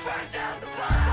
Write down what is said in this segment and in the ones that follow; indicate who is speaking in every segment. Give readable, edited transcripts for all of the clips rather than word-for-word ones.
Speaker 1: Fresh out the box.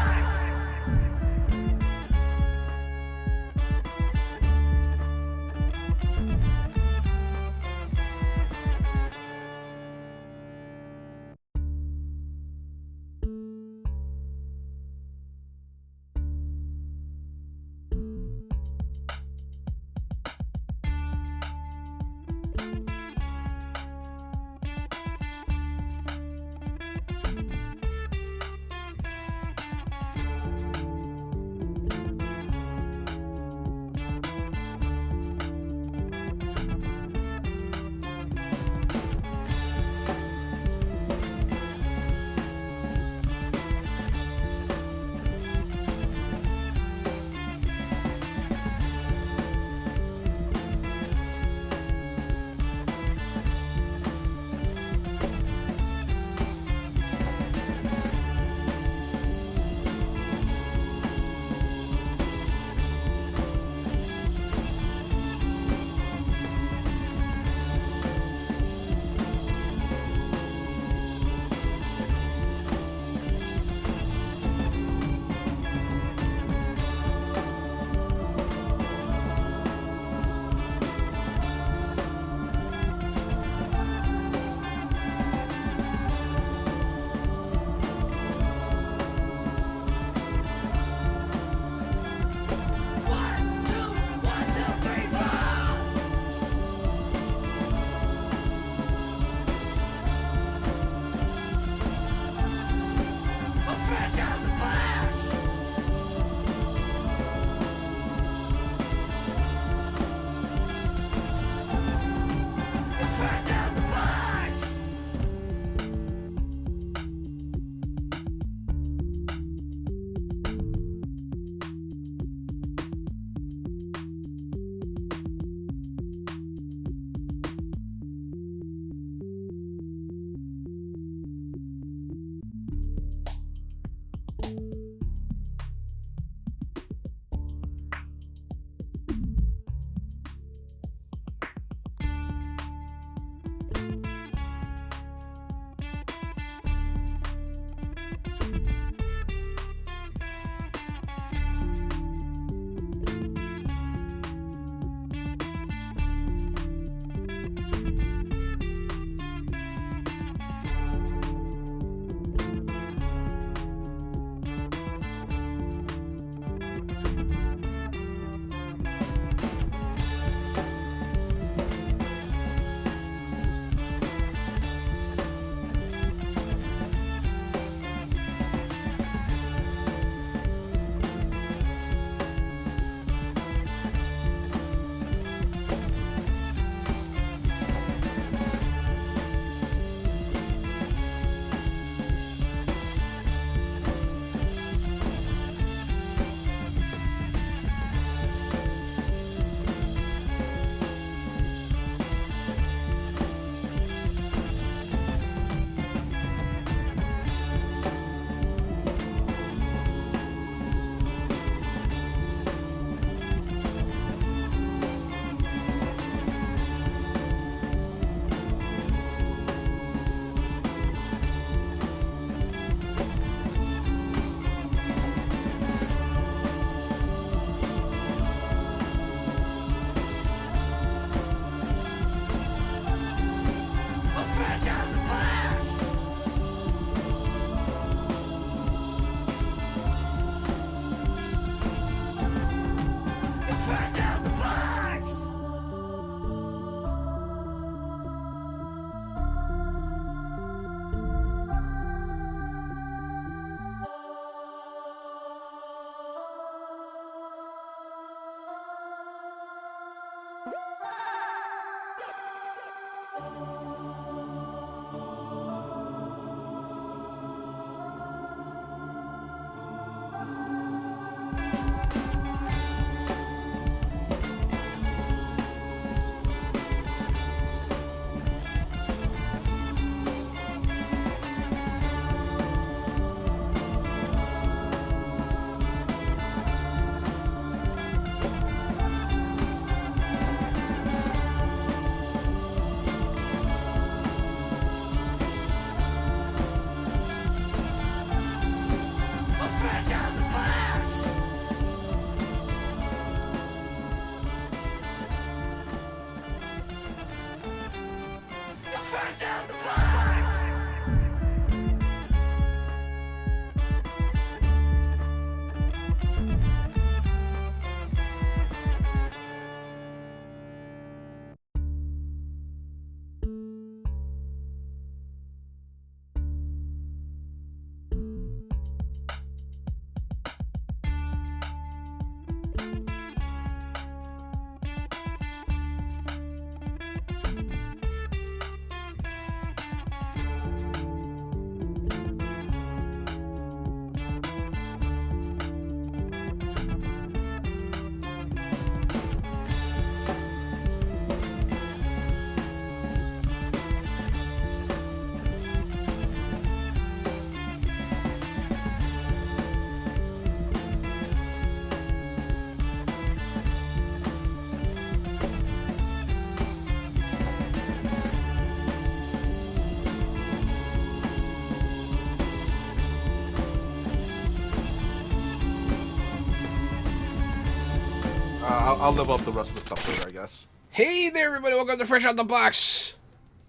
Speaker 2: I'll level up the rest of the stuff later, I guess.
Speaker 3: Hey there, everybody! Welcome to Fresh Out the Box.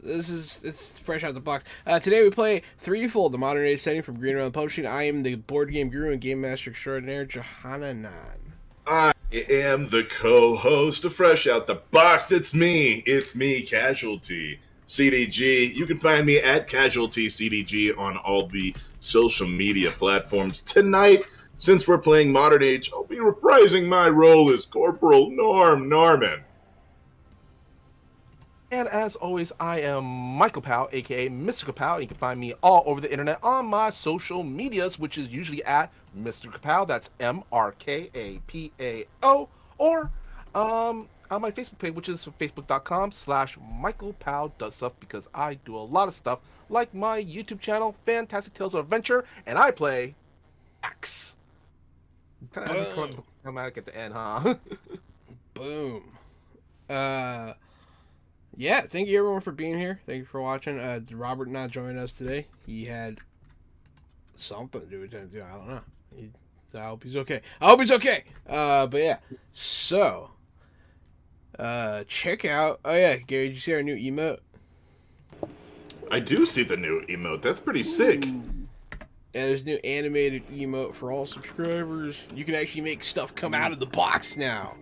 Speaker 3: It's Fresh Out the Box. Today we play Threefold, the modern day setting from Green Island Publishing. I am the board game guru and game master extraordinaire, Johannanan.
Speaker 4: I am the co-host of Fresh Out the Box. It's me, Casualty CDG. You can find me at Casualty CDG on all the social media platforms. Tonight, since we're playing Modern Age, I'll be reprising my role as Corporal Norman.
Speaker 2: And as always, I am Michael Powell, aka Mr. Kapow. You can find me all over the internet on my social medias, which is usually at Mr. Kapow. That's MrKapao. Or on my Facebook page, which is facebook.com/Michael Powell Does Stuff, because I do a lot of stuff, like my YouTube channel, Fantastic Tales of Adventure, and I play Axe. Kind of anticlimactic at the end, huh?
Speaker 3: Boom. Yeah, thank you everyone for being here. Thank you for watching. Robert not joining us today. He had something to do with it. I don't know. I hope he's okay. But yeah. So, check out. Oh yeah, Gary, did you see our new emote?
Speaker 4: I do see the new emote. That's pretty sick.
Speaker 3: Yeah, there's a new animated emote for all subscribers. You can actually make stuff come out of the box now.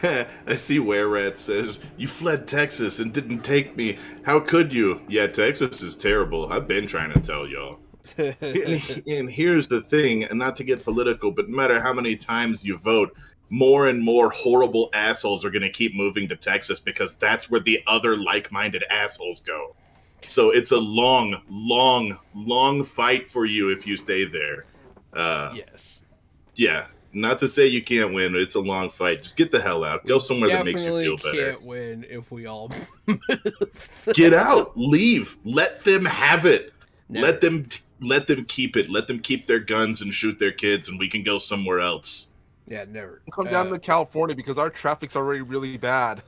Speaker 4: I see Were Rat says, "You fled Texas and didn't take me. How could you?" Yeah, Texas is terrible. I've been trying to tell y'all. And here's the thing, and not to get political, but no matter how many times you vote, more and more horrible assholes are going to keep moving to Texas because that's where the other like-minded assholes go. So it's a long, long, long fight for you if you stay there.
Speaker 3: Yes.
Speaker 4: Yeah. Not to say you can't win, but it's a long fight. Just get the hell out. Go somewhere that makes you feel better.
Speaker 3: Definitely can't win if we all
Speaker 4: Get out. Leave. Let them have it.
Speaker 3: Never.
Speaker 4: Let them keep it. Let them keep their guns and shoot their kids, and we can go somewhere else.
Speaker 3: Yeah, never.
Speaker 2: Come down to California because our traffic's already really bad.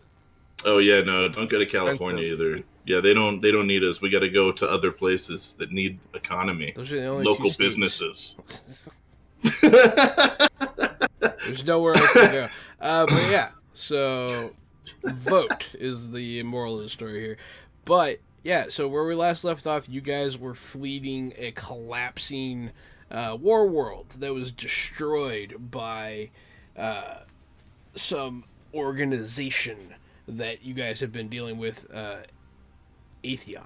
Speaker 4: Oh yeah, no, don't go to California either. Yeah, they don't need us. We got to go to other places that need economy.
Speaker 3: Those are the only
Speaker 4: local
Speaker 3: two
Speaker 4: businesses.
Speaker 3: There's nowhere else to go. But yeah, so vote is the moral of the story here. But yeah, so where we last left off, you guys were fleeing a collapsing war world that was destroyed by some organization that you guys have been dealing with, Atheon.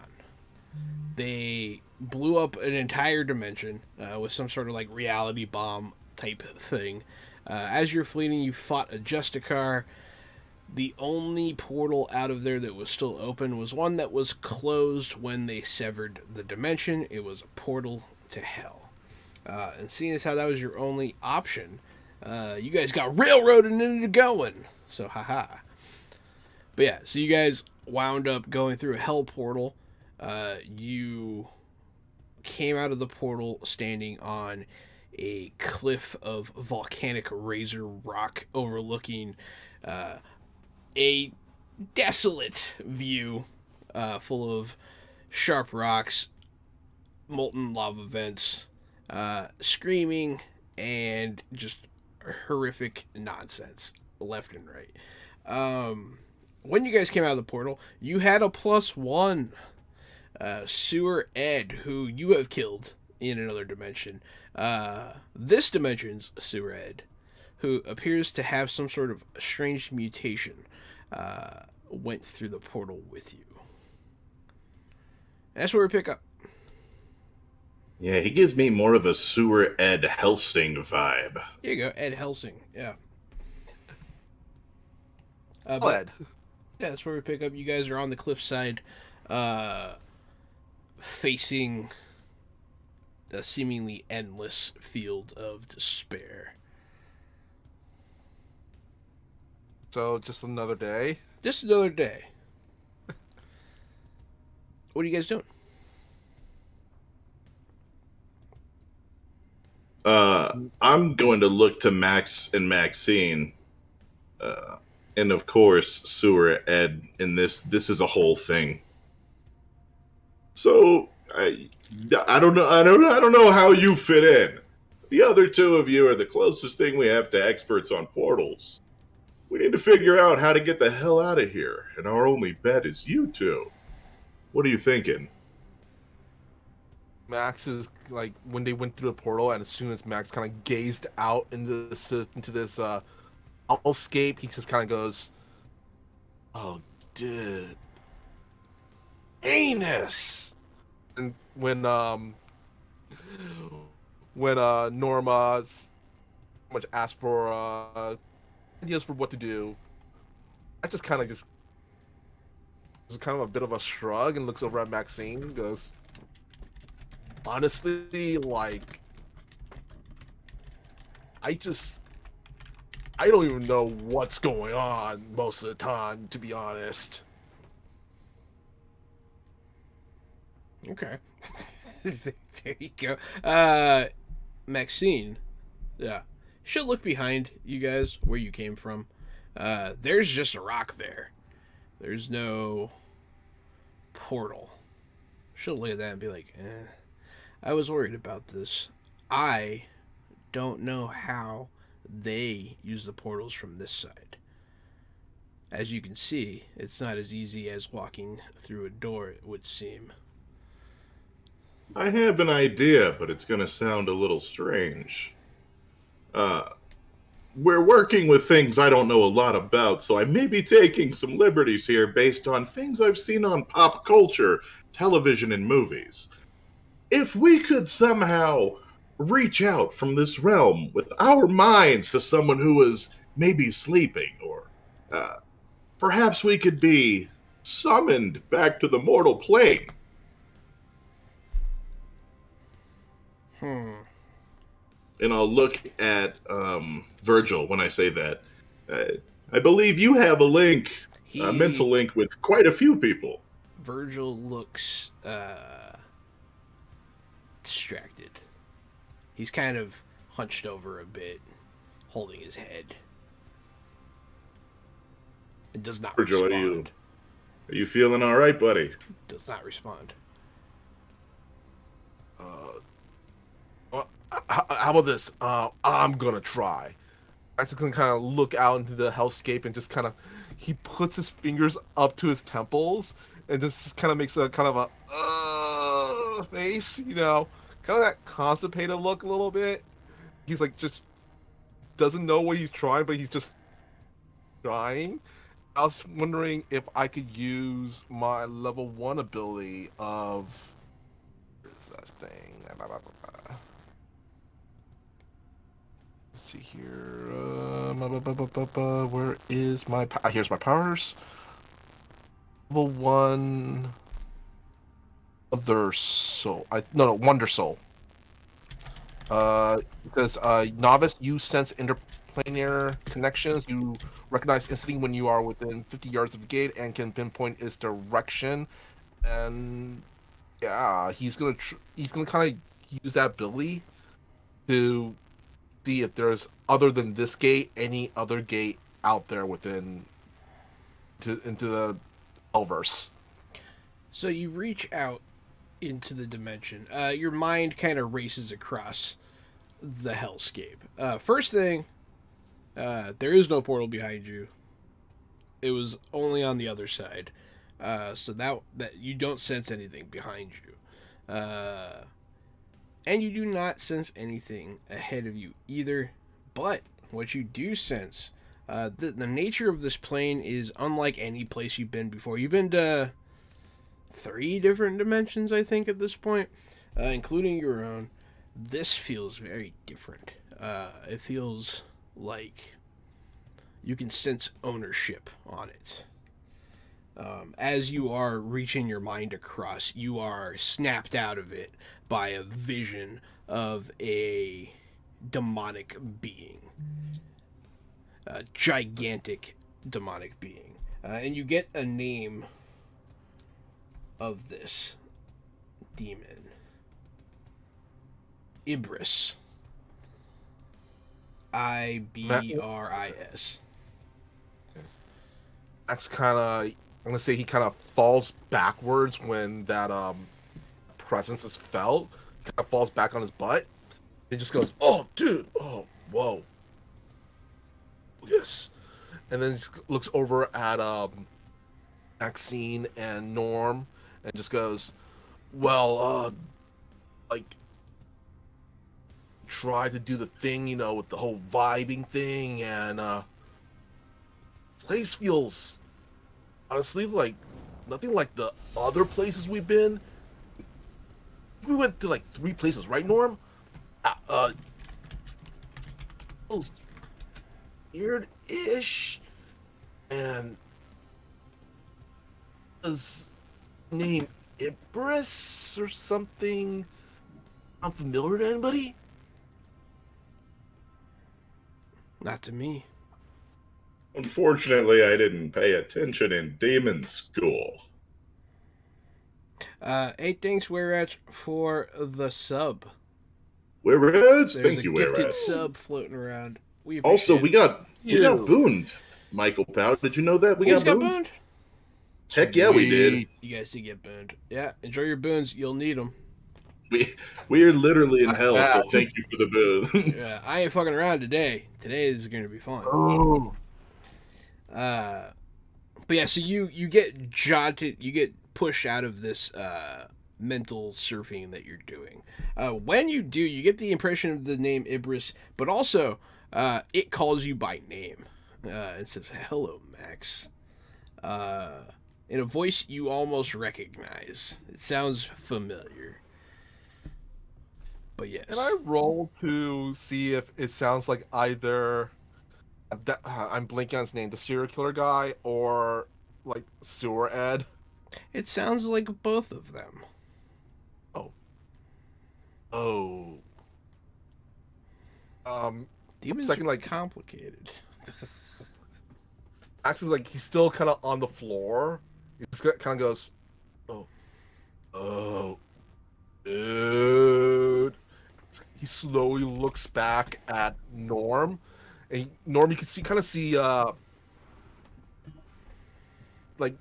Speaker 3: They blew up an entire dimension with some sort of like reality bomb type thing. As you're fleeing, you fought a Justicar. The only portal out of there that was still open was one that was closed when they severed the dimension. It was a portal to hell. And seeing as how that was your only option, you guys got railroaded into going. So, haha. But yeah, so you guys wound up going through a hell portal. You came out of the portal standing on a cliff of volcanic razor rock overlooking a desolate view full of sharp rocks, molten lava vents, screaming, and just horrific nonsense left and right. When you guys came out of the portal, you had a +1. Sewer Ed, who you have killed in another dimension. This dimension's Sewer Ed, who appears to have some sort of strange mutation, went through the portal with you. That's where we pick up.
Speaker 4: Yeah, he gives me more of a Sewer Ed Helsing vibe.
Speaker 3: Here you go, Ed Helsing. Yeah.
Speaker 2: Ed.
Speaker 3: Yeah, that's where we pick up. You guys are on the cliffside, facing a seemingly endless field of despair.
Speaker 2: So, just another day?
Speaker 3: Just another day. What are you guys doing?
Speaker 4: I'm going to look to Max and Maxine, and of course Sewer Ed. In this is a whole thing. So I don't know how you fit in, The other two of you are the closest thing we have to experts on portals. We need to figure out how to get the hell out of here, and our only bet is you two. What are you thinking?
Speaker 2: Max is like when they went through the portal, and as soon as Max kind of gazed out into this hellscape, he just kind of goes, "Oh, dude, anus!" And when Norma much asked for ideas for what to do, I just kind of there's kind of a bit of a shrug and looks over at Maxine and goes, honestly, like, I don't even know what's going on most of the time, to be honest.
Speaker 3: Okay. There you go. Maxine. Yeah. She'll look behind you guys where you came from. There's just a rock there. There's no portal. She'll look at that and be like, I was worried about this. I don't know how they use the portals from this side. As you can see, it's not as easy as walking through a door, it would seem.
Speaker 4: I have an idea, but it's going to sound a little strange. We're working with things I don't know a lot about, so I may be taking some liberties here based on things I've seen on pop culture, television, and movies. If we could somehow reach out from this realm with our minds to someone who is maybe sleeping, or perhaps we could be summoned back to the mortal plane. And I'll look at Virgil when I say that. I believe you have a link, a mental link with quite a few people.
Speaker 3: Virgil looks distracted. He's kind of hunched over a bit, holding his head. It does not
Speaker 4: Virgil,
Speaker 3: respond.
Speaker 4: Are you feeling all right, buddy?
Speaker 3: Does not respond.
Speaker 2: How about this? I'm gonna try. I'm just gonna kind of look out into the hellscape and just kind of, he puts his fingers up to his temples and just kind of makes a kind of a face, you know, kind of that constipated look a little bit. He's like just doesn't know what he's trying, but he's just trying. I was wondering if I could use my level 1 ability of, where's that thing? Let's see here. Where is my? Here's my powers. Level 1. Other soul. Wonder soul. Because novice, you sense interplanar connections. You recognize instantly when you are within 50 yards of the gate and can pinpoint its direction. And yeah, he's gonna kind of use that ability to see if there's, other than this gate, any other gate out there into the Elverse.
Speaker 3: So you reach out into the dimension. Your mind kind of races across the hellscape. First thing, there is no portal behind you. It was only on the other side. So that you don't sense anything behind you. And you do not sense anything ahead of you either. But what you do sense, the nature of this plane is unlike any place you've been before. You've been to 3 different dimensions, I think, at this point, including your own. This feels very different. It feels like you can sense ownership on it. As you are reaching your mind across, you are snapped out of it by a vision of a demonic being. A gigantic demonic being. And you get a name of this demon. Ibris. Ibris.
Speaker 2: That's kind of, I'm gonna say he kind of falls backwards when that presence is felt. Kind of falls back on his butt. He just goes, "Oh, dude! Oh, whoa! Yes." And then just looks over at Maxine and Norm, and just goes, "Well, like, try to do the thing, with the whole vibing thing, and place feels honestly like nothing like the other places we've been. We went to like 3 places, right, Norm? Feels weird-ish, and his name Ibris or something unfamiliar to anybody?"
Speaker 3: Not to me.
Speaker 4: Unfortunately, I didn't pay attention in demon school.
Speaker 3: Hey, thanks, Whereas, for the sub.
Speaker 4: Whereas,
Speaker 3: There's
Speaker 4: thank
Speaker 3: a
Speaker 4: you,
Speaker 3: gifted
Speaker 4: Whereas.
Speaker 3: sub floating around. We
Speaker 4: Also,
Speaker 3: appreciate
Speaker 4: we got booned. Michael Pow, did you know that we got booned? Heck yeah, we did.
Speaker 3: You guys did get booned. Yeah, enjoy your boons. You'll need them.
Speaker 4: We are literally in hell, so thank you for the boons.
Speaker 3: Yeah, I ain't fucking around today. Today is going to be fun.
Speaker 2: Oh.
Speaker 3: But yeah, so you get jotted, you get pushed out of this mental surfing that you're doing. When you do, you get the impression of the name Ibris, but also it calls you by name. It says, "Hello, Max." In a voice you almost recognize. It sounds familiar. But yes.
Speaker 2: Can I roll to see if it sounds like either I'm blanking on his name, the serial killer guy, or like Sewer Ed?
Speaker 3: It sounds like both of them.
Speaker 2: Oh.
Speaker 3: Demons
Speaker 2: second,
Speaker 3: are
Speaker 2: like,
Speaker 3: complicated.
Speaker 2: Max is like, he's still kind of on the floor. He just kind of goes, oh, dude. He slowly looks back at Norm, and Norm, you can kind of see, like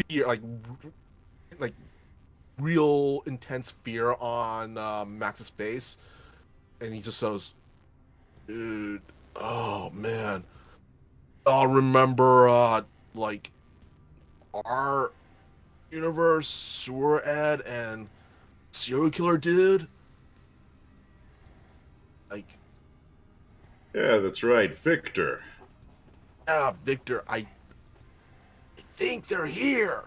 Speaker 2: fear, like real intense fear on Max's face, and he just goes, "Dude, oh man, I'll remember like our universe, Sewer Ed, and serial killer dude. Like,
Speaker 4: Yeah, that's right, Victor.
Speaker 2: yeah, Victor, I think they're here."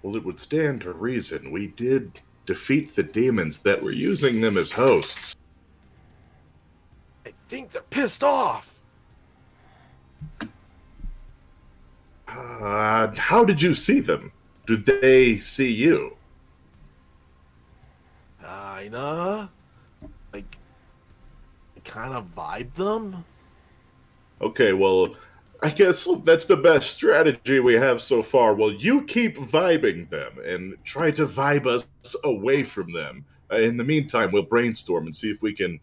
Speaker 4: Well, it would stand to reason we did defeat the demons that were using them as hosts.
Speaker 2: I think they're pissed off.
Speaker 4: How did you see them? Did they see you?
Speaker 2: Kinda. Like, kind of vibe them.
Speaker 4: Okay, well, I guess that's the best strategy we have so far. Well, you keep vibing them and try to vibe us away from them. In the meantime, we'll brainstorm and see if we can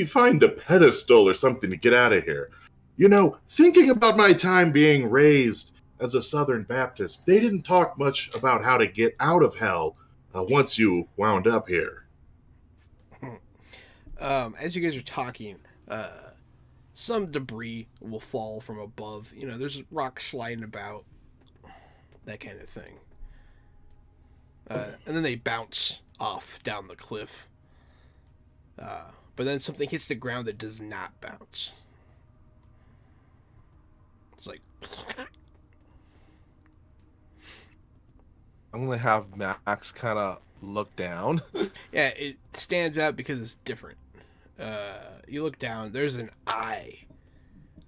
Speaker 4: find a pedestal or something to get out of here. You know, thinking about my time being raised as a Southern Baptist, they didn't talk much about how to get out of hell once you wound up here.
Speaker 3: As you guys are talking, some debris will fall from above. You know, there's rocks sliding about, that kind of thing. And then they bounce off down the cliff. But then something hits the ground that does not bounce. It's like...
Speaker 2: I'm gonna have Max kind of look down.
Speaker 3: Yeah, it stands out because it's different. You look down, there's an eye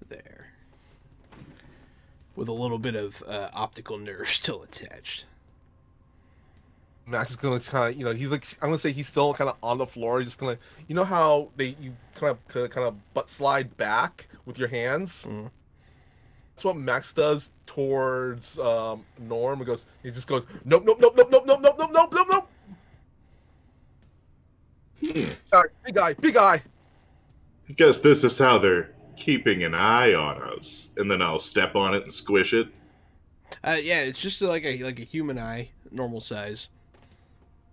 Speaker 3: there with a little bit of optical nerve still attached.
Speaker 2: Max is gonna kind of, he's like, I'm gonna say he's still kind of on the floor. He's just gonna, you know how you kind of butt slide back with your hands.
Speaker 3: Mm-hmm.
Speaker 2: That's what Max does towards Norm. He just goes, nope, nope, nope, nope, nope, nope, nope, nope, nope, nope, nope. All right, big eye.
Speaker 4: I guess this is how they're keeping an eye on us. And then I'll step on it and squish it.
Speaker 3: Yeah, it's just like a human eye, normal size.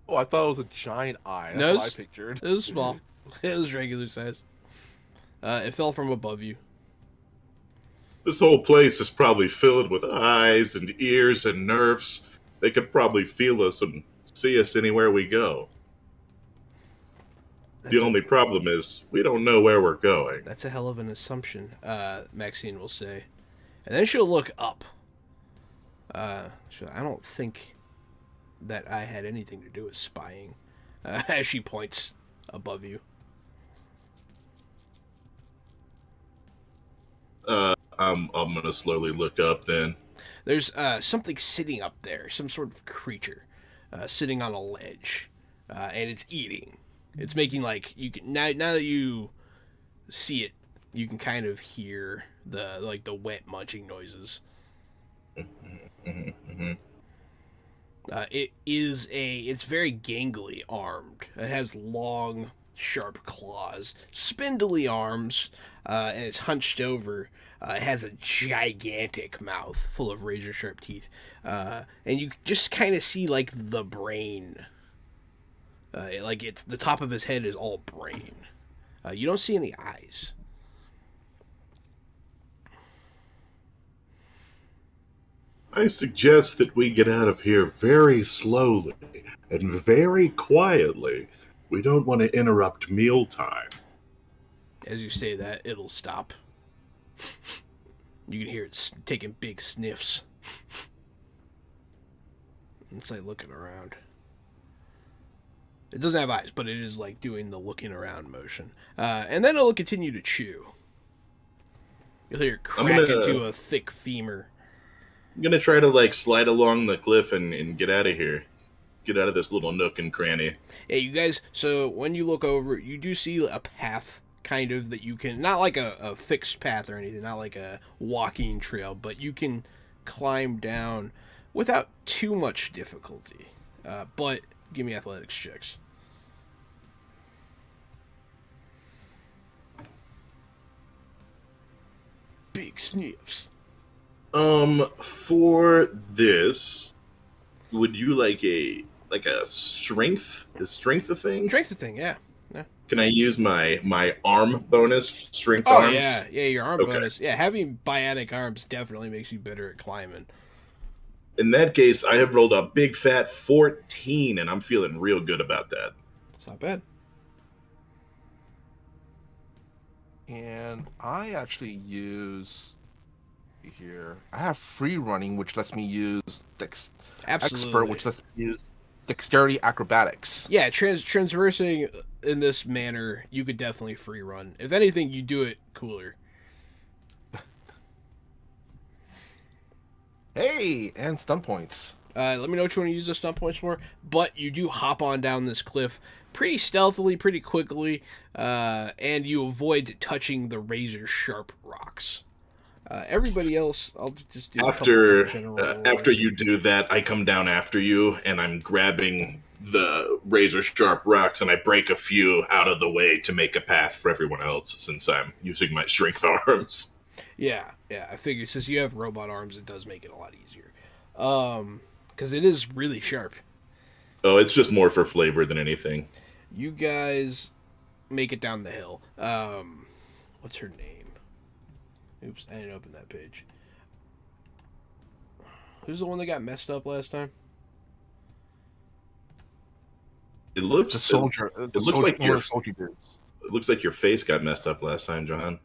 Speaker 2: Oh, I thought it was a giant eye. That's
Speaker 3: No,
Speaker 2: what I pictured.
Speaker 3: It was small. It was regular size. It fell from above you.
Speaker 4: This whole place is probably filled with eyes and ears and nerves. They could probably feel us and see us anywhere we go. The only problem is we don't know where we're going.
Speaker 3: That's a hell of an assumption, Maxine will say. And then she'll look up. I don't think that I had anything to do with spying. As she points above you.
Speaker 4: I'm gonna slowly look up then.
Speaker 3: There's something sitting up there, some sort of creature, sitting on a ledge, and it's eating. It's making like you can now that you see it, you can kind of hear the wet munching noises. It's very gangly armed. It has long, sharp claws, spindly arms, and it's hunched over. It has a gigantic mouth full of razor sharp teeth, and you just kind of see like the brain. It's the top of his head is all brain. You don't see any eyes.
Speaker 4: I suggest that we get out of here very slowly and very quietly. We don't want to interrupt mealtime.
Speaker 3: As you say that, it'll stop. You can hear it taking big sniffs. It's like looking around. It doesn't have eyes, but it is like doing the looking around motion. And then it'll continue to chew. You'll hear it crack into a thick femur.
Speaker 4: I'm gonna try to like slide along the cliff and get out of here. Get out of this little nook and cranny.
Speaker 3: Hey, you guys, so when you look over, you do see a path kind of that you can, not like a fixed path or anything, not like a walking trail, but you can climb down without too much difficulty. But give me athletics checks. Big sniffs.
Speaker 4: For this, would you like a strength? Is strength a thing?
Speaker 3: Strength's a thing, yeah.
Speaker 4: Can I use my arm bonus strength
Speaker 3: Oh,
Speaker 4: arms?
Speaker 3: yeah, your arm
Speaker 4: Okay.
Speaker 3: bonus. Yeah, having bionic arms definitely makes you better at climbing.
Speaker 4: In that case, I have rolled a big fat 14, and I'm feeling real good about that.
Speaker 3: It's not bad.
Speaker 2: And I actually use here. I have free running, which lets me use
Speaker 3: Absolutely.
Speaker 2: expert, which lets me use dexterity acrobatics.
Speaker 3: Yeah, transversing in this manner, you could definitely free run. If anything, you do it cooler.
Speaker 2: Hey, and stun points.
Speaker 3: Let me know what you want to use those stun points for. But you do hop on down this cliff pretty stealthily, pretty quickly, and you avoid touching the razor sharp rocks. Everybody else, I'll just do
Speaker 4: After you do that, I come down after you, and I'm grabbing the razor sharp rocks, and I break a few out of the way to make a path for everyone else, since I'm using my strength arms.
Speaker 3: Yeah, I figured since you have robot arms, it does make it a lot easier. Because it is really sharp.
Speaker 4: Oh, it's just more for flavor than anything.
Speaker 3: You guys make it down the hill. What's her name? Oops, I didn't open that page. Who's the one that got messed up last time?
Speaker 4: It looks
Speaker 2: The soldier.
Speaker 4: It looks like your
Speaker 2: soldier dudes.
Speaker 4: It looks like your face got messed up last time, John.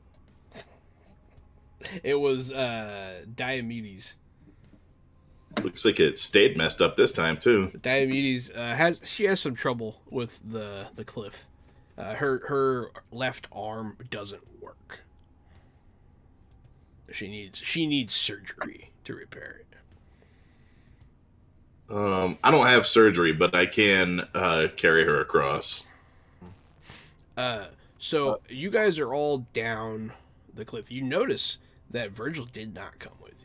Speaker 3: It was Diomedes.
Speaker 4: Looks like it stayed messed up this time too.
Speaker 3: Diomedes has some trouble with the cliff. Her left arm doesn't work. She needs surgery to repair it.
Speaker 4: I don't have surgery, but I can carry her across.
Speaker 3: So you guys are all down the cliff. You notice that Virgil did not come with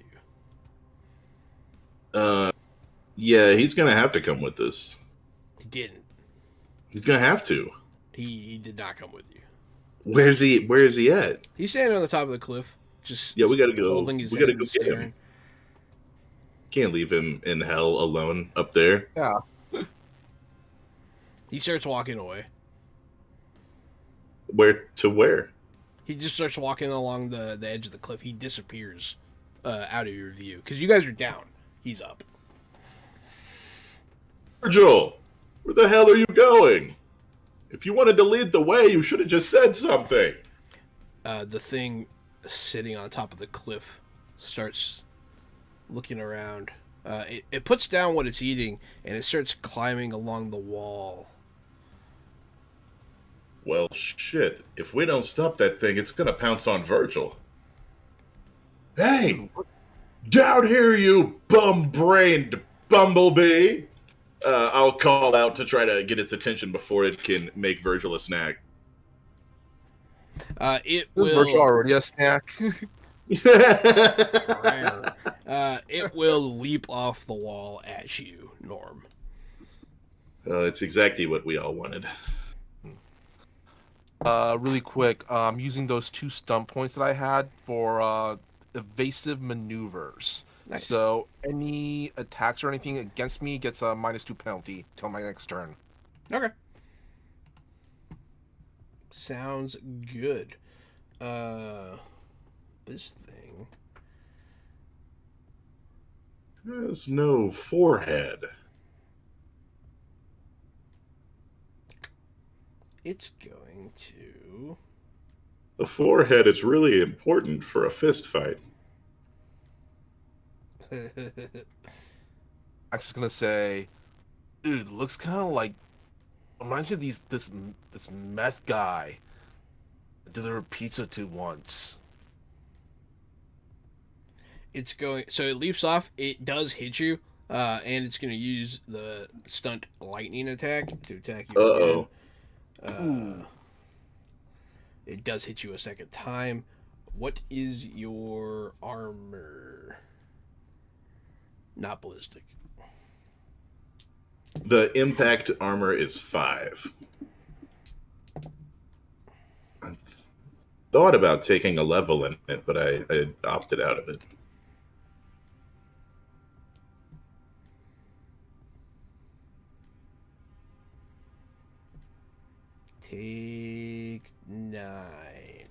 Speaker 3: you.
Speaker 4: Yeah, he's gonna have to come with us.
Speaker 3: He didn't.
Speaker 4: He's gonna have to.
Speaker 3: He did not come with you.
Speaker 4: Where is he at?
Speaker 3: He's standing on the top of the cliff. Just
Speaker 4: Yeah, we gotta go.
Speaker 3: holding his
Speaker 4: We
Speaker 3: head
Speaker 4: gotta
Speaker 3: and
Speaker 4: go get
Speaker 3: staring.
Speaker 4: him. Can't leave him in hell alone up there.
Speaker 2: Yeah.
Speaker 3: He starts walking away.
Speaker 4: Where to where?
Speaker 3: He just starts walking along the edge of the cliff. He disappears out of your view. Because you guys are down. He's up.
Speaker 4: Virgil, where the hell are you going? If you wanted to lead the way, you should have just said something.
Speaker 3: The thing sitting on top of the cliff starts looking around. It puts down what it's eating, and it starts climbing along the wall.
Speaker 4: Well, shit. If we don't stop that thing, it's gonna pounce on Virgil. Hey! Down here, you bum-brained bumblebee! I'll call out to try to get its attention before it can make Virgil a snack.
Speaker 3: It
Speaker 2: Virgil
Speaker 3: will.
Speaker 2: already a snack.
Speaker 3: It will leap off the wall at you, Norm.
Speaker 4: It's exactly what we all wanted.
Speaker 2: Really quick, using those 2 stunt points that I had for evasive maneuvers.
Speaker 3: Nice.
Speaker 2: So any attacks or anything against me gets a -2 penalty till my next turn.
Speaker 3: Okay. Sounds good. This thing.
Speaker 4: There's no forehead.
Speaker 3: It's going to.
Speaker 4: The forehead is really important for a fist fight.
Speaker 2: I'm just gonna say, dude, looks kind of like reminds you of this meth guy I delivered pizza to once.
Speaker 3: It's going. So it leaps off. It does hit you, and it's going to use the stunt lightning attack to attack you.
Speaker 4: Uh-oh.
Speaker 3: Again. It does hit you a second time. What is your armor? Not ballistic.
Speaker 4: The impact armor is 5. I thought about taking a level in it, but I opted out of it.
Speaker 3: Take 9.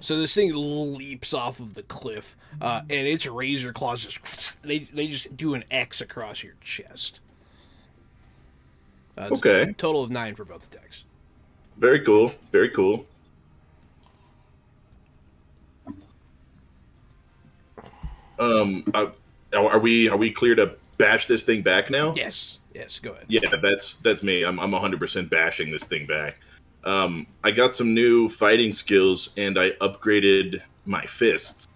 Speaker 3: So this thing leaps off of the cliff, and its razor claws just they just do an X across your chest. It's
Speaker 4: Okay.
Speaker 3: a total of 9 for both attacks.
Speaker 4: Very cool. Very cool. Are we clear to bash this thing back now?
Speaker 3: Yes, go ahead.
Speaker 4: Yeah, that's me. I'm 100% bashing this thing back. I got some new fighting skills, and I upgraded my fists.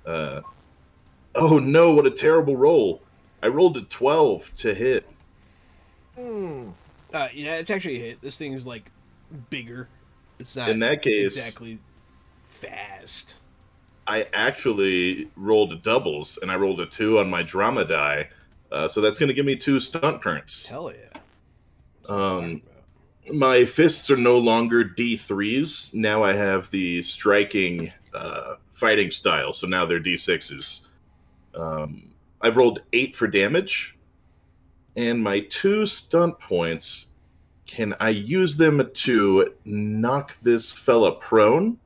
Speaker 4: Oh no, what a terrible roll. I rolled a 12 to hit.
Speaker 3: Yeah, it's actually a hit. This thing is like bigger. It's not
Speaker 4: In that case,
Speaker 3: exactly fast.
Speaker 4: I actually rolled doubles, and I rolled a 2 on my drama die. So that's going to give me 2 stunt points.
Speaker 3: Hell yeah.
Speaker 4: My fists are no longer D3s. Now I have the striking fighting style, so now they're D6s. I've rolled 8 for damage, and my 2 stunt points, can I use them to knock this fella prone?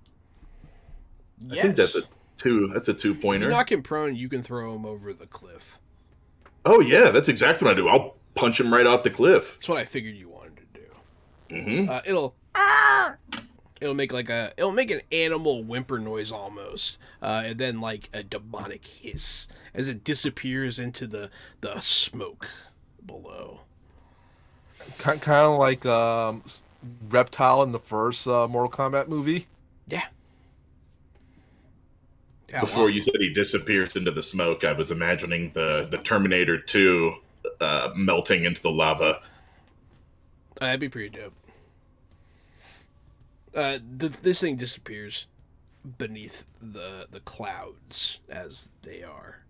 Speaker 3: Yes.
Speaker 4: I think that's a 2. That's a 2-pointer.
Speaker 3: If you knock him prone, you can throw him over the cliff.
Speaker 4: Oh yeah, that's exactly what I do. I'll punch him right off the cliff.
Speaker 3: That's what I figured you wanted to do.
Speaker 4: Mm-hmm.
Speaker 3: It'll make an animal whimper noise almost, and then like a demonic hiss as it disappears into the smoke below.
Speaker 2: Kind of like Reptile in the first Mortal Kombat movie.
Speaker 3: Yeah.
Speaker 4: Before you said he disappears into the smoke, I was imagining the Terminator 2 melting into the lava.
Speaker 3: That'd be pretty dope. This thing disappears beneath the clouds as they are.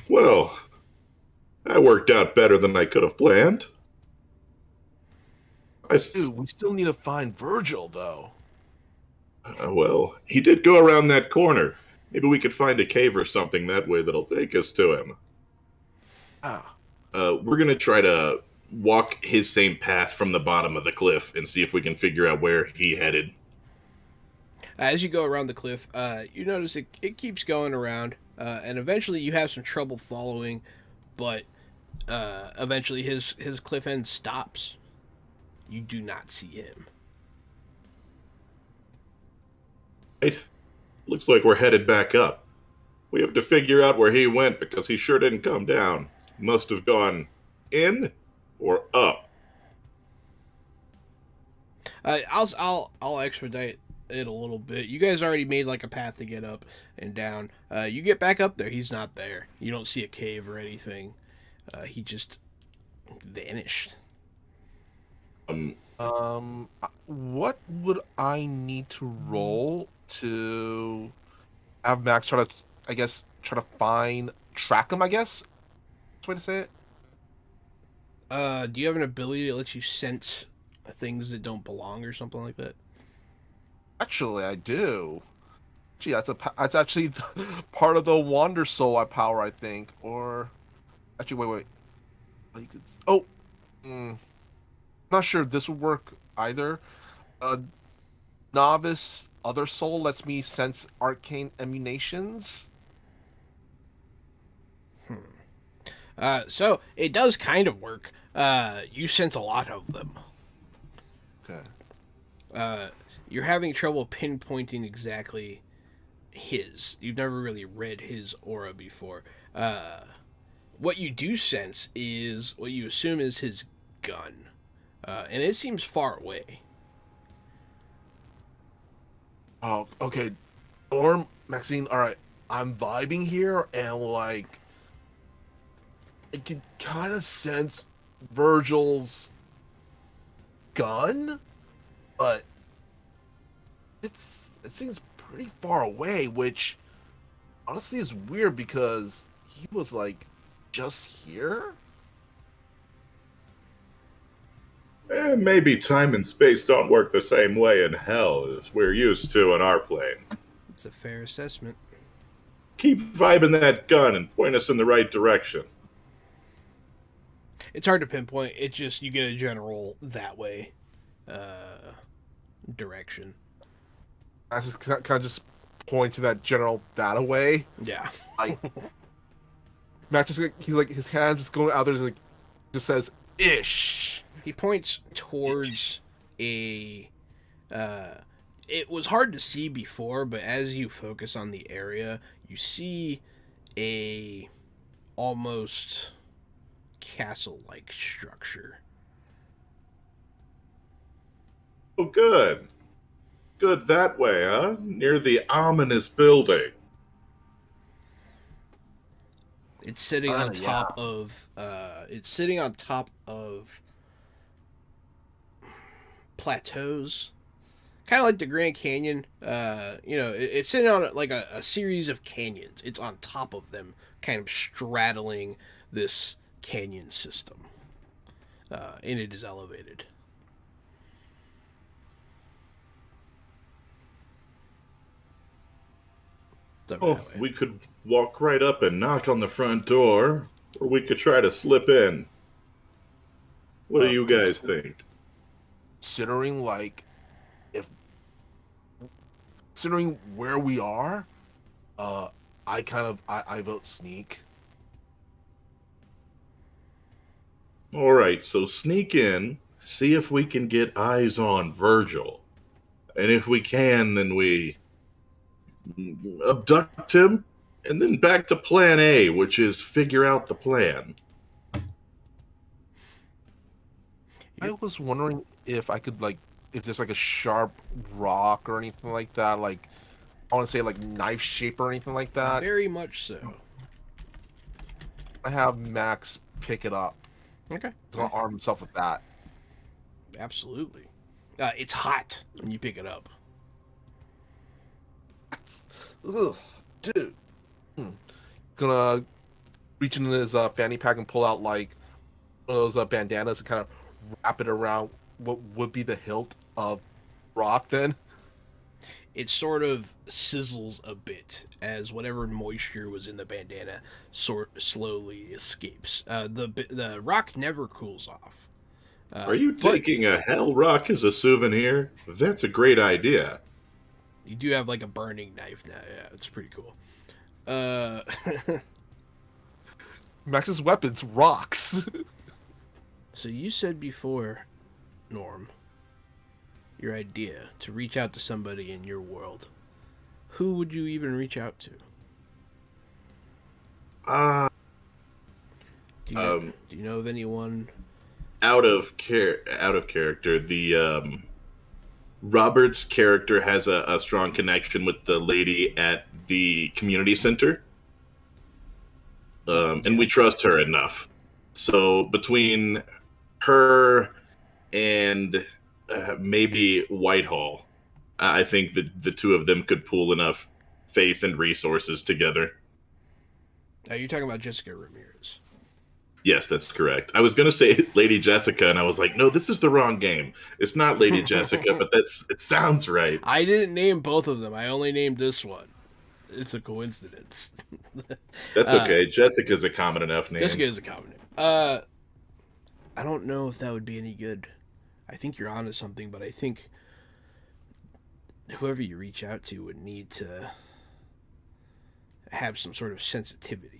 Speaker 4: Well, that worked out better than I could have planned.
Speaker 2: Dude, we still need to find Virgil, though.
Speaker 4: Well, he did go around that corner. Maybe we could find a cave or something that way that'll take us to him.
Speaker 2: Ah,
Speaker 4: We're gonna try to walk his same path from the bottom of the cliff and see if we can figure out where he headed.
Speaker 3: As you go around the cliff, you notice it keeps going around, and eventually you have some trouble following, but eventually his cliff end stops. You do not see him.
Speaker 4: Right? Looks like we're headed back up. We have to figure out where he went because he sure didn't come down. He must have gone in or up.
Speaker 3: I'll expedite it a little bit. You guys already made like a path to get up and down. You get back up there. He's not there. You don't see a cave or anything. He just vanished.
Speaker 2: what would I need to roll to have Max try to, I guess, track him, I guess? That's the way to say it.
Speaker 3: Do you have an ability that lets you sense things that don't belong or something like that?
Speaker 2: Actually, I do. Gee, that's actually part of the Wander Soul power, I think. Or actually, wait. Oh, not sure if this would work either. Novice Other Soul lets me sense arcane emanations.
Speaker 3: So it does kind of work. You sense a lot of them.
Speaker 2: Okay.
Speaker 3: You're having trouble pinpointing exactly his. You've never really read his aura before. What you do sense is what you assume is his gun. And it seems far away.
Speaker 2: Oh, okay. Or Maxine, all right. I'm vibing here, and like, I can kind of sense Virgil's gun, but it seems pretty far away, which honestly is weird because he was like just here.
Speaker 4: Maybe time and space don't work the same way in hell as we're used to in our plane.
Speaker 3: It's a fair assessment.
Speaker 4: Keep vibing that gun and point us in the right direction.
Speaker 3: It's hard to pinpoint. It's just you get a general that way direction.
Speaker 2: I just kind of just point to that general that away.
Speaker 3: Yeah.
Speaker 2: Like Max he's like his hands just going out there, just says ish.
Speaker 3: He points towards a. It was hard to see before, but as you focus on the area, you see a almost castle-like structure.
Speaker 4: Oh, good. Good that way, huh? Near the ominous building.
Speaker 3: It's sitting on
Speaker 2: Yeah.
Speaker 3: top of. It's sitting on top of plateaus, kind of like the Grand Canyon. It's sitting on like a series of canyons. It's on top of them, kind of straddling this canyon system, and it is elevated. It's over
Speaker 4: Oh,
Speaker 3: that way.
Speaker 4: we could walk right up and knock on the front door, or we could try to slip in. What do you guys think?
Speaker 2: Considering considering where we are, I vote sneak.
Speaker 4: All right, so sneak in, see if we can get eyes on Virgil. And if we can, then we abduct him, and then back to plan A, which is figure out the plan.
Speaker 2: I was wondering if I could if there's like a sharp rock or anything like that, like I want to say like knife shape or anything like that.
Speaker 3: Very much so.
Speaker 2: I have Max pick it up.
Speaker 3: Okay.
Speaker 2: He's gonna arm himself with that.
Speaker 3: Absolutely. It's hot when you pick it up.
Speaker 2: Ugh, dude. Gonna reach into his fanny pack and pull out like one of those bandanas and kind of wrap it around what would be the hilt of rock. Then
Speaker 3: it sort of sizzles a bit as whatever moisture was in the bandana slowly escapes. The rock never cools off.
Speaker 4: Are you
Speaker 3: But
Speaker 4: taking a hell rock as a souvenir? That's a great idea.
Speaker 3: you do have like a burning knife now. Yeah, it's pretty cool. Uh,
Speaker 2: Max's weapons rocks.
Speaker 3: so you said before, Norm, your idea to reach out to somebody in your world. Who would you even reach out to?
Speaker 4: Uh,
Speaker 3: Do you know of anyone?
Speaker 4: out of character. The Robert's character has a strong connection with the lady at the community center, and we trust her enough. So between her and maybe Whitehall, I think that the two of them could pool enough faith and resources together.
Speaker 3: You're talking about Jessica Ramirez.
Speaker 4: Yes, that's correct. I was going to say Lady Jessica, and I was like, no, this is the wrong game. It's not Lady Jessica, but it sounds right.
Speaker 3: I didn't name both of them. I only named this one. It's a coincidence.
Speaker 4: That's okay. Jessica's a common enough name.
Speaker 3: Jessica is a common name. I don't know if that would be any good. I think you're onto something, but I think whoever you reach out to would need to have some sort of sensitivity.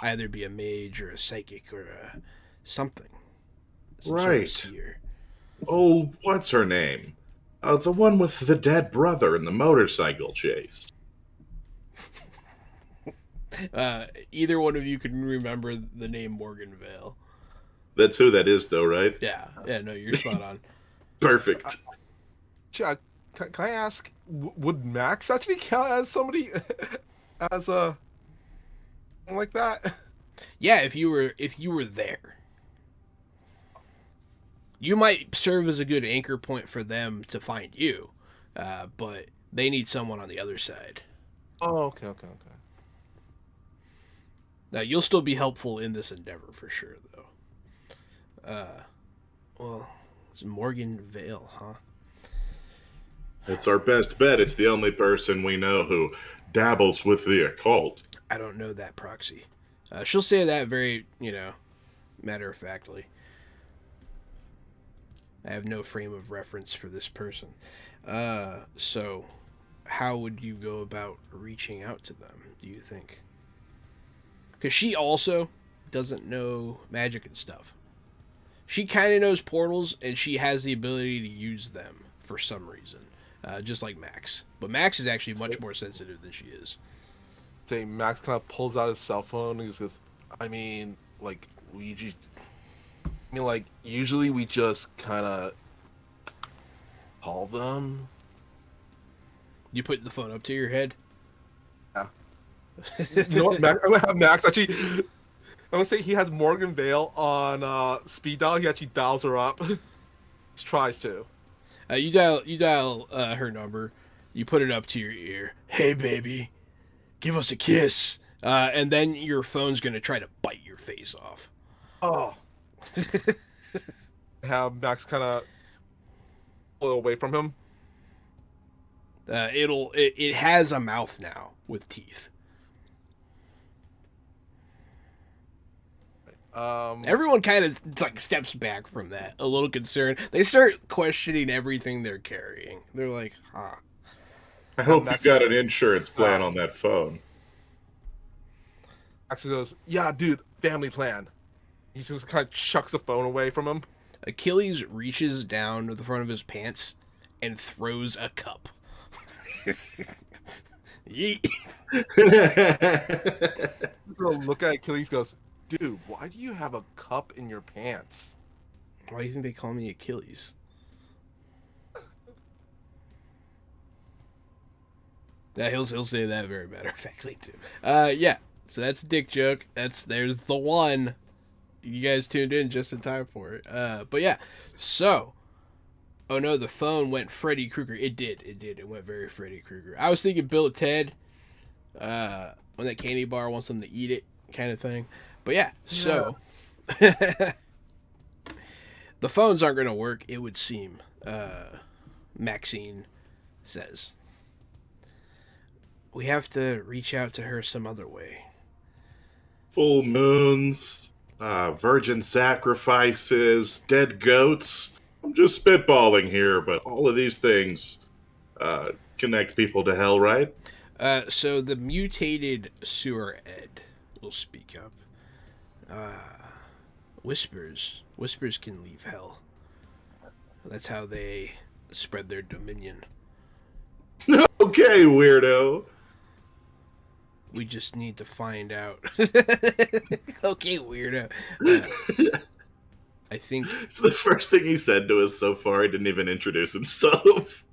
Speaker 3: Either be a mage or a psychic or something. Some sort of
Speaker 4: Right.
Speaker 3: seer.
Speaker 4: Oh, what's her name? The one with the dead brother in the motorcycle chase.
Speaker 3: Either one of you can remember the name Morgan Vale.
Speaker 4: That's who that is, though, right?
Speaker 3: Yeah, no, you're spot on.
Speaker 4: Perfect.
Speaker 2: Chuck, can I ask, would Max actually count as somebody, as a, like that?
Speaker 3: Yeah, if you were there, you might serve as a good anchor point for them to find you, but they need someone on the other side.
Speaker 2: Oh, okay.
Speaker 3: Now you'll still be helpful in this endeavor for sure, though. Well, it's Morgan Vale, huh?
Speaker 4: It's our best bet. It's the only person we know who dabbles with the occult.
Speaker 3: I don't know that proxy. She'll say that very, matter of factly. I have no frame of reference for this person. So, how would you go about reaching out to them, do you think? Because she also doesn't know magic and stuff. She kind of knows portals, and she has the ability to use them for some reason. Just like Max. But Max is actually much more sensitive than she is.
Speaker 2: Say Max kind of pulls out his cell phone and he just goes, usually we just kind of call them.
Speaker 3: You put the phone up to your head?
Speaker 2: Yeah. You know what, Max, I'm gonna have Max actually. I'm gonna say he has Morgan Vale on speed dial. He actually dials her up. Just tries to.
Speaker 3: You dial her number. You put it up to your ear. Hey, baby, give us a kiss. And then your phone's gonna try to bite your face off.
Speaker 2: Oh. Have Max kind of pull away from him.
Speaker 3: It has a mouth now with teeth. Everyone kind of steps back from that, a little concerned. They start questioning everything they're carrying. They're like, huh.
Speaker 4: I hope you got an insurance plan on that phone.
Speaker 2: Max goes, yeah, dude, family plan. He just kind of chucks the phone away from him.
Speaker 3: Achilles reaches down to the front of his pants and throws a cup. Yeet.
Speaker 2: Look at Achilles, goes, dude, why do you have a cup in your pants?
Speaker 3: Why do you think they call me Achilles? Yeah, he'll say that very matter of factly too. Yeah. So that's a dick joke. There's the one. You guys tuned in just in time for it. But yeah. So, oh no, the phone went Freddy Krueger. It did. It went very Freddy Krueger. I was thinking Bill and Ted. When that candy bar wants them to eat it, kind of thing. But yeah. So, the phones aren't going to work. It would seem. Maxine says, "We have to reach out to her some other way."
Speaker 4: Full moons, virgin sacrifices, dead goats. I'm just spitballing here, but all of these things connect people to hell, right?
Speaker 3: So the mutated sewer Ed will speak up. Whispers can leave hell. That's how they spread their dominion.
Speaker 4: Okay, weirdo.
Speaker 3: We just need to find out. Okay, weirdo. I think
Speaker 4: It's the first thing he said to us so far. He didn't even introduce himself.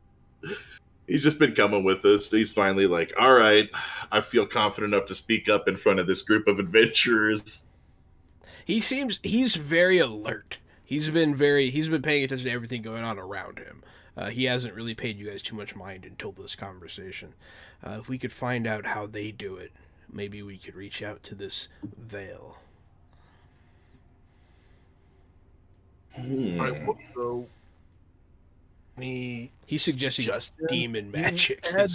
Speaker 4: He's just been coming with us. He's finally like, all right, I feel confident enough to speak up in front of this group of adventurers.
Speaker 3: he's very alert. He's been paying attention to everything going on around him. He hasn't really paid you guys too much mind until this conversation. If we could find out how they do it, maybe we could reach out to this Veil.
Speaker 2: Alright, so
Speaker 3: He's suggesting
Speaker 2: Suggestion?
Speaker 3: demon magic.
Speaker 2: Ed?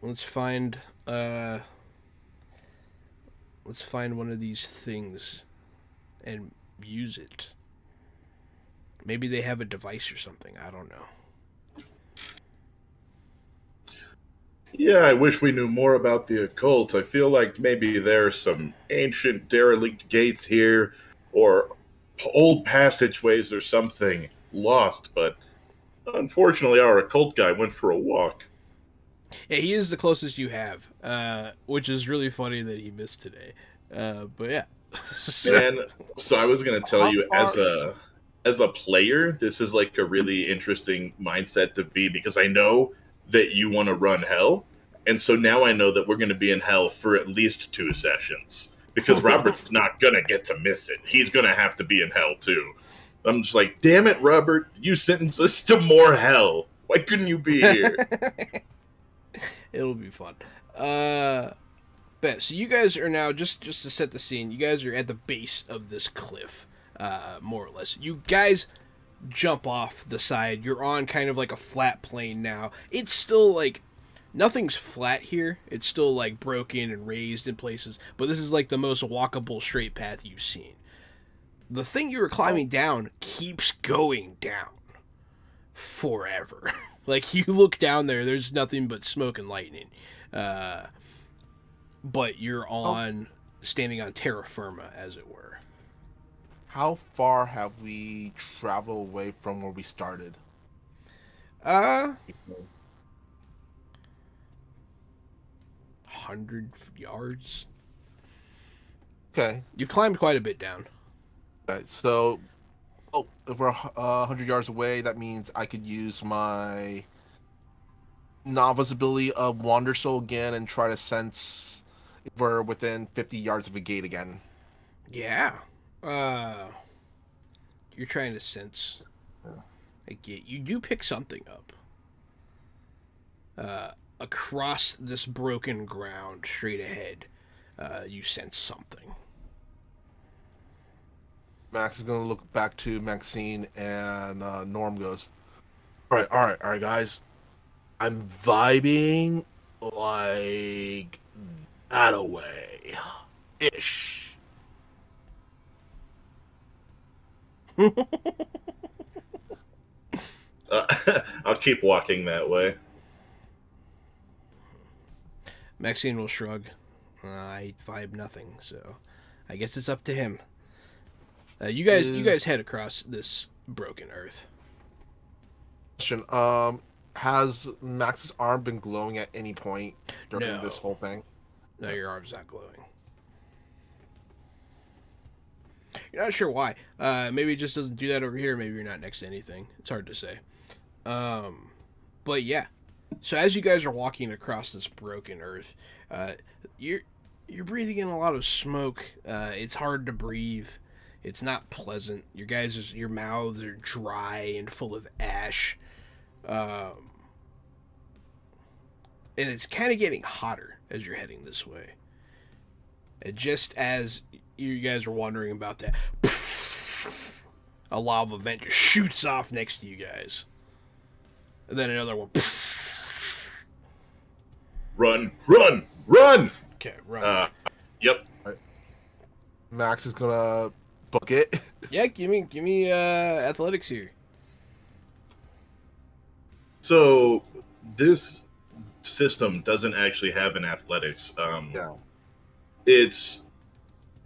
Speaker 3: Let's find one of these things and use it. Maybe they have a device or something. I don't know.
Speaker 4: Yeah, I wish we knew more about the occult. I feel like maybe there's some ancient derelict gates here, or old passageways or something lost, but unfortunately our occult guy went for a walk.
Speaker 3: Yeah, he is the closest you have, which is really funny that he missed today. But yeah.
Speaker 4: And so I was going to tell you, as a player, this is like a really interesting mindset to be, because I know that you want to run hell, and so now I know that we're going to be in hell for at least 2 sessions, because Robert's not going to get to miss it. He's going to have to be in hell too. I'm just like, damn it, Robert, you sentenced us to more hell. Why couldn't you be here?
Speaker 3: It'll be fun. Bet. So you guys are now, just to set the scene, you guys are at the base of this cliff, more or less. You guys jump off the side. You're on kind of like a flat plane now. It's still like, nothing's flat here. It's still like broken and raised in places, but this is like the most walkable straight path you've seen. The thing you were climbing down keeps going down forever. Like, you look down there's nothing but smoke and lightning. But you're standing on terra firma, as it were.
Speaker 2: how far have we traveled away from where we started?
Speaker 3: 100 yards.
Speaker 2: Okay.
Speaker 3: You've climbed quite a bit down.
Speaker 2: Right, so, if we're 100 yards away, that means I could use my novice ability of Wander Soul again and try to sense if we're within 50 yards of a gate again.
Speaker 3: Yeah. You're trying to sense a gate. You do pick something up. Across this broken ground, straight ahead, you sense something.
Speaker 2: Max is going to look back to Maxine, and Norm goes, all right, guys. I'm vibing like that away. Ish.
Speaker 4: I'll keep walking that way.
Speaker 3: Maxine will shrug. I vibe nothing, so I guess it's up to him. You guys head across this broken earth.
Speaker 2: Question, has Max's arm been glowing at any point during
Speaker 3: No.
Speaker 2: this whole thing?
Speaker 3: No, your arm's not glowing. You're not sure why. Maybe it just doesn't do that over here. Maybe you're not next to anything. It's hard to say. But yeah. So as you guys are walking across this broken earth, you're breathing in a lot of smoke. It's hard to breathe. It's not pleasant. Your mouths are dry and full of ash. And it's kind of getting hotter as you're heading this way. And just as you guys are wondering about that, a lava vent just shoots off next to you guys. And then another one.
Speaker 4: Run, run, run!
Speaker 3: Okay, run.
Speaker 4: Yep.
Speaker 2: Max is gonna book it.
Speaker 3: Yeah, give me athletics here.
Speaker 4: So this system doesn't actually have an athletics.
Speaker 2: Yeah.
Speaker 4: It's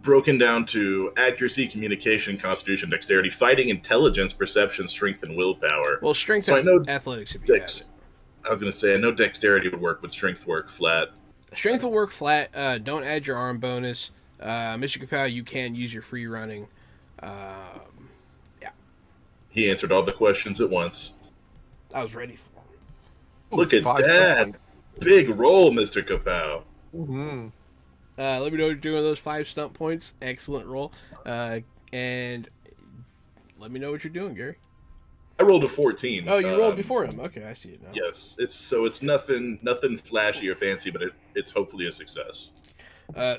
Speaker 4: broken down to accuracy, communication, constitution, dexterity, fighting, intelligence, perception, strength, and willpower.
Speaker 3: Well, strength
Speaker 4: So I know
Speaker 3: athletics if you have it.
Speaker 4: I was going to say, I know dexterity would work, but strength work flat.
Speaker 3: Strength will work flat. Don't add your arm bonus. Mr. Kapow, you can use your free running. Yeah.
Speaker 4: He answered all the questions at once.
Speaker 3: I was ready for him.
Speaker 4: Look at
Speaker 2: 5
Speaker 4: that. Big roll, Mr. Kapow.
Speaker 2: Mm-hmm.
Speaker 3: Let me know what you're doing with those 5 stump points. Excellent roll. And let me know what you're doing, Gary.
Speaker 4: I rolled a 14.
Speaker 3: Oh, you rolled before him. Okay, I see it now.
Speaker 4: Yes, it's nothing flashy or fancy, but it's hopefully a success.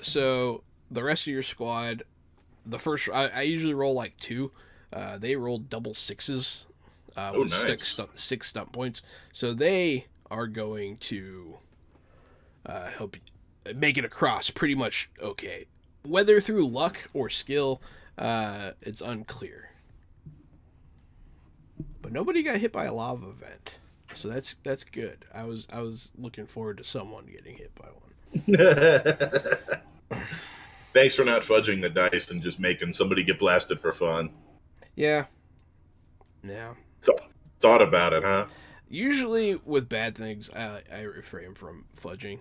Speaker 3: So the rest of your squad, the first I usually roll like 2. They rolled double 6s with
Speaker 4: nice.
Speaker 3: 6 stump points. So they are going to help you make it across pretty much okay. Whether through luck or skill, it's unclear. But nobody got hit by a lava vent, so that's good. I was looking forward to someone getting hit by one.
Speaker 4: Thanks for not fudging the dice and just making somebody get blasted for fun.
Speaker 3: Yeah.
Speaker 4: Thought about it, huh?
Speaker 3: Usually with bad things, I refrain from fudging.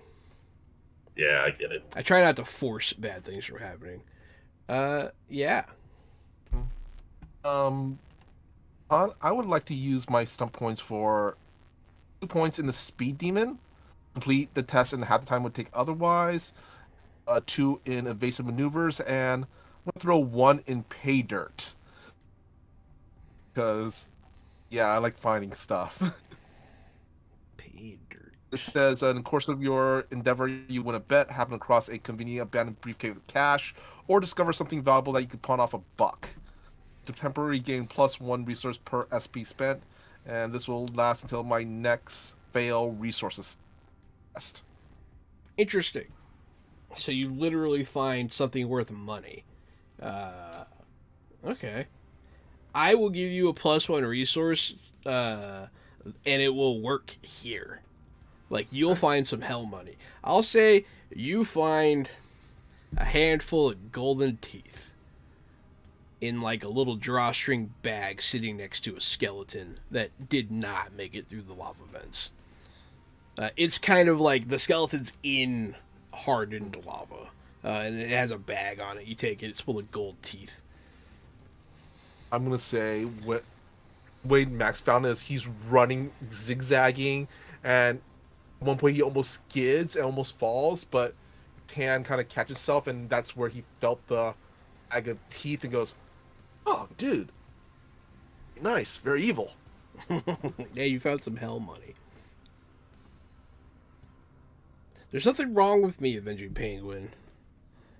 Speaker 4: Yeah, I get it.
Speaker 3: I try not to force bad things from happening. Yeah.
Speaker 2: I would like to use my stump points for 2 points in the speed demon. Complete the test in half the time would take otherwise. 2 in evasive maneuvers, and I'm gonna throw 1 in pay dirt. Because, yeah, I like finding stuff.
Speaker 3: Pay dirt.
Speaker 2: It says, in the course of your endeavor, you win a bet, happen across a convenient abandoned briefcase with cash, or discover something valuable that you could pawn off a buck. To temporarily gain +1 resource per SP spent, and this will last until my next fail resources test.
Speaker 3: Interesting. So you literally find something worth money. Okay. I will give you a +1 resource, and it will work here. Like, you'll find some hell money. I'll say you find a handful of golden teeth in like a little drawstring bag sitting next to a skeleton that did not make it through the lava vents. It's kind of like the skeleton's in hardened lava, and it has a bag on it. You take it, it's full of gold teeth.
Speaker 2: I'm gonna say what Wade Max found is he's running, zigzagging, and at one point he almost skids and almost falls, but his hand kind of catches itself, and that's where he felt the bag of teeth and goes, "Oh, dude, nice, very evil."
Speaker 3: Yeah, you found some hell money. There's nothing wrong with me, Avenging Penguin.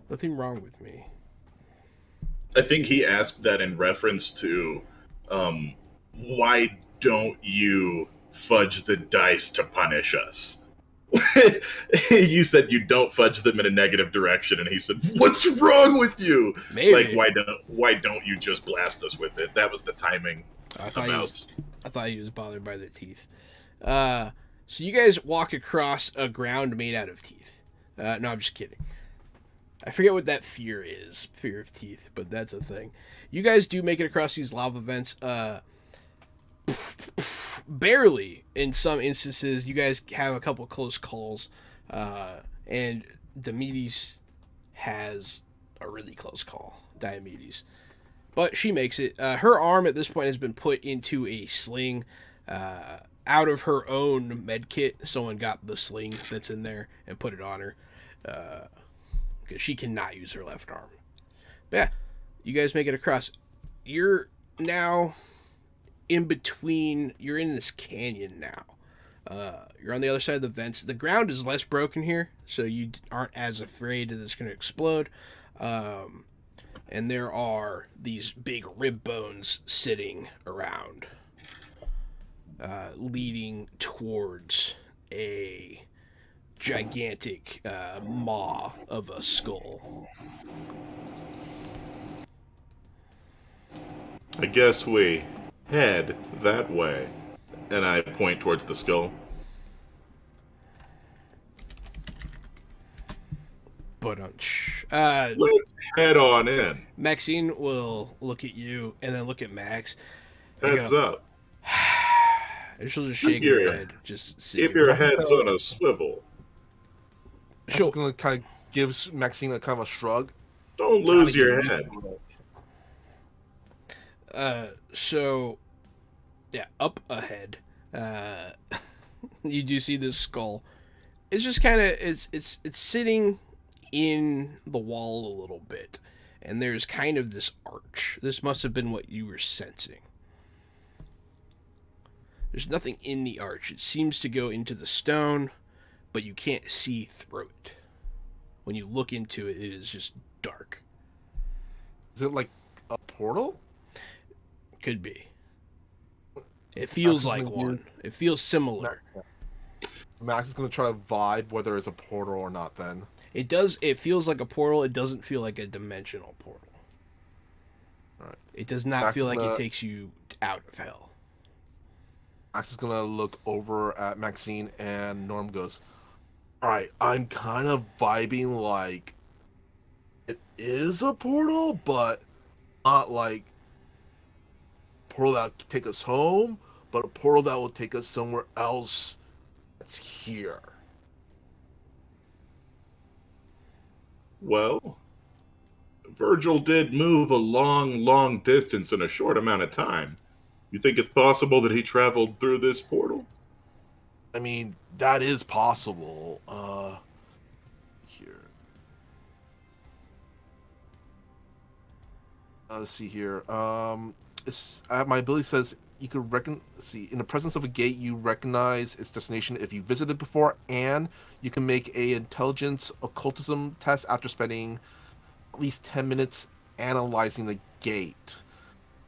Speaker 3: Nothing wrong with me.
Speaker 4: I think he asked that in reference to why don't you fudge the dice to punish us? You said you don't fudge them in a negative direction, and he said, "What's wrong with you?"
Speaker 3: Maybe.
Speaker 4: Like, why don't you just blast us with it? That was the timing.
Speaker 3: I thought he was bothered by the teeth. So you guys walk across a ground made out of teeth. No, I'm just kidding. I forget what that fear is. Fear of teeth, but that's a thing. You guys do make it across these lava vents. Barely. In some instances, you guys have a couple close calls. And Diomedes has a really close call. Diomedes. But she makes it. Her arm at this point has been put into a sling. Out of her own med kit, someone got the sling that's in there and put it on her. Because she cannot use her left arm. But yeah, you guys make it across. You're now in between. You're in this canyon now. You're on the other side of the vents. The ground is less broken here, so you aren't as afraid that it's going to explode. And there are these big rib bones sitting around. leading towards a gigantic maw of a skull.
Speaker 4: I guess we head that way. And I point towards the skull. Let's head on in.
Speaker 3: Maxine will look at you and then look at Max.
Speaker 4: Heads up.
Speaker 3: And she'll just shake her head.
Speaker 4: Keep your heads on a swivel.
Speaker 2: She's going to kind of give Maxine a kind of a shrug.
Speaker 4: Don't lose your head.
Speaker 3: So, yeah, up ahead, you do see this skull. It's just kind of it's sitting in the wall a little bit, and there's kind of this arch. This must have been what you were sensing. There's nothing in the arch. It seems to go into the stone, but you can't see through it. When you look into it, it is just dark.
Speaker 2: Is it like a portal?
Speaker 3: Could be. It feels like one. It feels similar.
Speaker 2: Max is going to try to vibe whether it's a portal or not then.
Speaker 3: It does. It feels like a portal. It doesn't feel like a dimensional portal.
Speaker 2: All right.
Speaker 3: It does not feel like it takes you out of hell.
Speaker 2: Max is going to look over at Maxine, and Norm goes, all right, I'm kind of vibing like it is a portal, but not like a portal that will take us home, but a portal that will take us somewhere else that's here.
Speaker 4: Well, Virgil did move a long, long distance in a short amount of time. You think it's possible that he traveled through this portal?
Speaker 2: I mean, that is possible. Here. Let's see here. My ability says you could see in the presence of a gate, you recognize its destination if you visited before, and you can make a intelligence occultism test after spending at least 10 minutes analyzing the gate.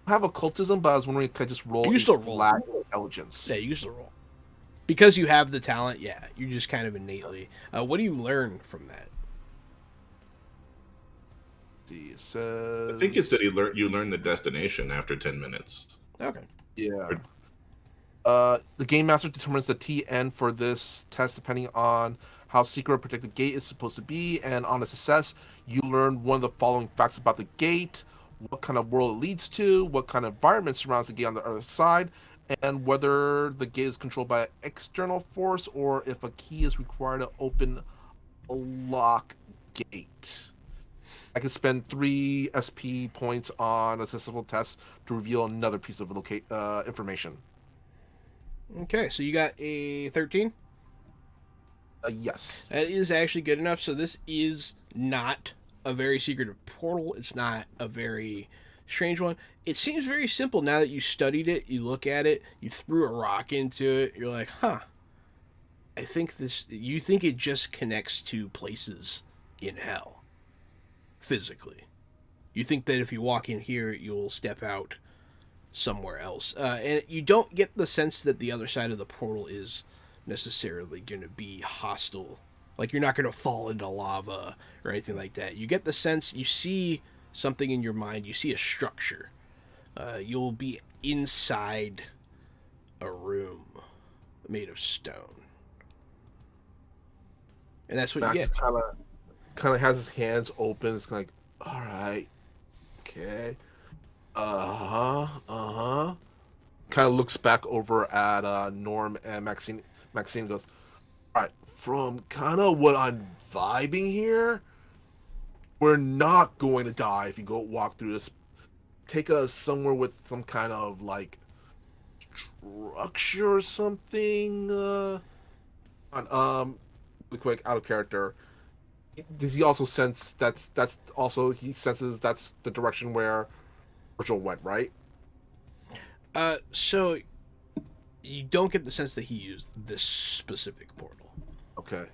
Speaker 2: I have occultism, but I was wondering if I just roll.
Speaker 3: You still roll
Speaker 2: intelligence.
Speaker 3: Yeah, you still roll because you have the talent. Yeah, you just kind of innately. What do you learn from that?
Speaker 2: See, it says.
Speaker 4: I think it said you learn the destination after 10 minutes.
Speaker 3: Okay.
Speaker 2: Yeah. The game master determines the TN for this test depending on how secret or protected the gate is supposed to be, and on a success, you learn one of the following facts about the gate: what kind of world it leads to, what kind of environment surrounds the gate on the other side, and whether the gate is controlled by an external force or if a key is required to open a lock gate. I can spend 3 SP points on a successful test to reveal another piece of information.
Speaker 3: Okay, so you got a 13?
Speaker 2: Yes.
Speaker 3: That is actually good enough. So this is not a very secretive portal. It's not a very strange one. It seems very simple now that you studied it. You look at it. You threw a rock into it. You're like, huh. I think this... You think it just connects to places in hell. Physically. You think that if you walk in here, you'll step out somewhere else. And you don't get the sense that the other side of the portal is necessarily going to be hostile. Like, you're not going to fall into lava or anything like that. You get the sense, you see something in your mind, you see a structure. You'll be inside a room made of stone. And that's what
Speaker 2: Max
Speaker 3: you get.
Speaker 2: Kind of has his hands open. It's like, all right, okay, kind of looks back over at Norm and Maxine. Maxine goes, all right, from kind of what I'm vibing here, we're not going to die if you go walk through this. Take us somewhere with some kind of like structure or something. Really quick, out of character. Does he also sense he senses that's the direction where Virgil went, right?
Speaker 3: So you don't get the sense that he used this specific portal.
Speaker 2: Okay.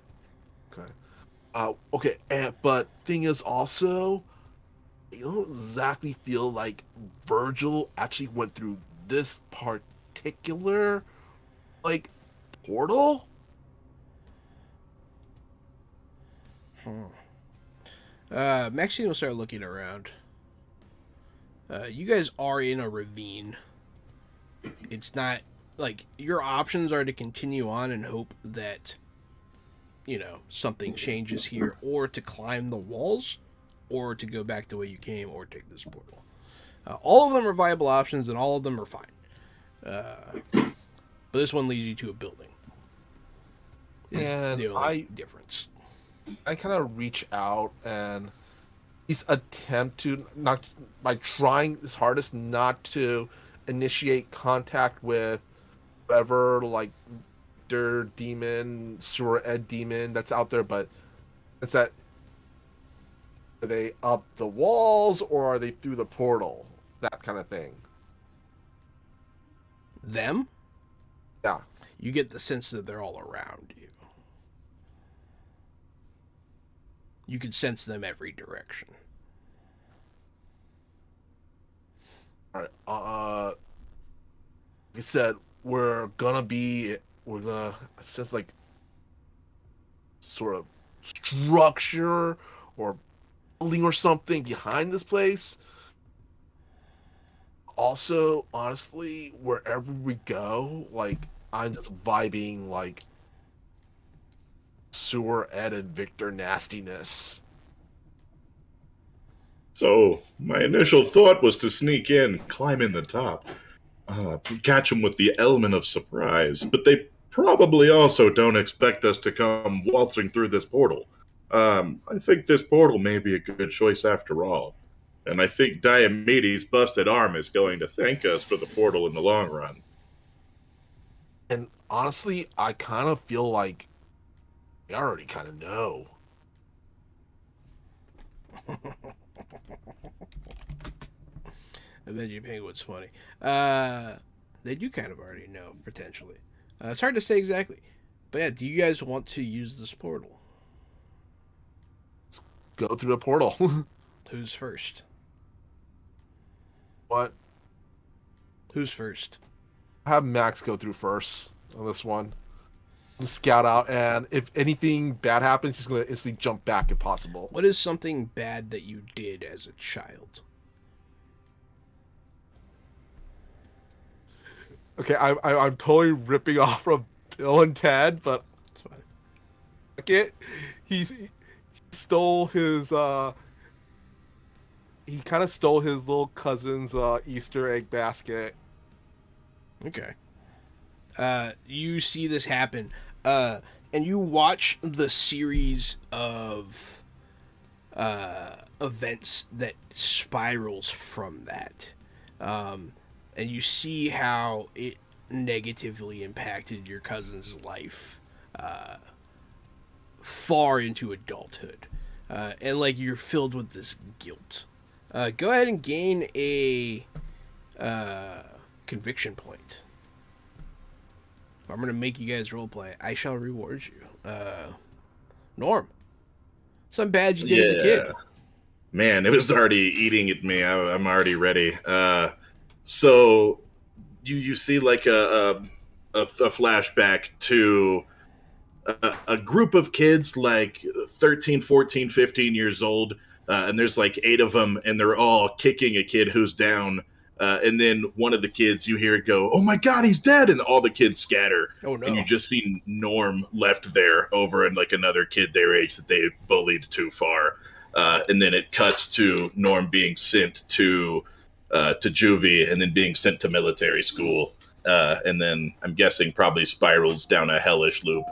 Speaker 2: But thing is also, you don't exactly feel like Virgil actually went through this particular like portal.
Speaker 3: Maxine will start looking around. You guys are in a ravine. It's not like your options are to continue on and hope that, you know, something changes here, or to climb the walls, or to go back the way you came, or take this portal. All of them are viable options, and all of them are fine. But this one leads you to a building. Is
Speaker 2: And
Speaker 3: the only difference.
Speaker 2: I kind of reach out and he's attempt to not by trying his hardest not to initiate contact with whoever like their demon, sewer ed demon that's out there, but it's that are they up the walls or are they through the portal? That kind of thing.
Speaker 3: Them?
Speaker 2: Yeah.
Speaker 3: You get the sense that they're all around you. You can sense them every direction.
Speaker 2: All right. Like I said, we're gonna sense like sort of structure or building or something behind this place. Also, honestly, wherever we go, like I'm just vibing like Sewer Ed and Victor nastiness.
Speaker 4: So, my initial thought was to sneak in, climb in the top, catch them with the element of surprise, but they probably also don't expect us to come waltzing through this portal. I think this portal may be a good choice after all. And I think Diomedes' busted arm is going to thank us for the portal in the long run.
Speaker 2: And honestly, I kind of feel like I already kind of know.
Speaker 3: And then you penguin's funny. They do kind of already know, potentially. It's hard to say exactly. But yeah, do you guys want to use this portal?
Speaker 2: Go through the portal.
Speaker 3: Who's first?
Speaker 2: What?
Speaker 3: Who's first?
Speaker 2: Have Max go through first on this one. Scout out, and if anything bad happens, he's gonna instantly jump back if possible.
Speaker 3: What is something bad that you did as a child?
Speaker 2: Okay, I'm totally ripping off from Bill and Ted, but
Speaker 3: That's fine.
Speaker 2: okay, he stole his he kind of stole his little cousin's Easter egg basket.
Speaker 3: Okay. You see this happen, and you watch the series of events that spirals from that, and you see how it negatively impacted your cousin's life far into adulthood, and like you're filled with this guilt. Go ahead and gain a conviction point. I'm gonna make you guys roleplay. I shall reward you. Norm, something bad you did as a kid.
Speaker 4: Man, it was already eating at me. I'm already ready. So you see like a flashback to a group of kids like 13, 14, 15 years old, and there's like 8 of them, and they're all kicking a kid who's down. And then one of the kids, you hear it go, "Oh my God, he's dead!" And all the kids scatter.
Speaker 3: Oh no!
Speaker 4: And you just see Norm left there over and like another kid their age that they bullied too far. And then it cuts to Norm being sent to juvie and then being sent to military school. And then I'm guessing probably spirals down a hellish loop.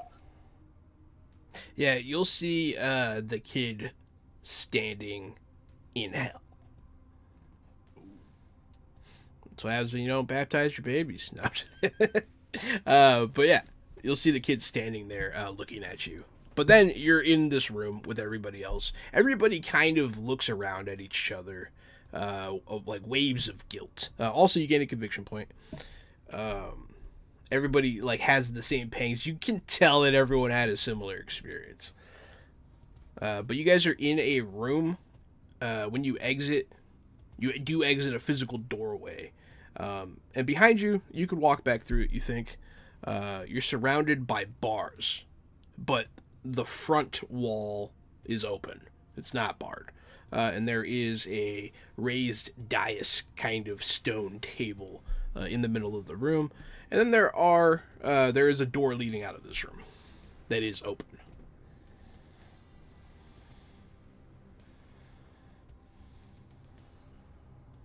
Speaker 3: Yeah, you'll see the kid standing in hell. That's what happens when you don't baptize your babies. No. But yeah, you'll see the kid standing there looking at you. But then you're in this room with everybody else. Everybody kind of looks around at each other, like waves of guilt. Also, you gain a conviction point. Everybody like has the same pangs. You can tell that everyone had a similar experience. But you guys are in a room. When you exit, you do exit a physical doorway. And behind you, you could walk back through it, you think. You're surrounded by bars, but the front wall is open. It's not barred. And there is a raised dais kind of stone table in the middle of the room. And then there is a door leading out of this room that is open.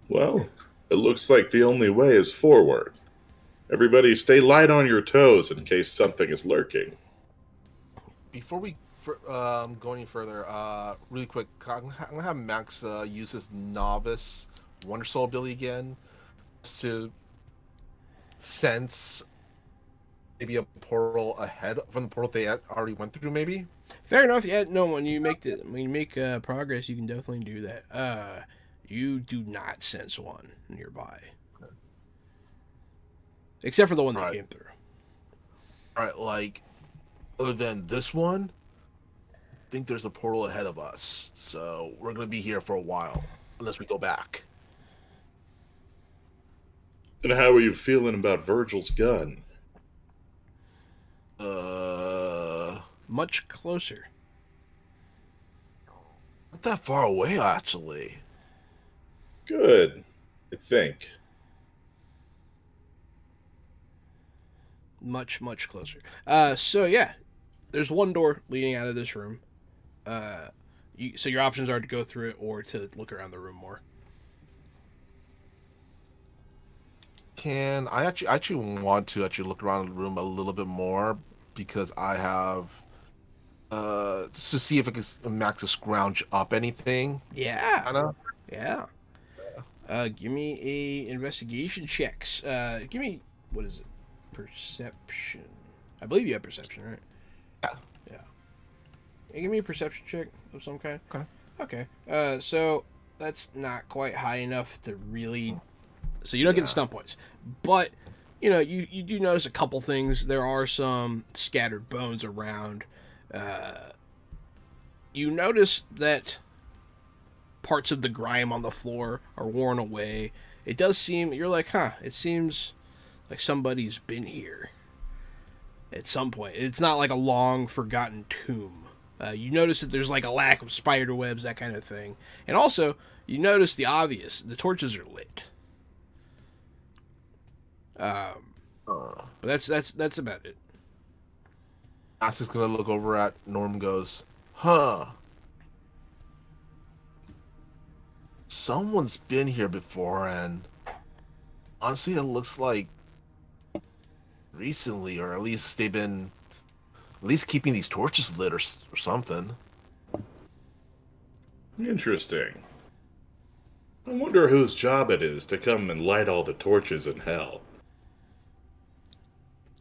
Speaker 4: Well, it looks like the only way is forward. Everybody stay light on your toes in case something is lurking.
Speaker 2: Before we go any further, really quick, I'm gonna have Max use his novice Wonder Soul ability again, just to sense maybe a portal ahead from the portal they already went through. Maybe.
Speaker 3: Fair enough. Yeah, no. When you make progress, you can definitely do that. You do not sense one nearby, except for the one that came through.
Speaker 2: All right, like other than this one, I think there's a portal ahead of us, so we're gonna be here for a while unless we go back.
Speaker 4: And how are you feeling about Virgil's gun?
Speaker 3: Much closer.
Speaker 2: Not that far away, actually.
Speaker 4: Good, I think.
Speaker 3: Much closer. So yeah, there's one door leading out of this room. So your options are to go through it or to look around the room more.
Speaker 2: Can I actually want to look around the room a little bit more because I have to see if I can max to scrounge up anything.
Speaker 3: Yeah.
Speaker 2: Kinda.
Speaker 3: Yeah. Give me a investigation checks. Give me, what is it? Perception. I believe you have perception, right?
Speaker 2: Yeah.
Speaker 3: Hey, give me a perception check of some kind.
Speaker 2: Okay.
Speaker 3: So that's not quite high enough to really. So you don't get the stun points, but you do notice a couple things. There are some scattered bones around. You notice that parts of the grime on the floor are worn away. It does seem, you're like, it seems like somebody's been here at some point. It's not like a long forgotten tomb. You notice that there's like a lack of spider webs, that kind of thing. And also, you notice the obvious. The torches are lit. But that's about it.
Speaker 2: Ass is gonna look over at Norm and goes, huh. Someone's been here before, and honestly, it looks like recently, or at least they've been keeping these torches lit or something.
Speaker 4: Interesting. I wonder whose job it is to come and light all the torches in hell.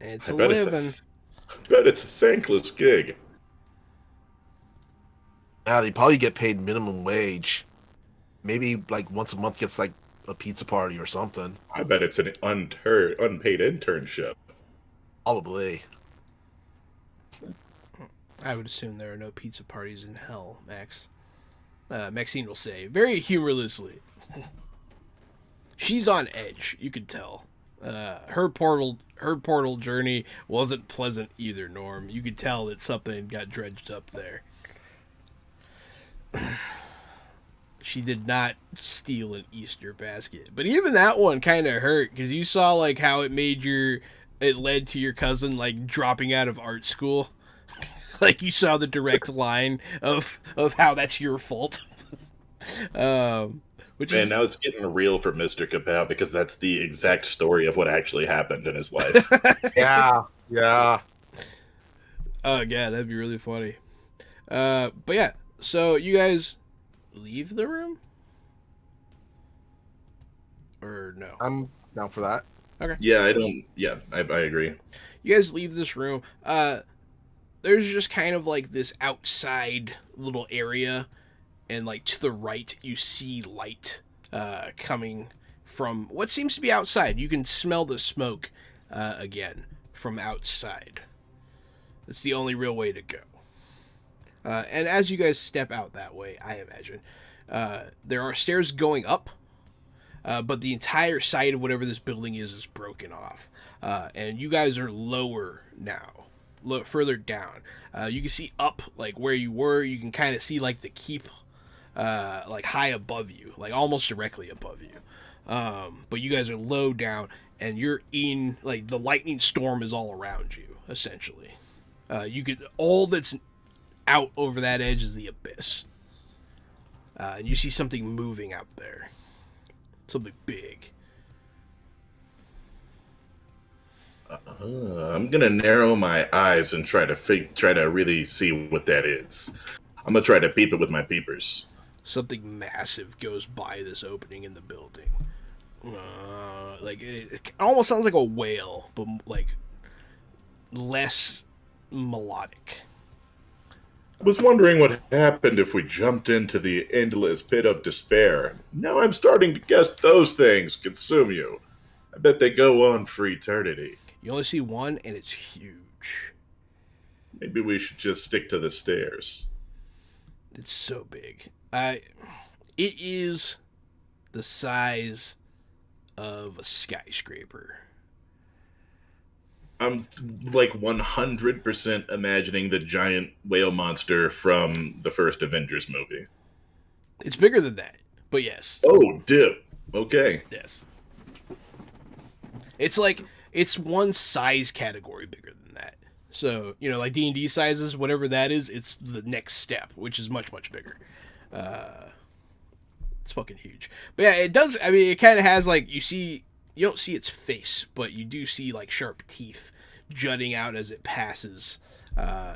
Speaker 3: It's a living.
Speaker 4: I bet it's a thankless gig.
Speaker 2: Yeah, they probably get paid minimum wage. Maybe like once a month gets like a pizza party or something.
Speaker 4: I bet it's an unpaid internship.
Speaker 2: Probably.
Speaker 3: I would assume there are no pizza parties in hell, Max. Maxine will say, very humorlessly. She's on edge, you could tell. Her portal journey wasn't pleasant either, Norm. You could tell that something got dredged up there. She did not steal an Easter basket. But even that one kind of hurt, because you saw like how it led to your cousin like dropping out of art school. Like you saw the direct line of how that's your fault. Now
Speaker 4: it's getting real for Mr. Kapow because that's the exact story of what actually happened in his life.
Speaker 2: Yeah.
Speaker 3: Oh yeah, that'd be really funny. But yeah, so you guys leave the room? Or no?
Speaker 2: I'm down for that.
Speaker 3: Okay.
Speaker 4: I agree.
Speaker 3: You guys leave this room. There's just kind of like this outside little area, and like to the right you see light coming from what seems to be outside. You can smell the smoke again from outside. It's the only real way to go. And as you guys step out that way, I imagine, there are stairs going up. but the entire side of whatever this building is broken off. And you guys are lower now, further down. You can see up, like, where you were. You can kind of see, like, the keep, like, high above you, like, almost directly above you. But you guys are low down, and you're in, like, the lightning storm is all around you, essentially. All that's out over that edge is the abyss. And you see something moving out there. Something big.
Speaker 4: I'm gonna narrow my eyes and try to really see what that is. I'm gonna try to peep it with my peepers.
Speaker 3: Something massive goes by this opening in the building. Like it almost sounds like a whale, but like less melodic.
Speaker 4: I was wondering what happened if we jumped into the endless pit of despair. Now I'm starting to guess those things consume you. I bet they go on for eternity.
Speaker 3: You only see one, and it's huge.
Speaker 4: Maybe we should just stick to the stairs.
Speaker 3: It's so big. It is the size of a skyscraper.
Speaker 4: I'm like 100% imagining the giant whale monster from the first Avengers movie.
Speaker 3: It's bigger than that, but yes.
Speaker 4: Oh, dip. Okay.
Speaker 3: Yes. It's one size category bigger than that. So, like D&D sizes, whatever that is, it's the next step, which is much, much bigger. It's fucking huge. But yeah, it does, it kind of has, like, you don't see its face, but you do see, like, sharp teeth jutting out as it passes.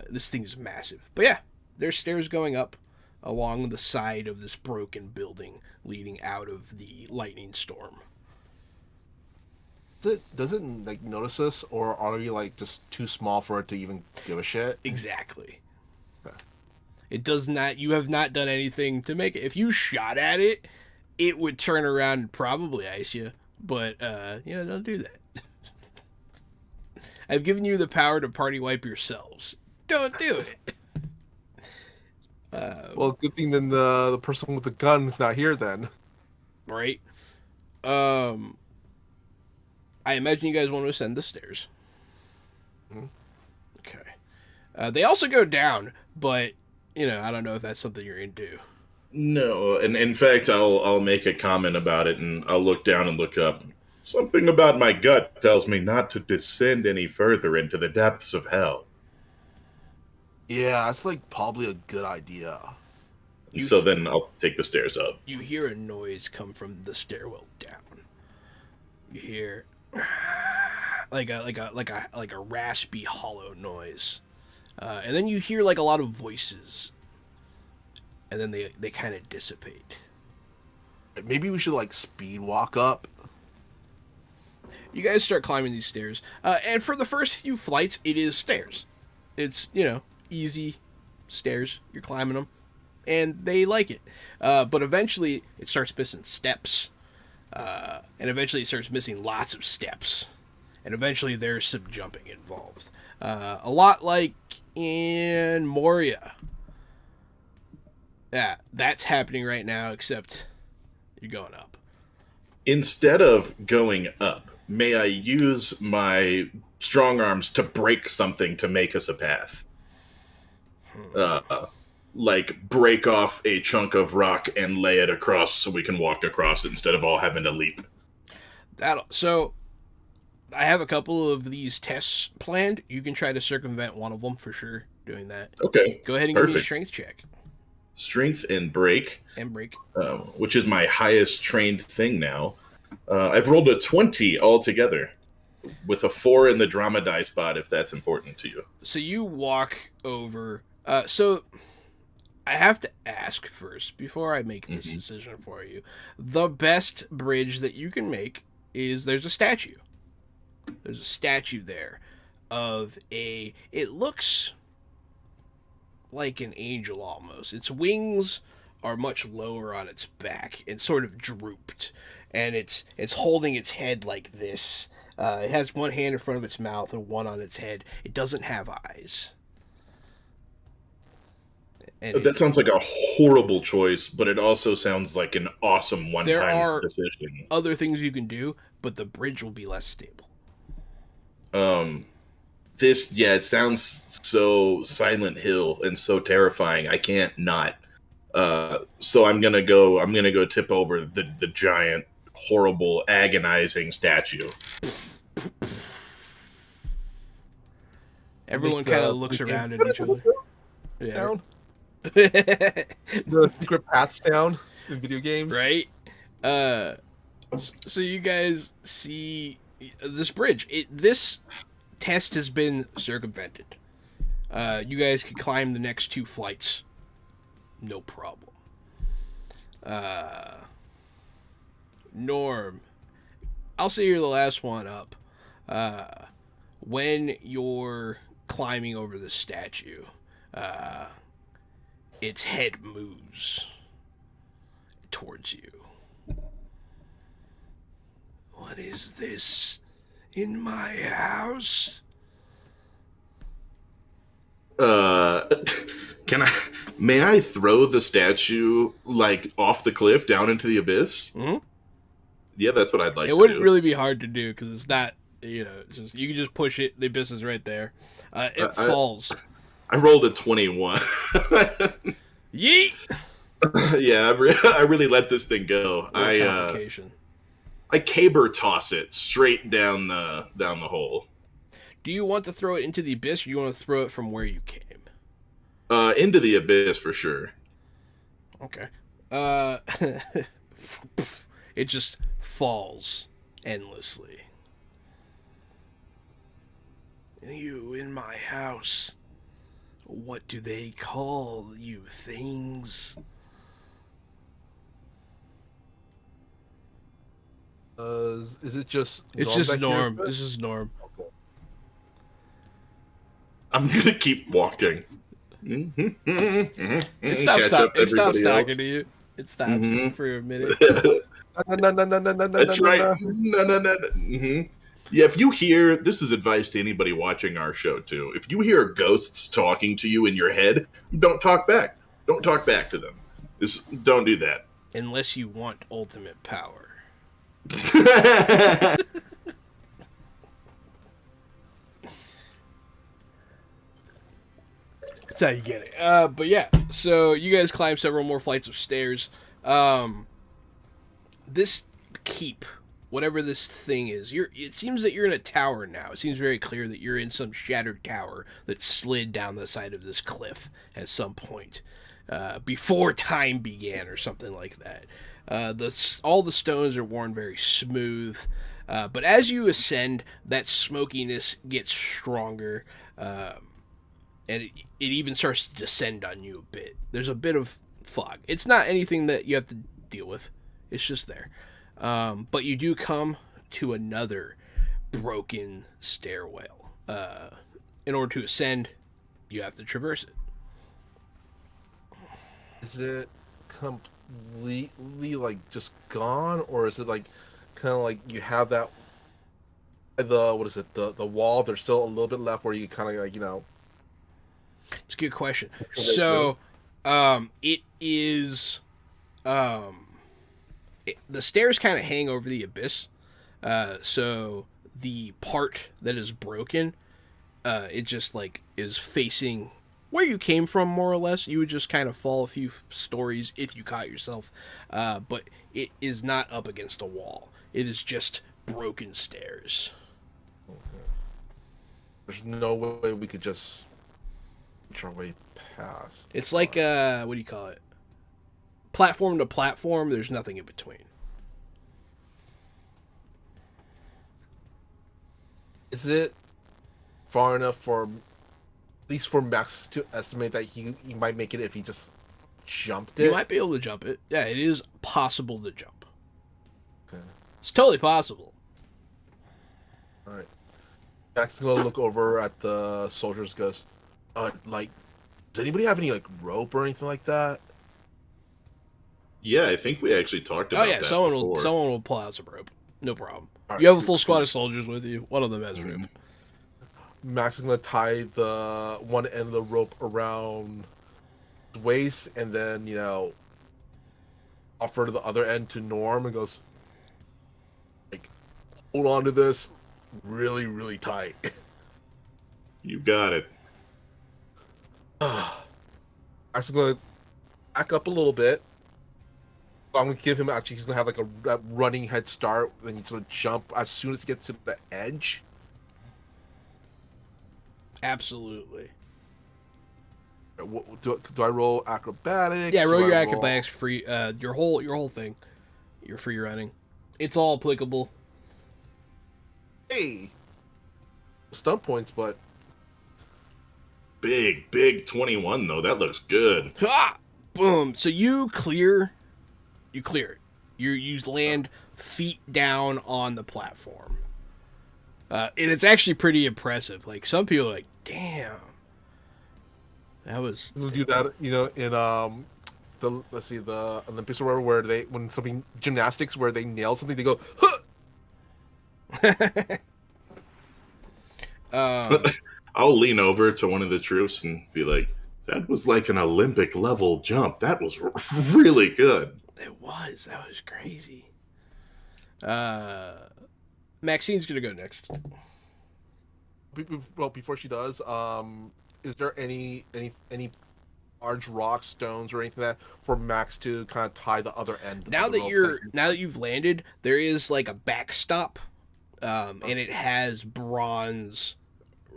Speaker 3: This thing is massive. But yeah, there's stairs going up along the side of this broken building leading out of the lightning storm.
Speaker 2: Does it like notice us, or are you like just too small for it to even give a shit?
Speaker 3: Exactly.
Speaker 2: Okay.
Speaker 3: It does not. You have not done anything to make it. If you shot at it, it would turn around and probably ice you. But don't do that. I've given you the power to party wipe yourselves. Don't do it.
Speaker 2: Well, good thing then the person with the gun is not here then.
Speaker 3: Right. I imagine you guys want to ascend the stairs.
Speaker 2: Mm-hmm.
Speaker 3: Okay. They also go down, but, I don't know if that's something you're into.
Speaker 4: No, and in fact, I'll make a comment about it, and I'll look down and look up. Something about my gut tells me not to descend any further into the depths of hell.
Speaker 2: Yeah, that's like probably a good idea.
Speaker 4: So then I'll take the stairs up.
Speaker 3: You hear a noise come from the stairwell down. You hear like a raspy, hollow noise, and then you hear like a lot of voices, and then they kind of dissipate.
Speaker 2: Maybe we should like speed walk up.
Speaker 3: You guys start climbing these stairs, and for the first few flights, it is stairs. It's easy stairs. You're climbing them, and they like it. But eventually, it starts missing steps. And eventually it starts missing lots of steps. And eventually there's some jumping involved. A lot like in Moria. Yeah, that's happening right now, except you're going up.
Speaker 4: Instead of going up, may I use my strong arms to break something to make us a path? Like break off a chunk of rock and lay it across so we can walk across it instead of all having to leap.
Speaker 3: So I have a couple of these tests planned. You can try to circumvent one of them for sure doing that.
Speaker 4: Okay.
Speaker 3: Go ahead and give me a strength check.
Speaker 4: Strength and break.
Speaker 3: And break.
Speaker 4: Which is my highest trained thing now. I've rolled a 20 altogether with a 4 in the drama die spot if that's important to you.
Speaker 3: So you walk over. So I have to ask first, before I make this decision for you. The best bridge that you can make is there's a statue. There's a statue there of it looks like an angel almost. Its wings are much lower on its back and sort of drooped. And it's holding its head like this. It has one hand in front of its mouth and one on its head. It doesn't have eyes. And
Speaker 4: That sounds like a horrible choice, but it also sounds like an awesome
Speaker 3: there
Speaker 4: one-time
Speaker 3: are
Speaker 4: decision.
Speaker 3: other things you can do, but the bridge will be less stable.
Speaker 4: It sounds so Silent Hill and so terrifying. I can't not. So I'm gonna go tip over the giant, horrible, agonizing statue.
Speaker 3: Everyone
Speaker 2: Make
Speaker 3: kind
Speaker 2: the-
Speaker 3: of looks
Speaker 2: make
Speaker 3: around
Speaker 2: the-
Speaker 3: at each other. Yeah.
Speaker 2: Sound. The secret path sound in video games.
Speaker 3: Right? So you guys see this bridge. This test has been circumvented. You guys can climb the next 2 flights. No problem. Norm, I'll say you're the last one up. When you're climbing over the statue, its head moves towards you. What is this in my house?
Speaker 4: May I throw the statue like off the cliff down into the abyss?
Speaker 3: Mm-hmm.
Speaker 4: Yeah, that's what I'd like.
Speaker 3: It wouldn't really be hard to do because it's not, it's just, you can just push it. The abyss is right there. It falls.
Speaker 4: I rolled a 21.
Speaker 3: Yeet!
Speaker 4: Yeah, I really let this thing go.
Speaker 3: Complication.
Speaker 4: I caber toss it straight down the hole.
Speaker 3: Do you want to throw it into the abyss, or do you want to throw it from where you came?
Speaker 4: Into the abyss for sure.
Speaker 3: Okay. It just falls endlessly. You in my house. What do they call you things?
Speaker 2: Is it just?
Speaker 3: It's
Speaker 2: Norm
Speaker 3: just
Speaker 2: back here?
Speaker 3: Norm. It's just Norm.
Speaker 4: I'm gonna keep walking.
Speaker 3: It stops,
Speaker 4: Catch up
Speaker 3: it stops
Speaker 4: everybody
Speaker 3: talking
Speaker 4: else.
Speaker 3: to you. It stops for a minute.
Speaker 2: No.
Speaker 4: That's right. No. Yeah, if you hear, this is advice to anybody watching our show too. If you hear ghosts talking to you in your head, don't talk back. Don't talk back to them. Just don't do that.
Speaker 3: Unless you want ultimate power. That's how you get it. But yeah, so you guys climb several more flights of stairs. This keep, whatever this thing is, it seems that you're in a tower now. It seems very clear that you're in some shattered tower that slid down the side of this cliff at some point. Before time began or something like that. All the stones are worn very smooth. But as you ascend, that smokiness gets stronger. And it even starts to descend on you a bit. There's a bit of fog. It's not anything that you have to deal with. It's just there. But you do come to another broken stairwell. In order to ascend, you have to traverse it.
Speaker 2: Is it completely like just gone, or is it like kind of like you have that the wall? There's still a little bit left where you kind of like
Speaker 3: It's a good question. So, it is, the stairs kind of hang over the abyss. So the part that is broken, it just like is facing where you came from, more or less. You would just kind of fall a few stories if you caught yourself. But it is not up against a wall. It is just broken stairs.
Speaker 2: There's no way we could just reach our way past.
Speaker 3: It's like, what do you call it? Platform to platform, there's nothing in between.
Speaker 2: Is it far enough for, at least for Max to estimate that he might make it if he just jumped it?
Speaker 3: You might be able to jump it. Yeah, it is possible to jump.
Speaker 2: Okay.
Speaker 3: It's totally possible.
Speaker 2: All right. Max is gonna look over at the soldiers. Goes, like, does anybody have any like rope or anything like that?
Speaker 4: Yeah, I think we actually talked about that.
Speaker 3: someone
Speaker 4: before.
Speaker 3: will pull out some rope. No problem.
Speaker 2: All
Speaker 3: You
Speaker 2: right.
Speaker 3: have a full squad of soldiers with you. One of them has rope.
Speaker 2: Max is gonna tie the one end of the rope around waist and then offer the other end to Norm and goes like, hold on to this really, really tight.
Speaker 4: You got it.
Speaker 2: I'm just gonna back up a little bit. I'm gonna give him he's gonna have like a running head start. Then he's gonna jump as soon as he gets to the edge.
Speaker 3: Absolutely.
Speaker 2: Do I roll acrobatics?
Speaker 3: Yeah, roll
Speaker 2: Do
Speaker 3: your
Speaker 2: I
Speaker 3: acrobatics free. Your whole thing. Your free running. It's all applicable.
Speaker 2: Hey, stunt points, but
Speaker 4: Big 21 though. That looks good.
Speaker 3: Ha! Boom. So you clear it. You land feet down on the platform. And it's actually pretty impressive. Like, some people are like, damn. That was...
Speaker 2: we'll do that, in the Olympics or whatever, where when something gymnastics where they nail something, they go, huh!
Speaker 4: I'll lean over to one of the troops and be like, that was like an Olympic level jump. That was really good.
Speaker 3: That was crazy. Maxine's gonna go next.
Speaker 2: Well, before she does, is there any large rocks, stones, or anything that for Max to kind of tie the other end?
Speaker 3: Now
Speaker 2: of the
Speaker 3: that
Speaker 2: rope
Speaker 3: now that you've landed, there is like a backstop, and it has bronze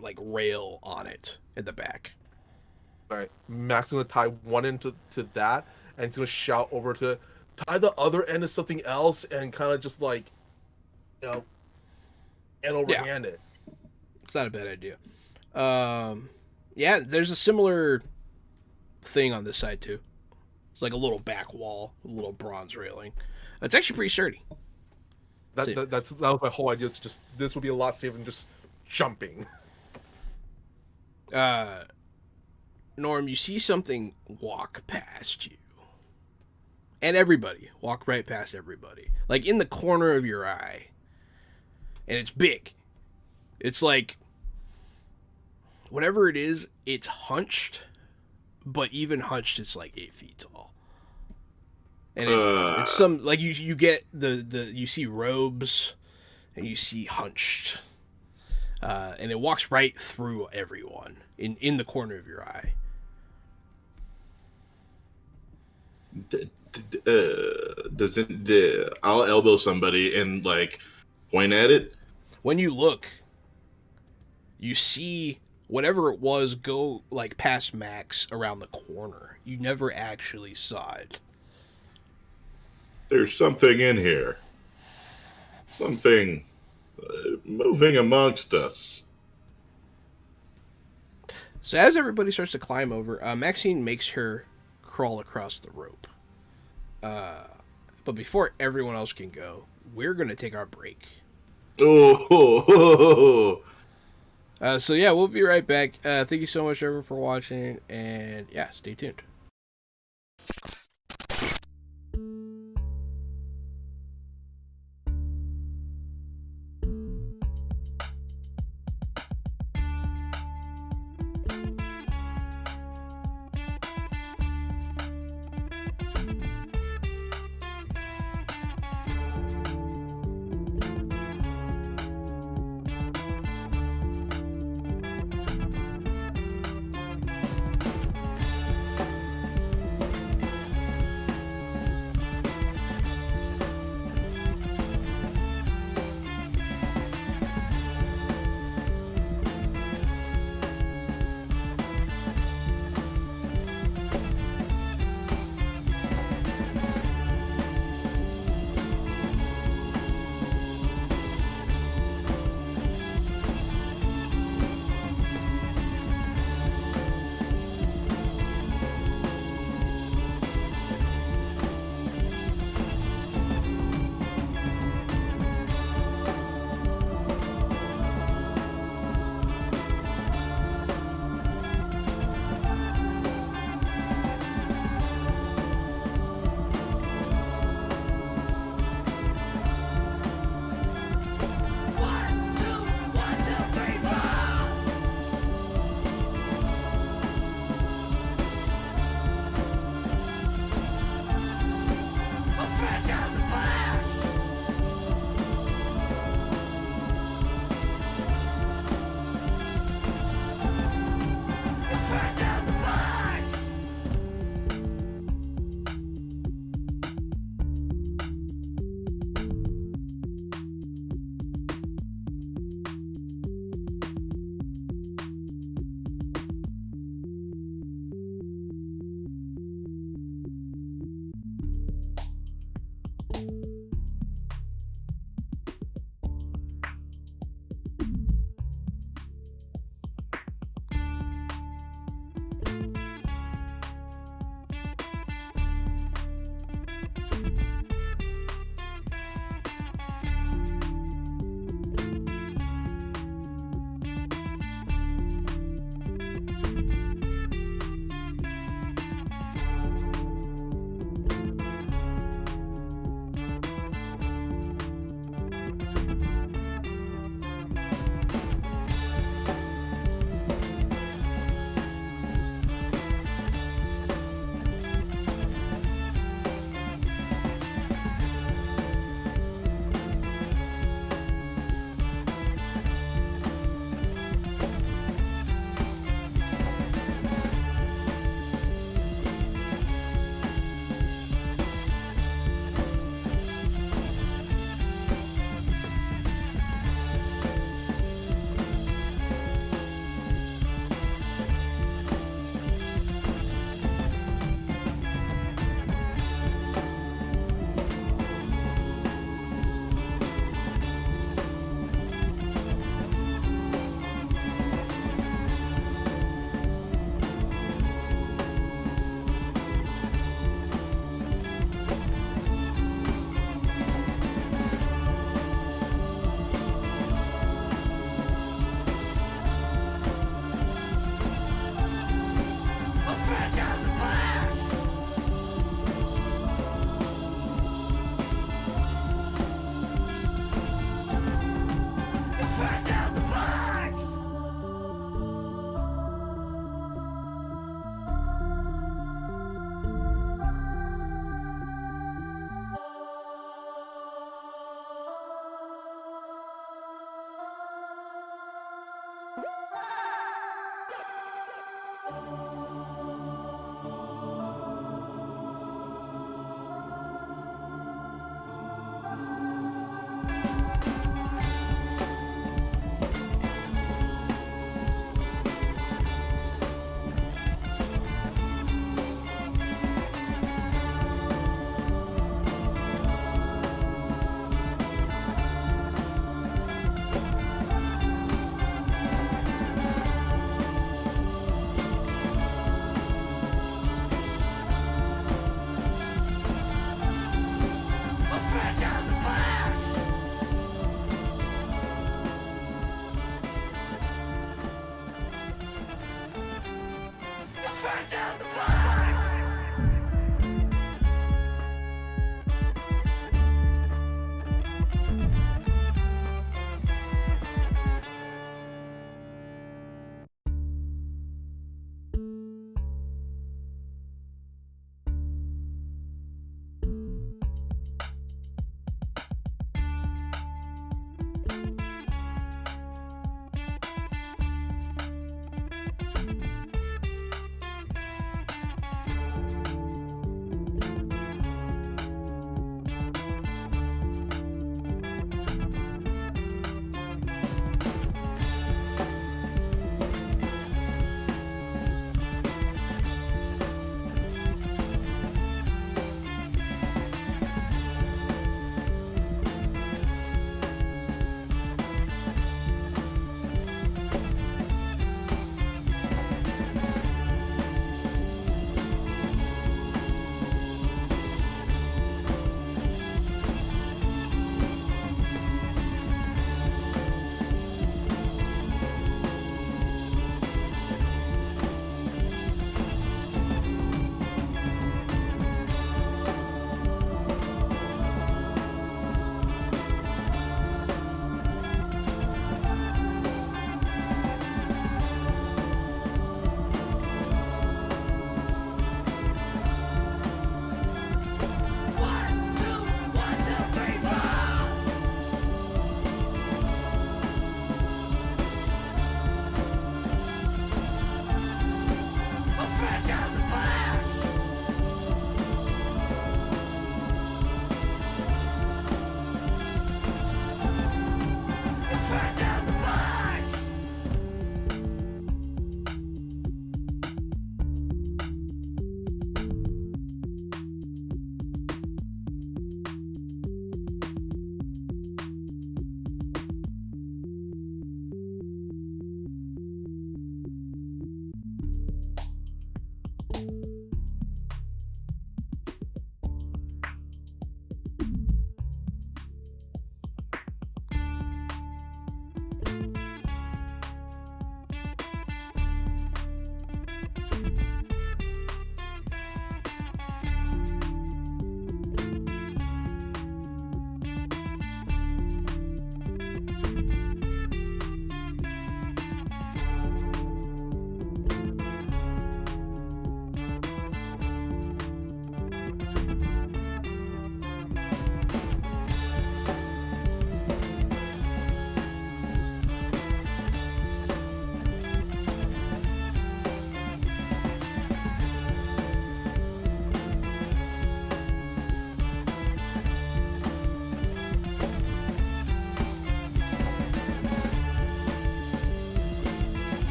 Speaker 3: like rail on it at the back.
Speaker 2: All right, Max is gonna tie one end to that, and he's gonna shout over to tie the other end to something else, and kind of just like, hand over hand it.
Speaker 3: It's not a bad idea. Yeah, there's a similar thing on this side too. It's like a little back wall, a little bronze railing. It's actually pretty sturdy.
Speaker 2: That was my whole idea. It's just this would be a lot safer than just jumping.
Speaker 3: Norm, you see something walk past you. And everybody. Walk right past everybody. Like in the corner of your eye. And it's big. It's like, whatever it is, it's hunched. But even hunched, it's like 8 feet tall. And it's some, like you get you see robes. And you see hunched. And it walks right through everyone in the corner of your eye.
Speaker 4: I'll elbow somebody and like point at it.
Speaker 3: When you look, you see whatever it was go like past Max around the corner. You never actually saw it.
Speaker 4: There's something in here. Something moving amongst us.
Speaker 3: So as everybody starts to climb over, Maxine makes her crawl across the rope. But before everyone else can go, we're going to take our break.
Speaker 4: Oh.
Speaker 3: So yeah, we'll be right back. Thank you so much, everyone, for watching. And yeah, stay tuned.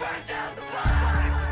Speaker 1: Fresh out the box.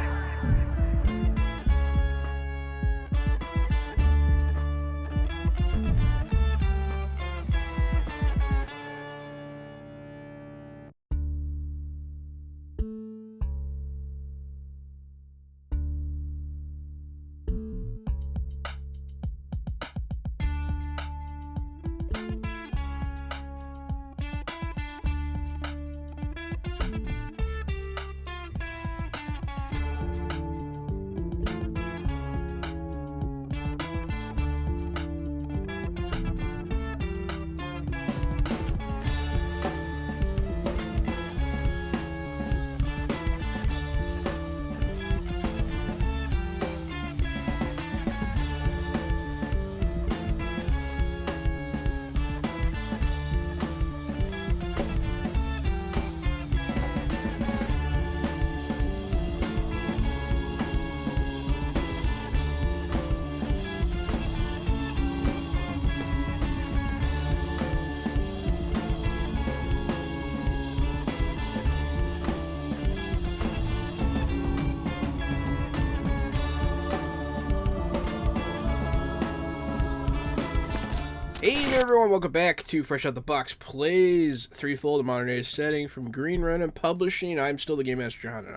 Speaker 3: Hey there everyone, welcome back to Fresh Out the Box Plays Threefold, a modern day setting from Green Run and Publishing. I'm still the Game Master John.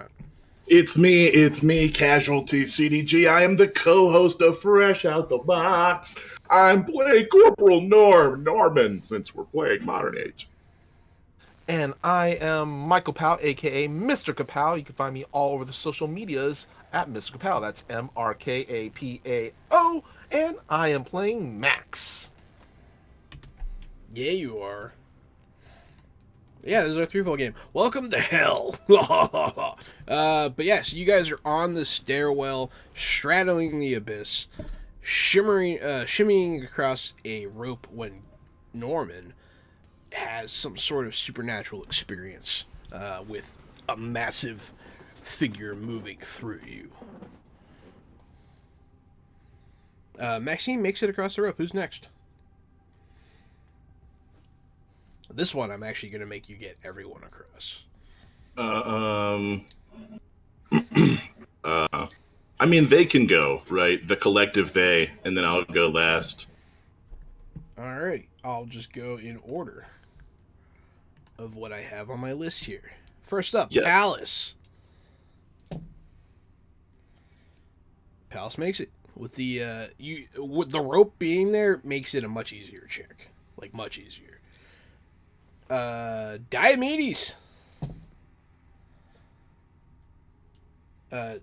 Speaker 4: It's me, Casualty CDG. I am the co-host of Fresh Out the Box. I'm playing Corporal Norman, since we're playing Modern Age.
Speaker 2: And I am Michael Powell, aka Mr. Kapow. You can find me all over the social medias at Mr. Kapow. That's MrKapao. And I am playing Max.
Speaker 3: Yeah, you are. Yeah, this is our Threefold game. Welcome to hell. But yeah, so you guys are on the stairwell, straddling the abyss, shimmying across a rope when Norman has some sort of supernatural experience with a massive figure moving through you. Maxine makes it across the rope. Who's next? This one, I'm actually going to make you get everyone across.
Speaker 4: I mean, they can go, right? The collective they, and then I'll go last.
Speaker 3: Alrighty, I'll just go in order of what I have on my list here. First up,
Speaker 4: Yeah.
Speaker 3: Palace. Palace makes it. With the with the rope being there makes it a much easier check. Like, much easier. Diomedes.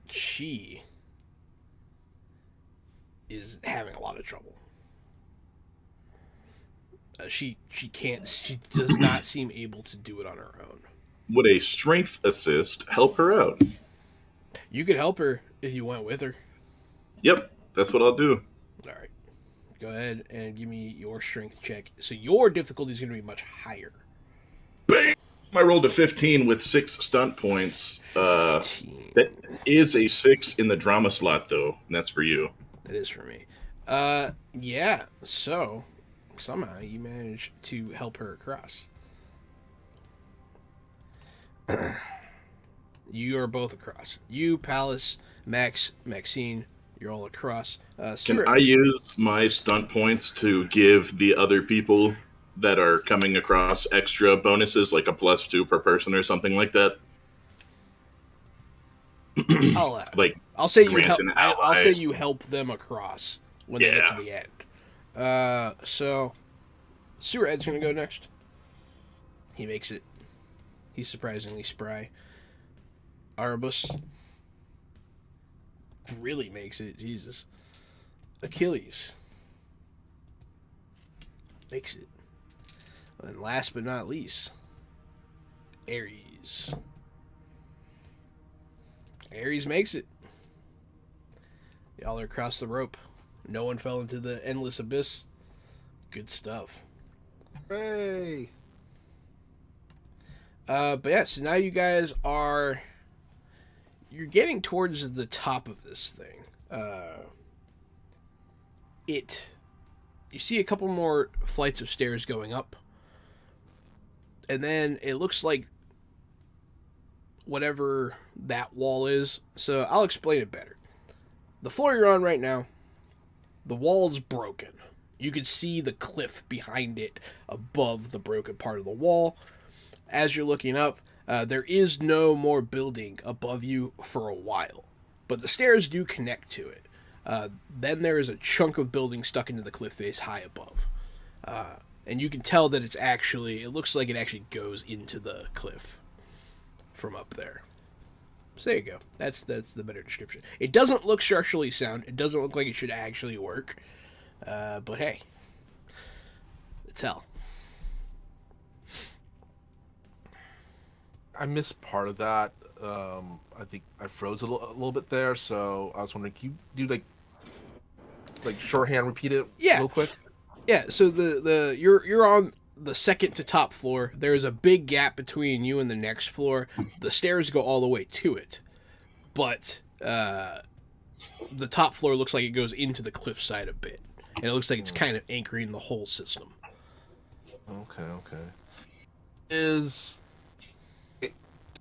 Speaker 3: She is having a lot of trouble. She does not seem able to do it on her own.
Speaker 4: Would a strength assist help her out?
Speaker 3: You could help her if you went with her.
Speaker 4: Yep, that's what I'll do.
Speaker 3: All right. Go ahead and give me your strength check. So your difficulty is going to be much higher.
Speaker 4: Bang! I rolled a 15 with 6 stunt points. That is a 6 in the drama slot, though. And that's for you.
Speaker 3: That is for me. Yeah. So somehow you managed to help her across. You are both across. You, Palace, Maxine, you're all across.
Speaker 4: Can
Speaker 3: Stuart,
Speaker 4: I use my stunt points to give the other people that are coming across extra bonuses, like a +2 per person or something like that?
Speaker 3: I'll say you
Speaker 4: grant
Speaker 3: help.
Speaker 4: an
Speaker 3: I'll say
Speaker 4: allies.
Speaker 3: you help them across when they get to the end. So Stuart Ed's gonna go next. He makes it. He's surprisingly spry. Arbus really makes it. Jesus. Achilles makes it. And last but not least, Ares. Ares makes it. Y'all are across the rope. No one fell into the endless abyss. Good stuff.
Speaker 2: Hooray!
Speaker 3: But yeah, so now you guys are... You're getting towards the top of this thing. You see a couple more flights of stairs going up. And then it looks like whatever that wall is. So I'll explain it better. The floor you're on right now, the wall's broken. You can see the cliff behind it above the broken part of the wall. As you're looking up, there is no more building above you for a while, but the stairs do connect to it. Then there is a chunk of building stuck into the cliff face high above. And you can tell that it looks like it actually goes into the cliff from up there. So there you go. That's the better description. It doesn't look structurally sound. It doesn't look like it should actually work. But hey, it's hell.
Speaker 2: I missed part of that. I think I froze a little bit there, so I was wondering, can you do like shorthand repeat it real quick?
Speaker 3: Yeah, so you're on the second to top floor. There's a big gap between you and the next floor. The stairs go all the way to it. But the top floor looks like it goes into the cliffside a bit. And it looks like it's kind of anchoring the whole system.
Speaker 2: Okay. Two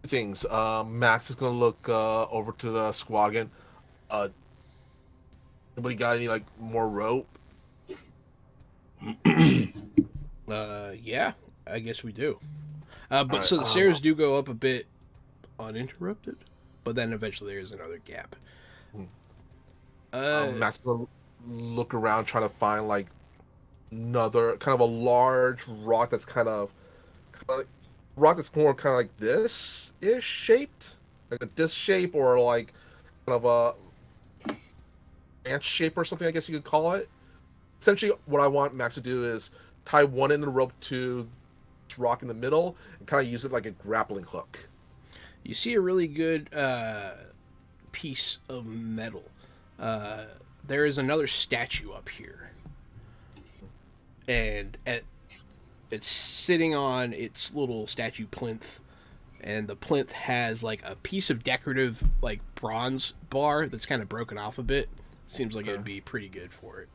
Speaker 2: things. Max is gonna look over to the squad again. Anybody got any like more rope?
Speaker 3: Yeah, I guess we do. But
Speaker 2: right,
Speaker 3: so the stairs do go up a bit uninterrupted, but then eventually there is another gap.
Speaker 2: Max is gonna look around, trying to find like another kind of a large rock that's kind of rock that's more kind of like this ish shaped, like a disc shape, or like kind of a branch shape or something, I guess you could call it. Essentially, what I want Max to do is tie one end of the rope to this rock in the middle and kind of use it like a grappling hook.
Speaker 3: You see a really good piece of metal. There is another statue up here, and it's sitting on its little statue plinth, and the plinth has like a piece of decorative like bronze bar that's kind of broken off a bit. Seems like it'd be pretty good for it.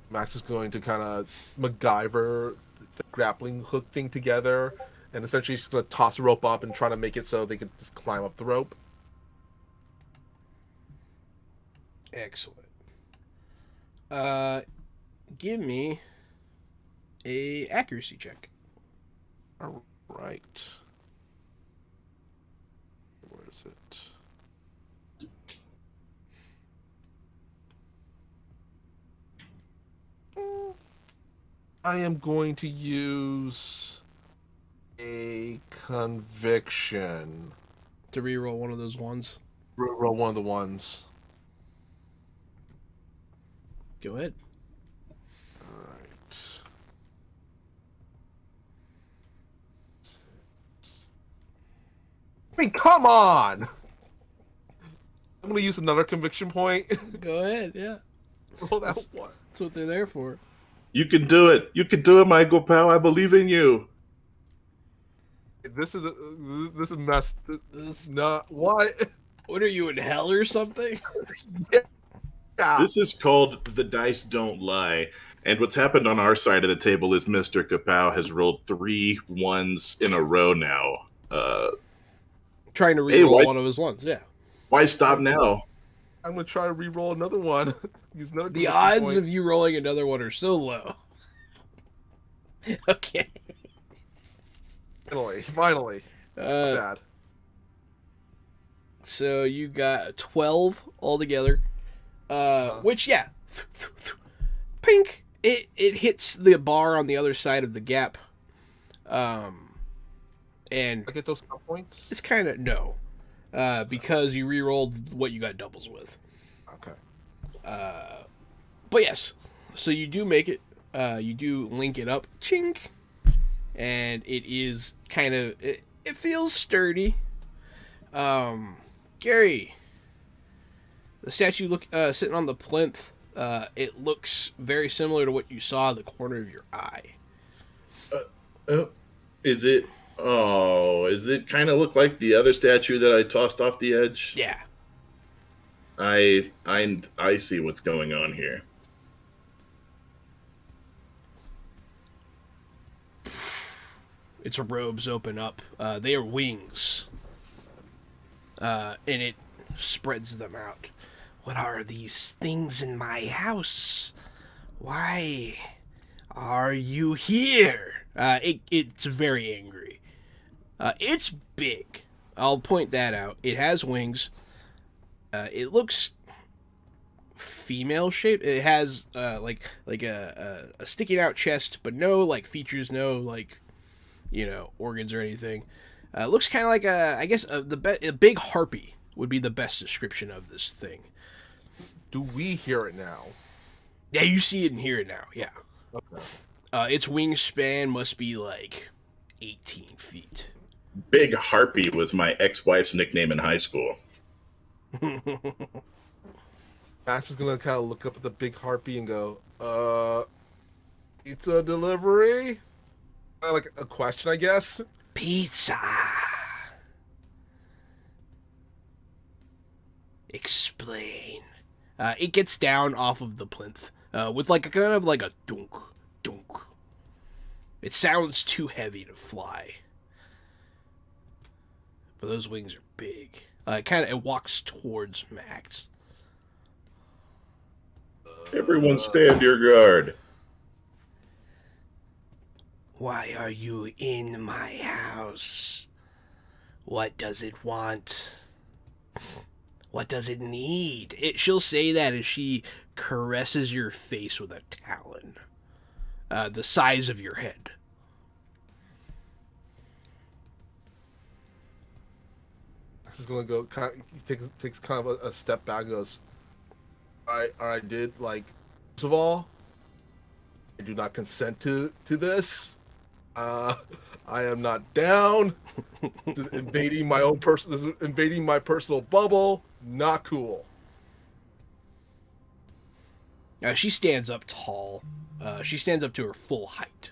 Speaker 2: Max is going to kind of MacGyver the grappling hook thing together, and essentially he's going to toss the rope up and try to make it so they can just climb up the rope.
Speaker 3: Excellent. Give me a accuracy check.
Speaker 2: All right. Where is it? I am going to use a conviction.
Speaker 3: To reroll one of those ones.
Speaker 2: Roll one of the ones.
Speaker 3: Go ahead.
Speaker 2: Alright. I mean, come on! I'm gonna use another conviction point.
Speaker 3: Go ahead, yeah.
Speaker 2: Roll that one.
Speaker 3: That's what they're there for.
Speaker 4: You can do it. You can do it, Michael Powell. I believe in you.
Speaker 2: This is messed. This is not what.
Speaker 3: What are you in hell or something?
Speaker 2: Yeah.
Speaker 4: This is called The Dice Don't Lie. And what's happened on our side of the table is Mr. Kapow has rolled 3 ones in a row now.
Speaker 3: Trying to reroll one of his ones, yeah.
Speaker 4: Why stop now?
Speaker 2: I'm gonna try to re-roll another one. Use another
Speaker 3: The
Speaker 2: conviction
Speaker 3: odds
Speaker 2: point.
Speaker 3: of you rolling another one are so low. Okay.
Speaker 2: Finally. Bad.
Speaker 3: So you got 12 altogether. Which, yeah. Pink. It hits the bar on the other side of the gap. And
Speaker 2: I get those points.
Speaker 3: it's kind of no. Because you re-rolled what you got doubles with.
Speaker 2: Okay.
Speaker 3: But yes. So you do make it. You do link it up. Chink. And it is kind of... It feels sturdy. Gary, the statue sitting on the plinth, it looks very similar to what you saw at the corner of your eye.
Speaker 4: Is it? Oh, is it kind of look like the other statue that I tossed off the edge?
Speaker 3: Yeah.
Speaker 4: I see what's going on here.
Speaker 3: its robes open up. They are wings. And it spreads them out. What are these things in my house? Why are you here? It's very angry. It's big. I'll point that out. It has wings. It looks female shaped. It has like a sticking out chest, but no like features, no like organs or anything. It looks kind of like a big harpy would be the best description of this thing.
Speaker 2: Do we hear it now?
Speaker 3: Yeah, you see it and hear it now. Yeah.
Speaker 2: Okay.
Speaker 3: Its wingspan must be like 18 feet.
Speaker 4: Big Harpy was my ex-wife's nickname in high school.
Speaker 2: Max is gonna kind of look up at the big harpy and go, pizza delivery? Like a question, I guess.
Speaker 3: Pizza. Explain. It gets down off of the plinth with like a kind of like a dunk, dunk. It sounds too heavy to fly, but those wings are big. It walks towards Max.
Speaker 4: Everyone stand your guard.
Speaker 3: Why are you in my house? What does it want? What does it need? She'll say that as she caresses your face with a talon. The size of your head.
Speaker 2: Max is gonna go takes kind of a step back and goes, I did, like, first of all, I do not consent to this. I am not down. This is invading my own this is invading my personal bubble. Not cool.
Speaker 3: She stands up tall. She stands up to her full height,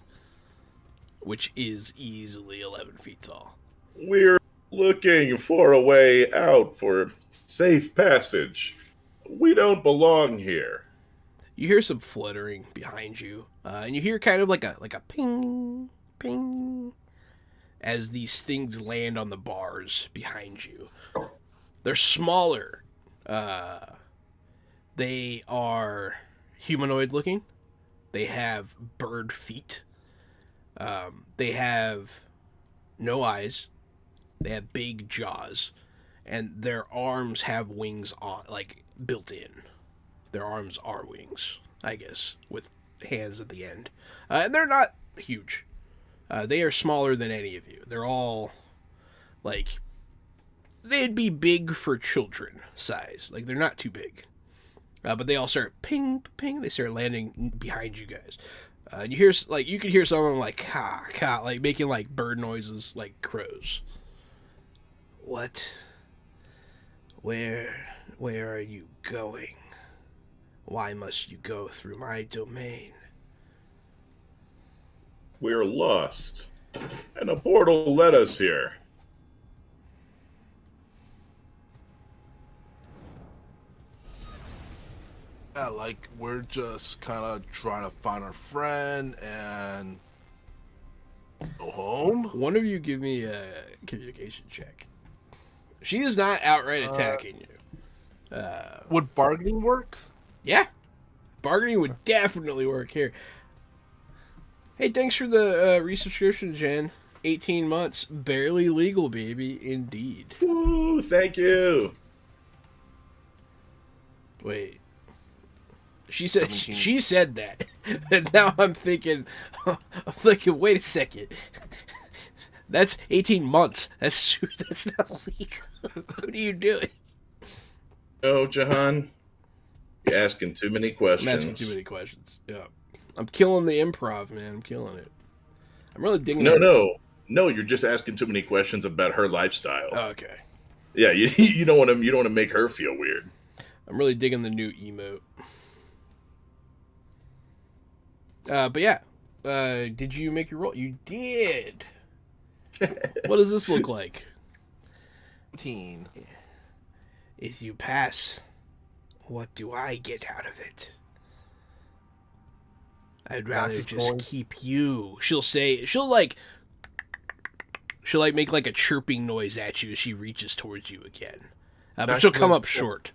Speaker 3: which is easily 11 feet tall.
Speaker 4: We're looking for a way out for safe passage. We don't belong here.
Speaker 3: You hear some fluttering behind you, and you hear kind of like a ping, ping, as these things land on the bars behind you. They're smaller. They are humanoid looking. They have bird feet. They have no eyes. They have big jaws, and their arms have wings on, like, built in. Their arms are wings, I guess, with hands at the end. And they're not huge. They are smaller than any of you. They're all, like, they'd be big for children size. Like, they're not too big. But they all start ping, ping. They start landing behind you guys. And you hear, like, you can hear someone like, ka, ka, like, making, like, bird noises, like crows. What? Where are you going? Why must you go through my domain?
Speaker 4: We're lost, and a portal led us here.
Speaker 2: Yeah, like, we're just kind of trying to find our friend and go home.
Speaker 3: One of you give me a communication check. She is not outright attacking you.
Speaker 2: Would bargaining work?
Speaker 3: Yeah. Bargaining would definitely work here. Hey, thanks for the resubscription, Jen. 18 months. Barely legal, baby. Indeed.
Speaker 4: Woo, thank you.
Speaker 3: Wait. She said that. And now I'm thinking, wait a second. That's 18 months. That's not legal. What are you doing?
Speaker 4: No, Jahan. You're asking too many questions.
Speaker 3: I'm asking too many questions. Yeah. I'm killing the improv, man. I'm killing it. I'm really digging
Speaker 4: No, you're just asking too many questions about her lifestyle.
Speaker 3: Oh, okay.
Speaker 4: Yeah, you don't want to make her feel weird.
Speaker 3: I'm really digging the new emote. But yeah. Did you make your roll? You did. What does this look like?
Speaker 2: 15.
Speaker 3: If you pass, what do I get out of it? I'd rather just keep you. She'll like She'll like make like a chirping noise at you as she reaches towards you again. But
Speaker 2: That's
Speaker 3: she'll come
Speaker 2: gonna-
Speaker 3: up short.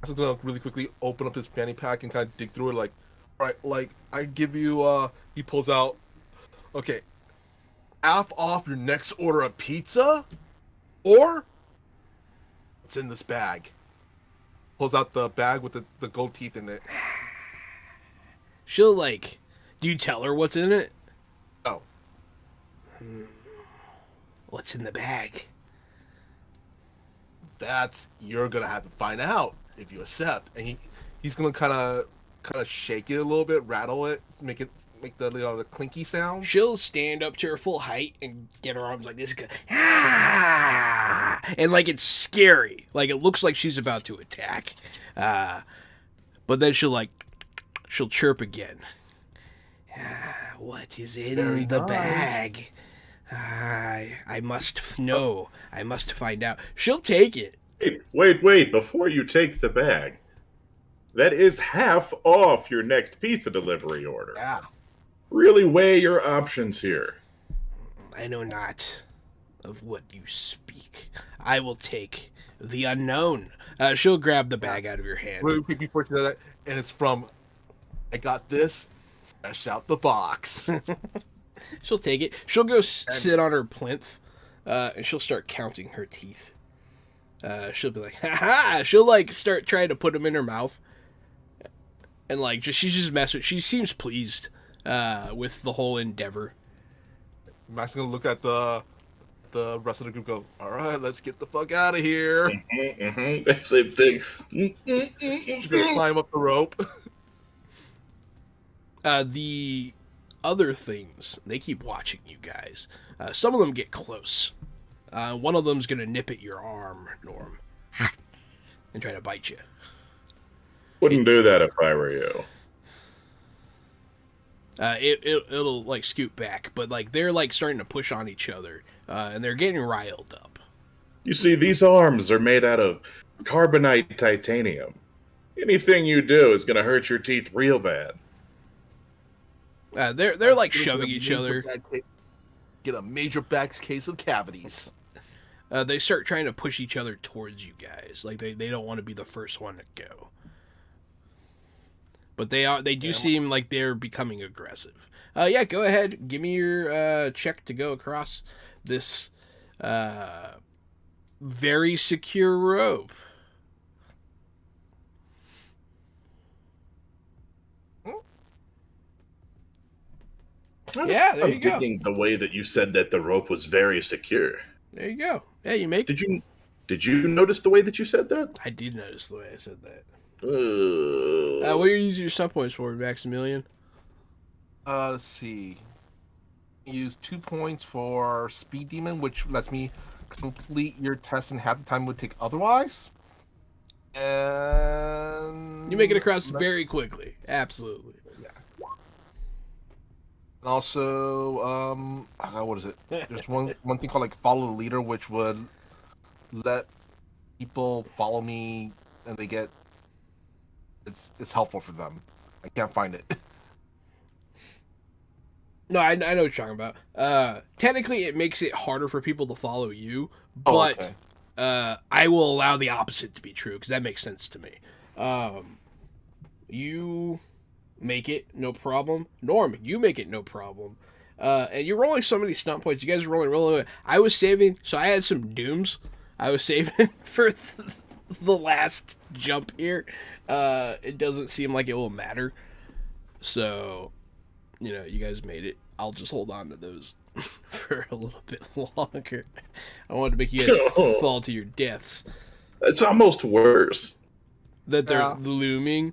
Speaker 2: I'm just gonna really quickly open up his fanny pack and kind of dig through it. Like, all right, like I give you. He pulls out. Okay, half off your next order of pizza, or it's in this bag. Pulls out the bag with the gold teeth in it.
Speaker 3: She'll like, do you tell her what's in it?
Speaker 2: Oh,
Speaker 3: What's in the bag?
Speaker 2: that's you're gonna have to find out if you accept. And he's gonna kind of shake it a little bit, rattle it, make the the clinky sound.
Speaker 3: She'll stand up to her full height and get her arms like this. Ah! And like it's scary. Like it looks like she's about to attack. But then she'll chirp again. What is in
Speaker 2: Very
Speaker 3: the
Speaker 2: nice.
Speaker 3: bag? I must know. I must find out. She'll take it.
Speaker 4: Wait, before you take the bag, that is half off your next pizza delivery order.
Speaker 2: Yeah.
Speaker 4: Really weigh your options here.
Speaker 3: I know not of what you speak. I will take the unknown. She'll grab the bag out of your hand.
Speaker 2: Really quick before you do that, and it's from. I got this. Fresh out the box.
Speaker 3: She'll take it. She'll go sit on her plinth, and she'll start counting her teeth. She'll be like, ha ha! She'll like start trying to put them in her mouth, and like she's just messing. She seems pleased with the whole endeavor.
Speaker 2: Max gonna look at the rest of the group. Go. All right, let's get the fuck out of here.
Speaker 4: That same thing.
Speaker 2: She's gonna climb up the rope.
Speaker 3: The other things, they keep watching you guys. Some of them get close. One of them's gonna nip at your arm, Norm, and try to bite you.
Speaker 4: Wouldn't do that if I were you.
Speaker 3: It'll like scoot back, but like they're like starting to push on each other, and they're getting riled up.
Speaker 4: You see, these arms are made out of carbonite titanium. Anything you do is going to hurt your teeth real bad.
Speaker 3: They're like shoving each other.
Speaker 2: Get a major back case of cavities.
Speaker 3: They start trying to push each other towards you guys. Like they don't want to be the first one to go. But they do seem like they're becoming aggressive. Yeah, go ahead. Give me your check to go across this very secure rope. Yeah, there you go.
Speaker 4: I'm digging the way that you said that the rope was very secure.
Speaker 3: There you go. Yeah, you make it.
Speaker 4: Did you notice the way that you said that?
Speaker 3: I did notice the way I said that.
Speaker 4: Uh,
Speaker 3: What are you using your stunt points for, Maximilian?
Speaker 2: Let's see. Use 2 points for Speed Demon, which lets me complete your test in half the time it would take otherwise. And
Speaker 3: You make it across very quickly. Absolutely.
Speaker 2: And also, what is it? There's one thing called like follow the leader, which would let people follow me, and they get it's helpful for them. I can't find it.
Speaker 3: No, I know what you're talking about. Technically, it makes it harder for people to follow you,
Speaker 2: Oh,
Speaker 3: but
Speaker 2: okay.
Speaker 3: I will allow the opposite to be true because that makes sense to me. You make it, no problem. Norm, you make it, no problem. And you're rolling so many stunt points. You guys are rolling really good. I was saving, so I had some dooms. I was saving for the last jump here. It doesn't seem like it will matter. So, you guys made it. I'll just hold on to those for a little bit longer. I wanted to make you guys fall to your deaths.
Speaker 4: it's almost worse.
Speaker 3: That they're
Speaker 2: Yeah.
Speaker 3: looming.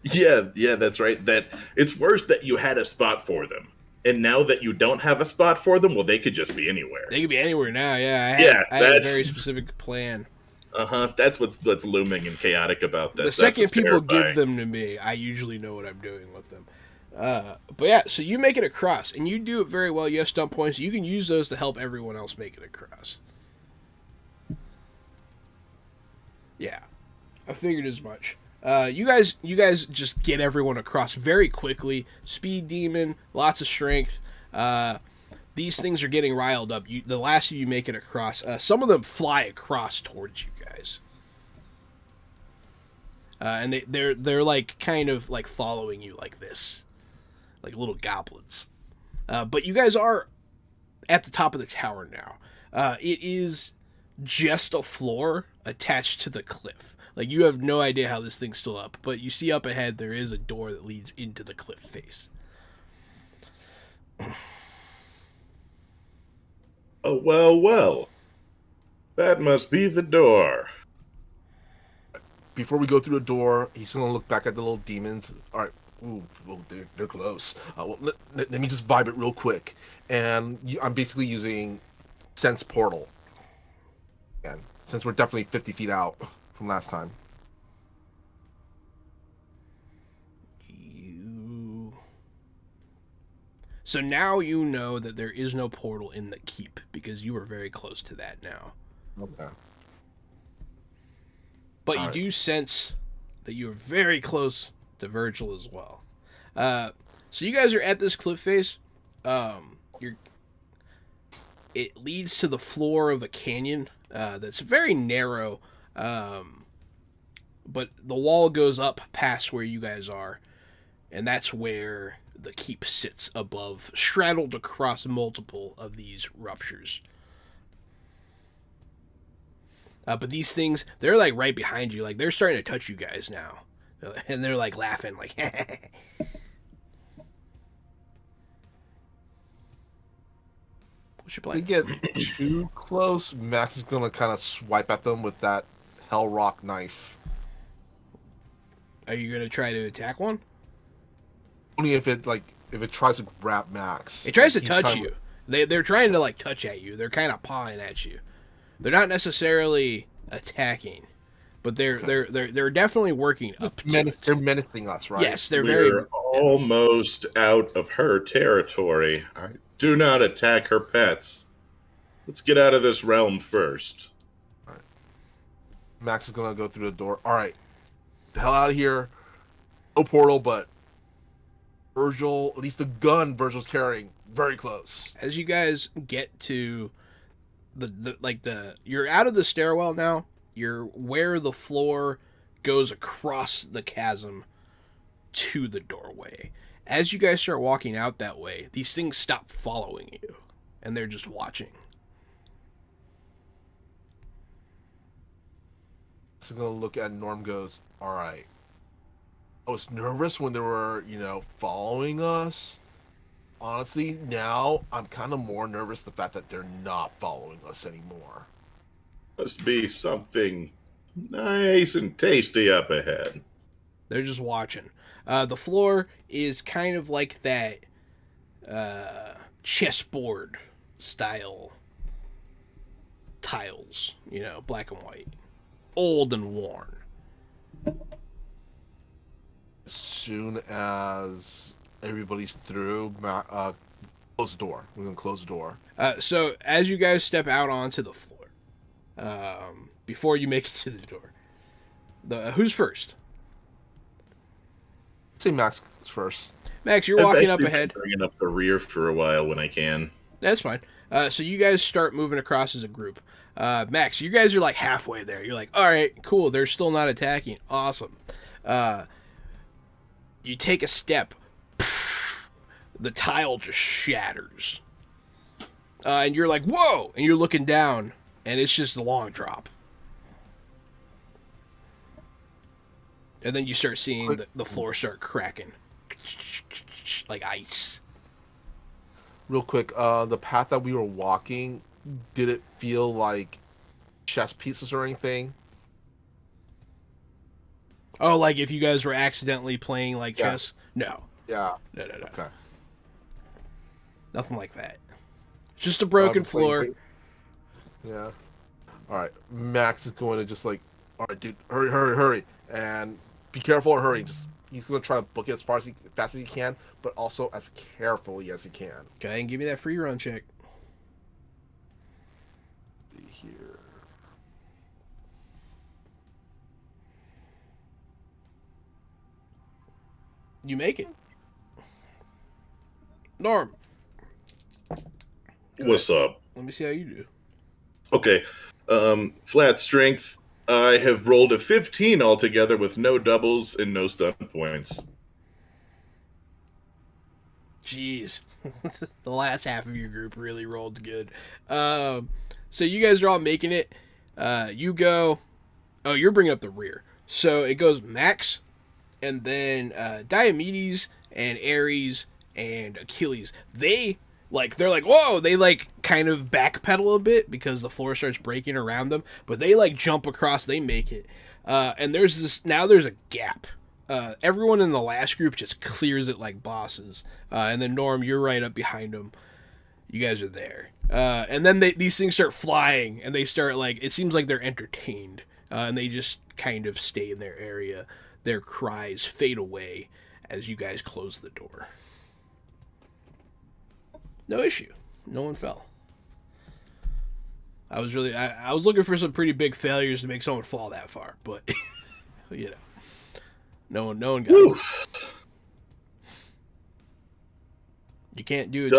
Speaker 4: Yeah, that's right. That it's worse that you had a spot for them, and now that you don't have a spot for them, well, they could just be anywhere.
Speaker 3: They could be anywhere now, yeah. I had a
Speaker 4: that's-
Speaker 3: very specific plan.
Speaker 4: That's what's looming and chaotic about this.
Speaker 3: The second people give them to me, I usually know what I'm doing with them. But yeah, so you make it across, and you do it very well. You have stunt points. You can use those to help everyone else make it across. Yeah, I figured as much. You guys just get everyone across very quickly. Speed Demon, lots of strength. these things are getting riled up. The last of you make it across. Some of them fly across towards you guys. And they're like kind of like following you like this, like little goblins. But you guys are at the top of the tower now. It is just a floor attached to the cliff. Like you have no idea how this thing's still up, but you see up ahead there is a door that leads into the cliff face.
Speaker 4: Oh, well. That must be the door.
Speaker 2: Before we go through the door, he's gonna look back at the little demons. All right, they're close. Let me just vibe it real quick, and I'm basically using sense portal. And since we're definitely 50 feet out from last time.
Speaker 3: So now you know that there is no portal in the keep because you were very close to that now.
Speaker 2: Okay.
Speaker 3: But you do sense that you're very close to Virgil as well. So you guys are at this cliff face. It leads to the floor of a canyon that's very narrow, but the wall goes up past where you guys are, and that's where the keep sits above, straddled across multiple of these ruptures. But these things, they're like right behind you. Like they're starting to touch you guys now. And they're like laughing like, what's your plan?
Speaker 2: If they get too close, Max is going to kind of swipe at them with that Hell Rock knife.
Speaker 3: Are you going to try to attack one?
Speaker 2: Only if it tries to grab Max.
Speaker 3: It tries to touch you. They're trying to like touch at you. They're kind of pawing at you. They're not necessarily attacking, but they're definitely working up to it.
Speaker 2: They're menacing us, right?
Speaker 3: Yes,
Speaker 4: We're
Speaker 3: very
Speaker 4: almost out of her territory. Do not attack her pets. Let's get out of this realm first.
Speaker 2: All right. Max is gonna go through the door. All right, the hell out of here. No portal, but Virgil, at least the gun Virgil's carrying, very close.
Speaker 3: As you guys get to you're out of the stairwell now. You're where the floor goes across the chasm to the doorway. As you guys start walking out that way, these things stop following you, and they're just watching.
Speaker 2: So gonna look at Norm. Goes, all right. I was nervous when they were, following us. Honestly, now I'm kind of more nervous the fact that they're not following us anymore.
Speaker 4: Must be something nice and tasty up ahead.
Speaker 3: They're just watching. The floor is kind of like that chessboard style tiles, black and white, old and worn.
Speaker 2: As soon as everybody's through, close the door. We're gonna close the door.
Speaker 3: So as you guys step out onto the floor, before you make it to the door, who's first?
Speaker 2: Say Max first.
Speaker 3: Max, you're walking up
Speaker 4: I've
Speaker 3: ahead.
Speaker 4: been bringing up the rear for a while when I can.
Speaker 3: That's fine. So you guys start moving across as a group. Max, you guys are like halfway there. You're like, all right, cool. They're still not attacking. Awesome. You take a step. The tile just shatters. And you're like, whoa! And you're looking down, and it's just a long drop. And then you start seeing the floor start cracking. Like ice.
Speaker 2: Real quick, the path that we were walking, did it feel like chess pieces or anything?
Speaker 3: Oh, like if you guys were accidentally playing like chess? No.
Speaker 2: Yeah.
Speaker 3: No.
Speaker 2: Okay.
Speaker 3: Nothing like that. Just a broken floor.
Speaker 2: Yeah. All right. Max is going to just like, all right, dude, hurry, and be careful or hurry. He's going to try to book it as fast as he can, but also as carefully as he can.
Speaker 3: Okay, and give me that free run check.
Speaker 2: Let's see here.
Speaker 3: You make it. Norm.
Speaker 4: What's up?
Speaker 3: Let me see how you do.
Speaker 4: Okay. Flat strength. I have rolled a 15 altogether with no doubles and no stun points.
Speaker 3: Jeez. The last half of your group really rolled good. So you guys are all making it. You go. Oh, you're bringing up the rear. So it goes Max, and then Diomedes and Ares and Achilles. They're like, whoa! They like kind of backpedal a bit because the floor starts breaking around them. But they like jump across. They make it. And there's a gap. Everyone in the last group just clears it like bosses. And then Norm, you're right up behind them. You guys are there. And then these things start flying, and they start like, it seems like they're entertained. And they just kind of stay in their area. Their cries fade away as you guys close the door. No issue. No one fell. I was looking for some pretty big failures to make someone fall that far, but you know, no one got it. You can't do a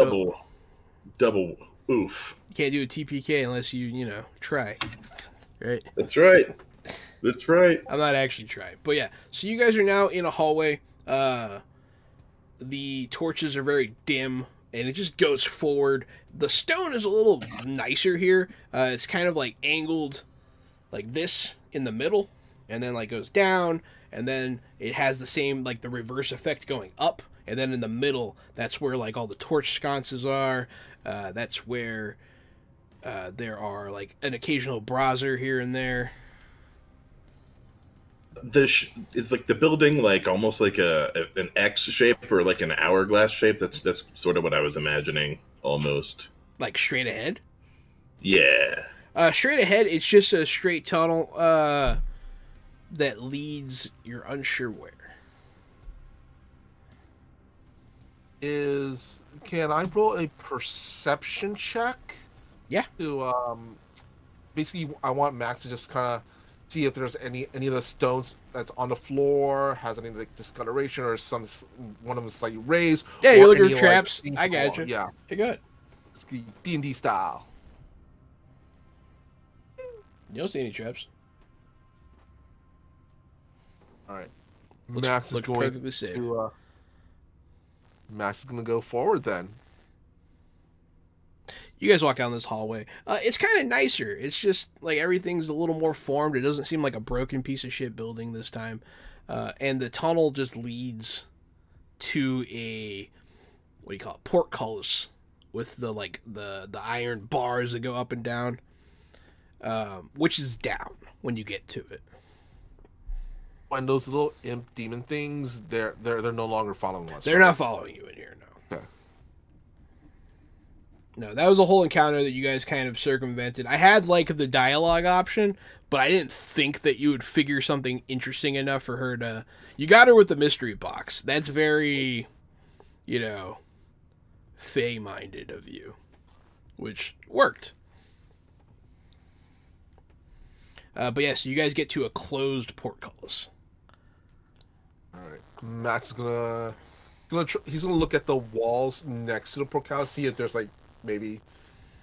Speaker 4: double oof.
Speaker 3: You can't do a TPK unless you try. Right?
Speaker 4: That's right. That's right.
Speaker 3: I'm not actually trying. But yeah, so you guys are now in a hallway. The torches are very dim, and it just goes forward. The stone is a little nicer here. It's kind of like angled like this in the middle, and then like goes down, and then it has the same, like the reverse effect going up, and then in the middle, that's where like all the torch sconces are. That's where there are like an occasional brazier here and there.
Speaker 4: Is like the building like almost like an X shape or like an hourglass shape? That's sort of what I was imagining, almost.
Speaker 3: Like straight ahead?
Speaker 4: Yeah.
Speaker 3: Straight ahead, it's just a straight tunnel that leads, you're unsure where.
Speaker 2: Can I roll a perception check?
Speaker 3: Yeah.
Speaker 2: To basically, I want Max to just kind of see if there's any of the stones that's on the floor has any like discoloration or one of them slightly raised.
Speaker 3: Yeah, you're looking for traps.
Speaker 2: Like,
Speaker 3: I got you.
Speaker 2: Yeah.
Speaker 3: You're good.
Speaker 2: It's D&D style.
Speaker 3: You don't see any traps.
Speaker 2: All right.
Speaker 3: Looks perfectly safe.
Speaker 2: Max is going to go forward then.
Speaker 3: You guys walk down this hallway. It's kind of nicer. It's just like everything's a little more formed. It doesn't seem like a broken piece of shit building this time. And the tunnel just leads to a, what do you call it, portcullis with the iron bars that go up and down, which is down when you get to it.
Speaker 2: When those little imp demon things, they're no longer following us.
Speaker 3: They're not following you in here, no.
Speaker 2: Okay.
Speaker 3: No, that was a whole encounter that you guys kind of circumvented. I had like the dialogue option, but I didn't think that you would figure something interesting enough for her to. You got her with the mystery box. That's very, fey-minded of you, which worked. But yeah, so you guys get to a closed portcullis.
Speaker 2: All right, Max is he's gonna look at the walls next to the portcullis, see if there's like maybe,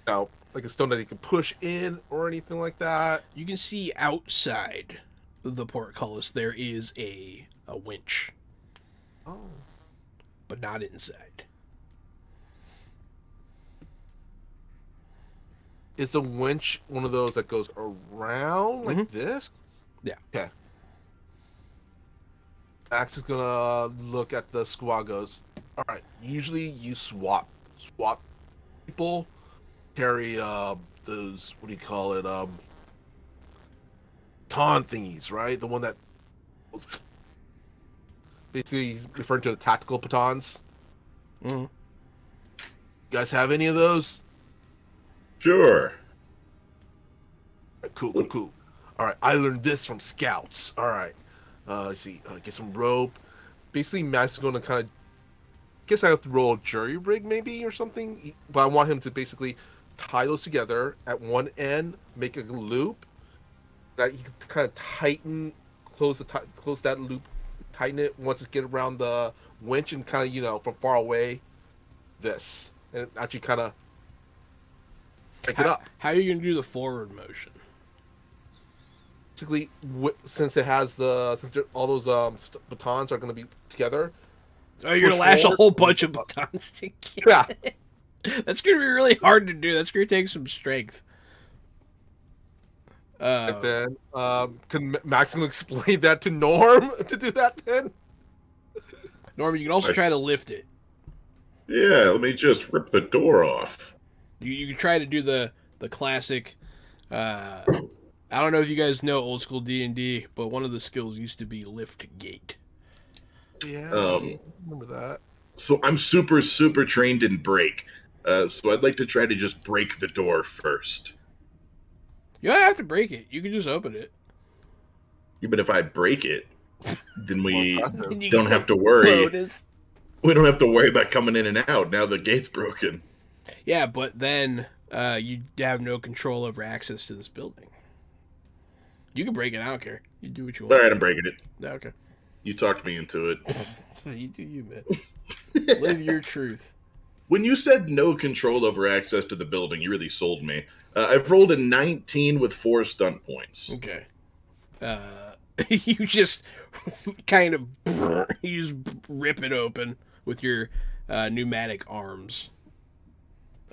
Speaker 2: like a stone that he can push in or anything like that.
Speaker 3: You can see outside the portcullis there is a winch.
Speaker 2: Oh.
Speaker 3: But not inside.
Speaker 2: Is the winch one of those that goes around like this?
Speaker 3: Yeah.
Speaker 2: Okay. Max is gonna look at the squad, goes, all right, usually you swap people carry those, what do you call it, baton thingies, right? The one that basically he's referring to the tactical batons.
Speaker 3: Mm-hmm.
Speaker 2: You guys have any of those?
Speaker 4: Sure.
Speaker 2: Cool. All right, I learned this from scouts. All right, let's see. Get some rope. Basically, Matt's going to kind of. Guess I have to roll a jury rig maybe or something. But I want him to basically tie those together at one end, make a loop that he can kind of tighten, close that loop, tighten it once it get around the winch and kind of from far away. This and actually kind of pick it up.
Speaker 3: How are you gonna do the forward motion?
Speaker 2: Basically, since it has all those batons are going to be together.
Speaker 3: Oh, you're gonna lash a whole bunch of batons together.
Speaker 2: Yeah.
Speaker 3: That's gonna be really hard to do. That's gonna take some strength.
Speaker 2: And then, can Max explain that to Norm to do that then?
Speaker 3: Norm, you can also try to lift it.
Speaker 4: Yeah, let me just rip the door off.
Speaker 3: You can try to do the classic. I don't know if you guys know old school D&D, but one of the skills used to be lift gate.
Speaker 2: Yeah, I remember that.
Speaker 4: So I'm super trained in break. So I'd like to try to just break the door first.
Speaker 3: You don't have to break it. You can just open it.
Speaker 4: Even if I break it, then we
Speaker 3: You
Speaker 4: don't
Speaker 3: get
Speaker 4: have to worry.
Speaker 3: bonus.
Speaker 4: We don't have to worry about coming in and out. Now the gate's broken.
Speaker 3: Yeah, but then you have no control over access to this building. You can break it. I don't care. You do what you want.
Speaker 4: All right, I'm breaking it.
Speaker 3: Yeah, okay.
Speaker 4: You talked me into it.
Speaker 3: You do you, man. Live your truth.
Speaker 4: When you said no control over access to the building, you really sold me. I've rolled a 19 with 4 stunt points.
Speaker 3: Okay. You just kind of you just rip it open with your pneumatic arms.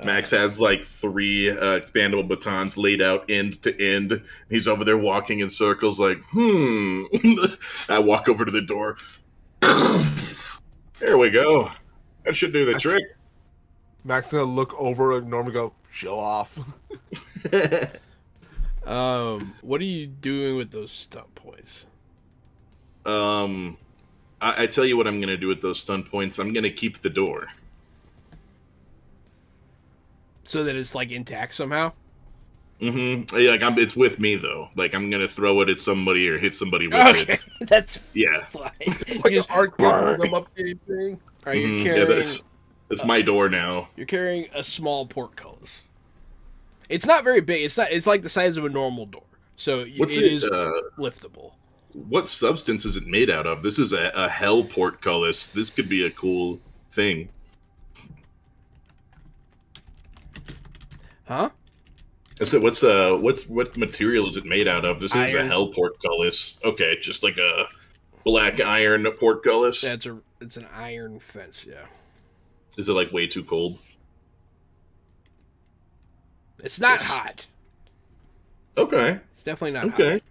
Speaker 4: Max has like 3 expandable batons laid out end to end. He's over there walking in circles like, I walk over to the door. There we go. That should do the trick.
Speaker 2: Max gonna look over at Norm and go, show off.
Speaker 3: What are you doing with those stunt points?
Speaker 4: I tell you what I'm going to do with those stun points. I'm going to keep the door.
Speaker 3: So that it's like intact somehow?
Speaker 4: Mm-hmm. Yeah, like it's with me though. Like I'm going to throw it at somebody or hit somebody with
Speaker 3: Okay,
Speaker 4: it.
Speaker 3: that's
Speaker 4: Yeah.
Speaker 3: fine.
Speaker 2: Like
Speaker 3: You just
Speaker 2: an arcade them up game thing.
Speaker 3: Are you
Speaker 4: Mhm.
Speaker 3: carrying?
Speaker 4: Yeah, that's my door now.
Speaker 3: You're carrying a small portcullis. It's not very big. It's not. It's like the size of a normal door, so it is liftable.
Speaker 4: What substance is it made out of? This is a hell portcullis. This could be a cool thing.
Speaker 3: Huh?
Speaker 4: I said, what material is it made out of? This is a
Speaker 3: Iron.
Speaker 4: hell portcullis. Okay, just like a black iron portcullis.
Speaker 3: It's an iron fence. Yeah.
Speaker 4: Is it like way too cold?
Speaker 3: It's not
Speaker 4: Yes.
Speaker 3: hot.
Speaker 4: Okay.
Speaker 3: It's definitely not
Speaker 4: Okay.
Speaker 3: hot.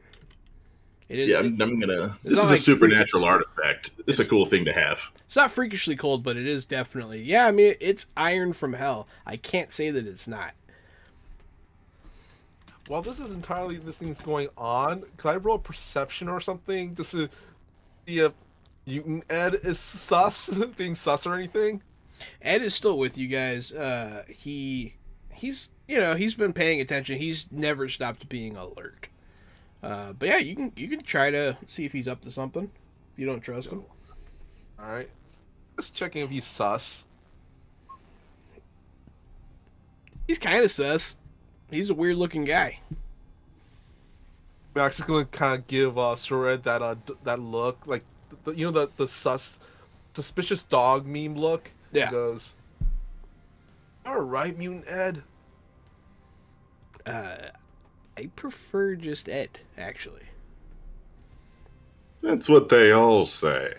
Speaker 3: It is.
Speaker 4: Yeah, I'm gonna. This
Speaker 3: not
Speaker 4: is a
Speaker 3: like
Speaker 4: supernatural artifact. This is a cool thing to have.
Speaker 3: It's not freakishly cold, but it is definitely. Yeah, I mean, it's iron from hell. I can't say that it's not.
Speaker 2: While this thing's going on, can I roll perception or something just to see if Mutant Ed is sus, being sus or anything?
Speaker 3: Ed is still with you guys. He's been paying attention. He's never stopped being alert. But yeah, you can try to see if he's up to something. If you don't trust him.
Speaker 2: All right, just checking if he's sus.
Speaker 3: He's kind of sus. He's a weird looking guy.
Speaker 2: Max is gonna kind of give Sured that look, like the suspicious dog meme look.
Speaker 3: Yeah.
Speaker 2: He goes, "All right, Mutant Ed."
Speaker 3: I prefer just Ed, actually.
Speaker 4: That's what they all say.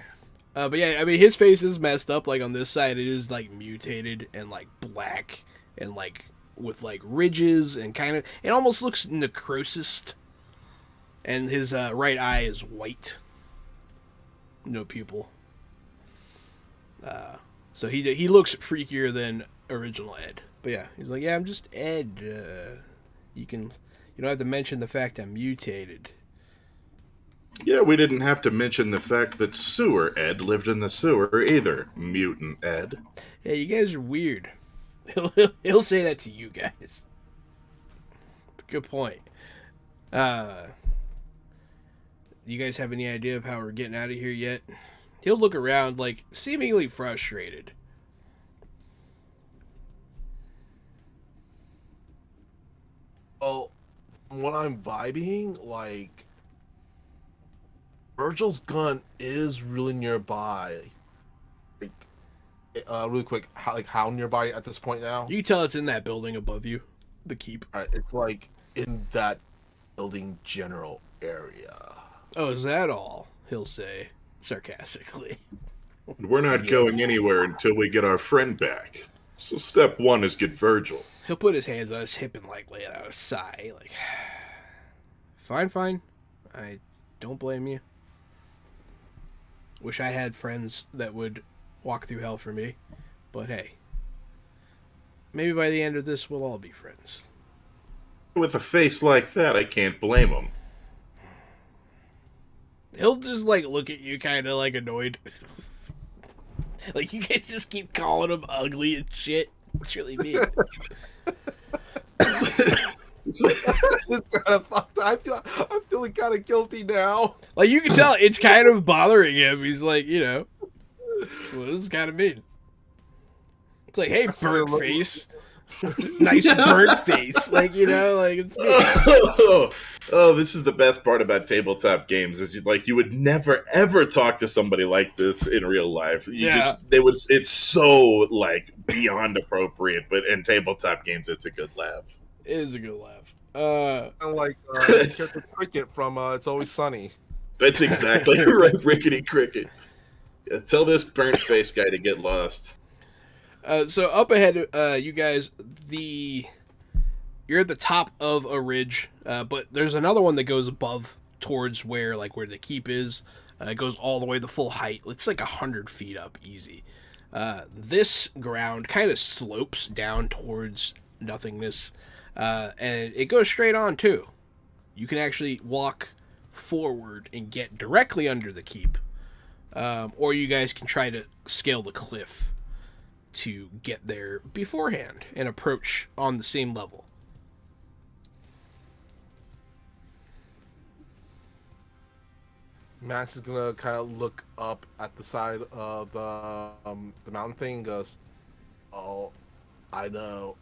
Speaker 3: But yeah, I mean, his face is messed up. Like on this side, it is like mutated and like black and like with like ridges and kind of. It almost looks necrosis. And his right eye is white, no pupil. So he looks freakier than original Ed. But yeah, he's like, yeah, I'm just Ed. You don't have to mention the fact I'm mutated.
Speaker 4: Yeah, we didn't have to mention the fact that Sewer Ed lived in the sewer either. Mutant Ed.
Speaker 3: Yeah, you guys are weird. He'll say that to you guys. Good point. You guys have any idea of how we're getting out of here yet? He'll look around, like, seemingly frustrated.
Speaker 2: Oh, from what I'm vibing, like Virgil's gun is really nearby. Like, really quick, how nearby at this point now?
Speaker 3: You can tell it's in that building above you. the keep.
Speaker 2: All right, it's like in that building general area.
Speaker 3: Oh, is that all? He'll say sarcastically.
Speaker 4: We're not going anywhere until we get our friend back. So step one is get Virgil.
Speaker 3: He'll put his hands on his hip and like let out a sigh, like, fine. I don't blame you. Wish I had friends that would walk through hell for me, but hey, maybe by the end of this we'll all be friends.
Speaker 4: With a face like that, I can't blame him.
Speaker 3: He'll just like look at you kind of like annoyed. Like you guys just keep calling him ugly and shit. It's really mean.
Speaker 2: It's kind of fucked. I'm feeling kind of guilty now.
Speaker 3: Like you can tell it's kind of bothering him. He's like, well, this is kind of mean. It's like, hey, burnt face. Nice burnt face. Like, like it's mean.
Speaker 4: This is the best part about tabletop games is you would never ever talk to somebody like this in real life. It's so like beyond appropriate, but in tabletop games it's a good laugh.
Speaker 3: It is a good laugh.
Speaker 2: Kind of like character Cricket from It's Always Sunny.
Speaker 4: That's exactly right, Rickety Cricket. Yeah, tell this burnt face guy to get lost.
Speaker 3: So up ahead, you guys, you're at the top of a ridge, but there's another one that goes above towards where the keep is. It goes all the way the full height. It's like 100 feet up, easy. This ground kind of slopes down towards nothingness, and it goes straight on too. You can actually walk forward and get directly under the keep, or you guys can try to scale the cliff to get there beforehand and approach on the same level.
Speaker 2: Max is gonna kind of look up at the side of the mountain thing and goes, "Oh, I know.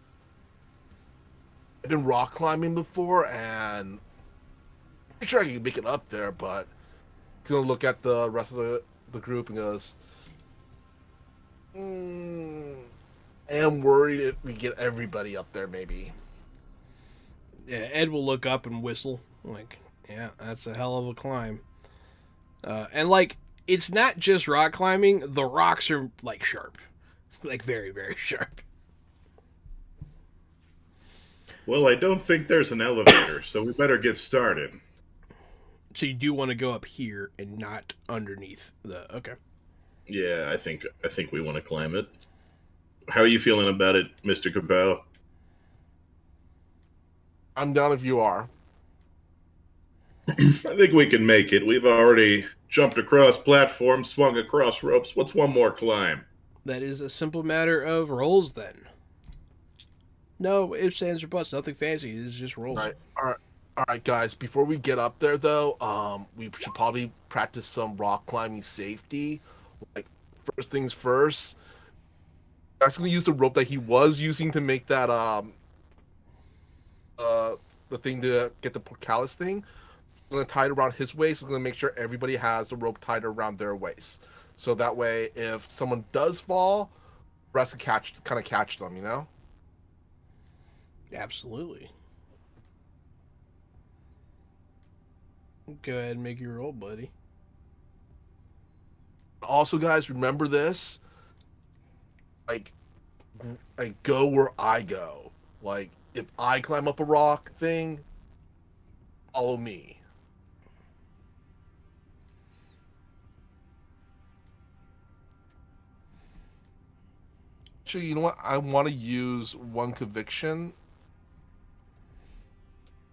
Speaker 2: I've been rock climbing before, and I'm pretty sure I can make it up there." But he's gonna look at the rest of the group and goes, I am worried if we get everybody up there, maybe.
Speaker 3: Yeah, Ed will look up and whistle. Like, yeah, that's a hell of a climb. And, it's not just rock climbing. The rocks are, sharp. Very, very sharp.
Speaker 4: Well, I don't think there's an elevator, so we better get started.
Speaker 3: So you do want to go up here and not underneath the... Okay.
Speaker 4: Yeah, I think we want to climb it. How are you feeling about it, Mr. Cabell?
Speaker 2: I'm down if you are.
Speaker 4: I think we can make it. We've already jumped across platforms, swung across ropes. What's one more climb?
Speaker 3: That is a simple matter of rolls, then. No ifs, ands, or buts. Nothing fancy. This is just rolls.
Speaker 2: All right, guys. Before we get up there, though, we should probably practice some rock climbing safety. First things first. I'm actually use the rope that he was using to make that the thing to get the portcullis thing. I'm gonna tie it around his waist. I'm gonna make sure everybody has the rope tied around their waist, so that way, if someone does fall, the rest can catch them.
Speaker 3: Absolutely. Go ahead and make your roll, buddy.
Speaker 2: Also, guys, remember this. I go where I go. If I climb up a rock thing, follow me. Actually, you know what? I want to use one conviction.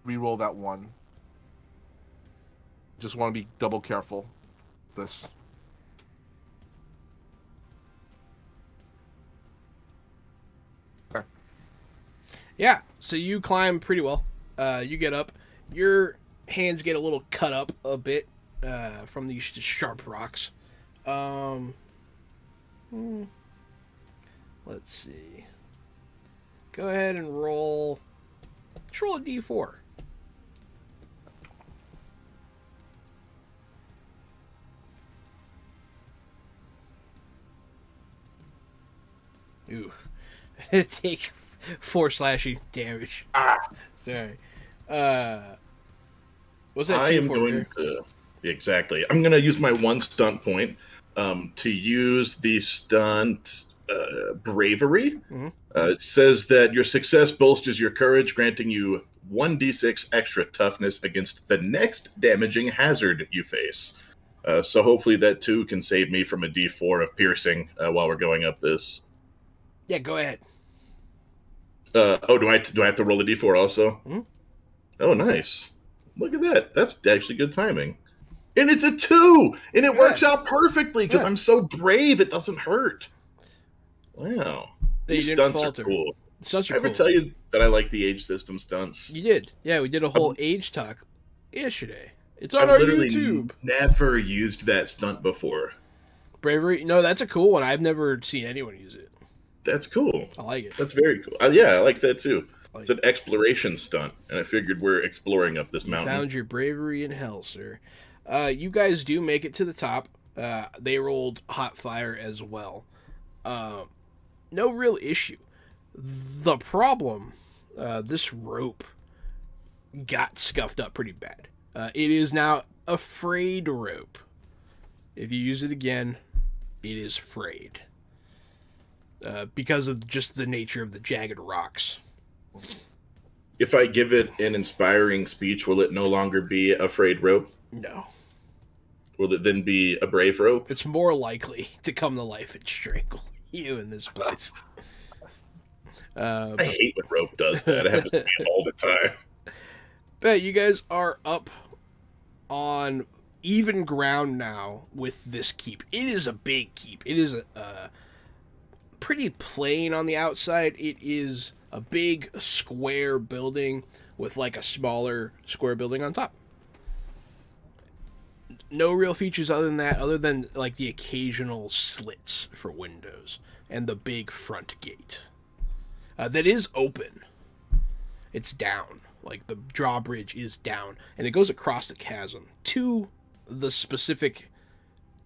Speaker 2: Reroll that one. Just want to be double careful with this. Okay.
Speaker 3: Yeah, so you climb pretty well. You get up. Your hands get a little cut up a bit from these sharp rocks. Let's see. Go ahead and roll. Let's roll a d4. Ooh. Take 4 slashing damage.
Speaker 4: Ah,
Speaker 3: Sorry. What's that
Speaker 4: I
Speaker 3: two
Speaker 4: am
Speaker 3: for
Speaker 4: going
Speaker 3: here?
Speaker 4: to exactly. I'm going to use my 1 stunt point to use the stunt bravery.
Speaker 3: Mhm.
Speaker 4: It says that your success bolsters your courage, granting you 1d6 extra toughness against the next damaging hazard you face. So hopefully that too can save me from a d4 of piercing while we're going up this.
Speaker 3: Yeah, go ahead.
Speaker 4: Oh, do I have to roll a d4 also?
Speaker 3: Mhm.
Speaker 4: Oh, nice. Look at that. That's actually good timing. And it's a 2, and it works
Speaker 3: Yeah.
Speaker 4: out perfectly because
Speaker 3: Yeah.
Speaker 4: I'm so brave it doesn't hurt. Wow,
Speaker 3: That you
Speaker 4: these
Speaker 3: didn't
Speaker 4: stunts
Speaker 3: falter.
Speaker 4: are cool.
Speaker 3: Stunts
Speaker 4: I
Speaker 3: are
Speaker 4: ever
Speaker 3: cool.
Speaker 4: tell you that I like the age system stunts?
Speaker 3: You did. Yeah, we did a whole
Speaker 4: I've,
Speaker 3: age talk yesterday. It's on
Speaker 4: I've
Speaker 3: our
Speaker 4: literally
Speaker 3: YouTube.
Speaker 4: never used that stunt before.
Speaker 3: Bravery. No, that's a cool one. I've never seen anyone use it.
Speaker 4: That's cool.
Speaker 3: I like it.
Speaker 4: That's very cool. Yeah, I like that too.
Speaker 3: Like
Speaker 4: It's an exploration stunt, and I figured we're exploring up this
Speaker 3: You
Speaker 4: mountain.
Speaker 3: found your bravery in hell, sir. You guys do make it to the top. They rolled hot fire as well. No real issue. The problem, this rope got scuffed up pretty bad. It is now a frayed rope. If you use it again, it is frayed. Because of just the nature of the jagged rocks.
Speaker 4: If I give it an inspiring speech, will it no longer be a frayed rope?
Speaker 3: No.
Speaker 4: Will it then be a brave rope?
Speaker 3: It's more likely to come to life and strangle you in this place.
Speaker 4: I hate when rope does that. It happens to me all the time.
Speaker 3: But you guys are up on even ground now with this keep. It is a big keep. It is pretty plain on the outside. It is a big square building with like a smaller square building on top. No real features other than like the occasional slits for windows and the big front gate that is open. It's down. Like the drawbridge is down, and it goes across the chasm to the specific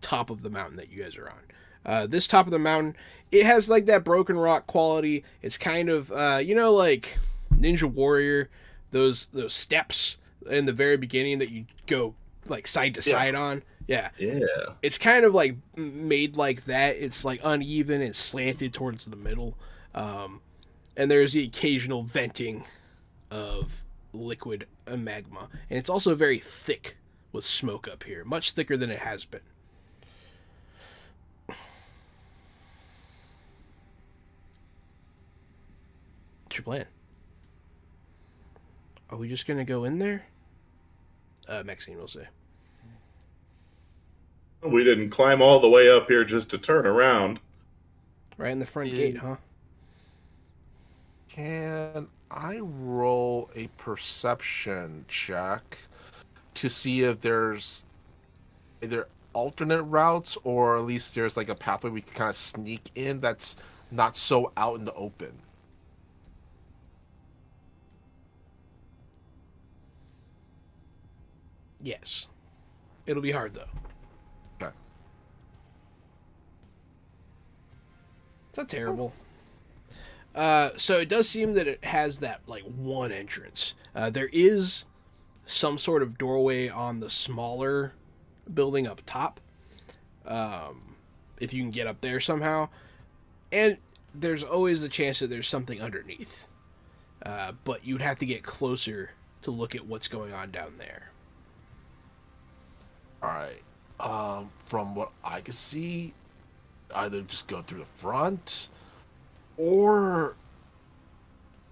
Speaker 3: top of the mountain that you guys are on. This top of the mountain, it has like that broken rock quality. It's kind of like Ninja Warrior, those steps in the very beginning that you go like side to side on. Yeah.
Speaker 4: Yeah.
Speaker 3: It's kind of like made like that. It's like uneven and slanted towards the middle. And there's the occasional venting of liquid magma. And it's also very thick with smoke up here, much thicker than it has been. What's your plan? Are we just going to go in there? Maxine will say.
Speaker 4: We didn't climb all the way up here just to turn around.
Speaker 3: Right in the front gate, huh?
Speaker 2: Can I roll a perception check to see if there's either alternate routes or at least there's like a pathway we can kind of sneak in that's not so out in the open?
Speaker 3: Yes. It'll be hard, though.
Speaker 2: Okay.
Speaker 3: It's not terrible. So it does seem that it has that, like, one entrance. There is some sort of doorway on the smaller building up top. If you can get up there somehow. And there's always a chance that there's something underneath. But you'd have to get closer to look at what's going on down there.
Speaker 2: All right. From what I can see, either just go through the front, or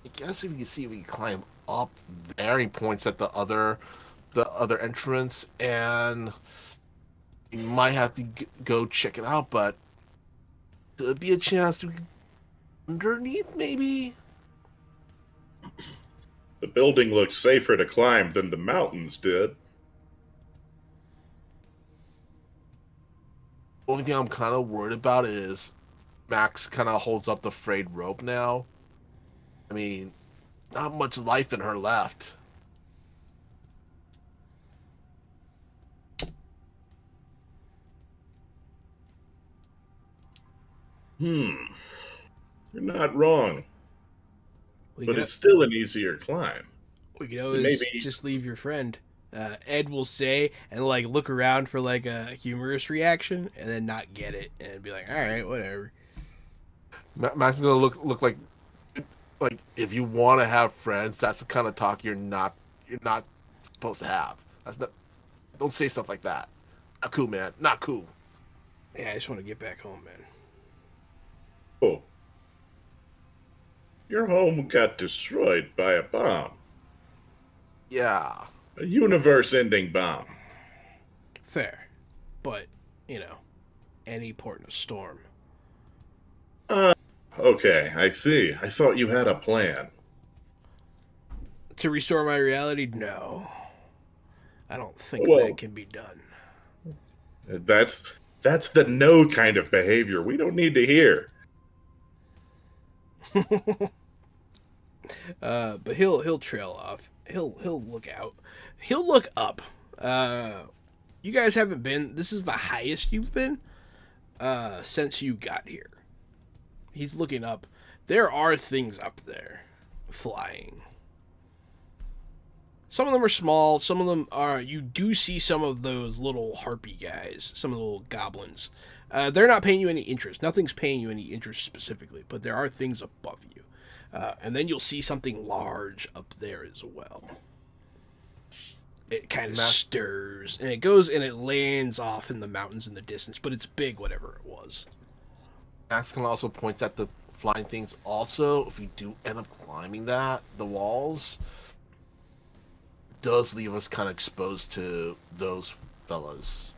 Speaker 2: I guess if you can see, we can climb up there. He points at the other entrance, and you might have to go check it out. But could be a chance to underneath, maybe.
Speaker 4: The building looks safer to climb than the mountains did.
Speaker 2: Only thing I'm kind of worried about is Max kind of holds up the frayed rope now. I mean, not much life in her left.
Speaker 4: You're not wrong. but it's still an easier climb.
Speaker 3: We could always
Speaker 4: Maybe-
Speaker 3: just leave your friend. Ed will say and like look around for like a humorous reaction and then not get it and be like, all right, whatever.
Speaker 2: Max is gonna look like if you want to have friends, that's the kind of talk you're not supposed to have. That's not. Don't say stuff like that. Not cool, man. Not cool.
Speaker 3: Yeah, I just want to get back home, man.
Speaker 4: Oh. Your home got destroyed by a bomb.
Speaker 2: Yeah.
Speaker 4: A universe-ending bomb.
Speaker 3: Fair, but you know, any port in a storm.
Speaker 4: Okay, I see. I thought you had a plan.
Speaker 3: To restore my reality? No, I don't think
Speaker 4: Well-
Speaker 3: that can be done.
Speaker 4: That's the no kind of behavior we don't need to hear.
Speaker 3: But he'll trail off. He'll look out. He'll look up. You guys haven't been. This is the highest you've been since you got here. He's looking up. There are things up there flying. Some of them are small. Some of them are. You do see some of those little harpy guys. Some of the little goblins. They're not paying you any interest. Nothing's paying you any interest specifically. But there are things above you. And then you'll see something large up there as well. It kind of stirs, and it goes and it lands off in the mountains in the distance, but it's big, whatever it was.
Speaker 2: Max can also point at the flying things. Also, if we do end up climbing the walls, it does leave us kind of exposed to those fellas.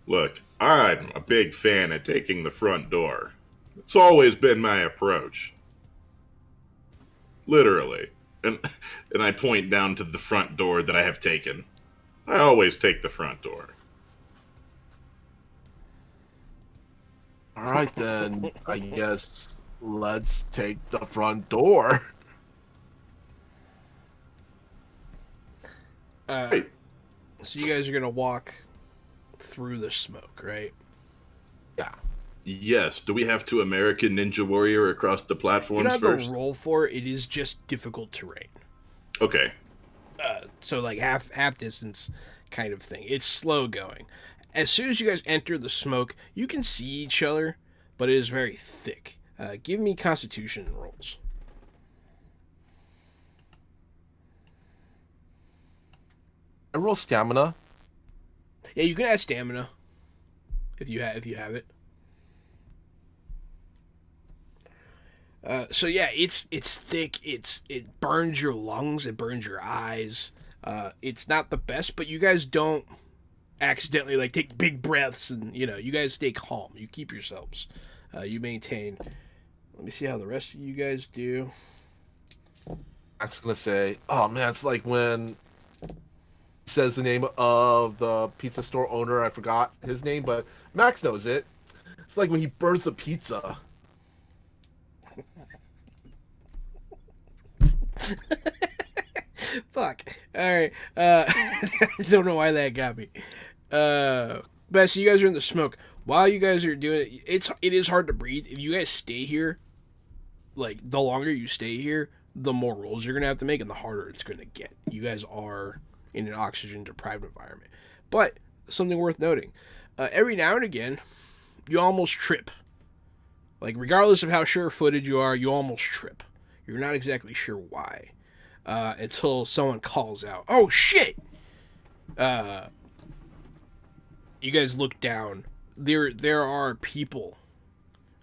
Speaker 4: Look, I'm a big fan of taking the front door. It's always been my approach. Literally. And I point down to the front door that I have taken. I always take the front door.
Speaker 2: All right, then. I guess let's take the front door.
Speaker 4: Hey.
Speaker 3: So you guys are gonna walk through the smoke, right?
Speaker 2: Yeah.
Speaker 4: Yes, do we have to American Ninja Warrior across the
Speaker 3: You
Speaker 4: platforms
Speaker 3: don't have
Speaker 4: first?
Speaker 3: to roll for it. It is just difficult terrain.
Speaker 4: Okay.
Speaker 3: So like half distance kind of thing. It's slow going. As soon as you guys enter the smoke, you can see each other, but it is very thick. Give me Constitution rolls.
Speaker 2: I roll stamina.
Speaker 3: Yeah, you can add stamina if you have it. So yeah, it's thick. It burns your lungs. It burns your eyes. It's not the best, but you guys don't accidentally like take big breaths, and you guys stay calm. You keep yourselves. You maintain. Let me see how the rest of you guys do.
Speaker 2: Max is gonna say, "Oh man, it's like when he says the name of the pizza store owner. I forgot his name, but Max knows it. It's like when he burns the pizza."
Speaker 3: Fuck. All right. I don't know why that got me. But so you guys are in the smoke. While you guys are doing it, it is hard to breathe. If you guys stay here, like the longer you stay here, the more rolls you're gonna have to make, and the harder it's gonna get. You guys are in an oxygen deprived environment. But something worth noting: every now and again, you almost trip. Like regardless of how sure-footed you are, you almost trip. You're not exactly sure why. Until someone calls out, "Oh shit!" You guys look down. There are people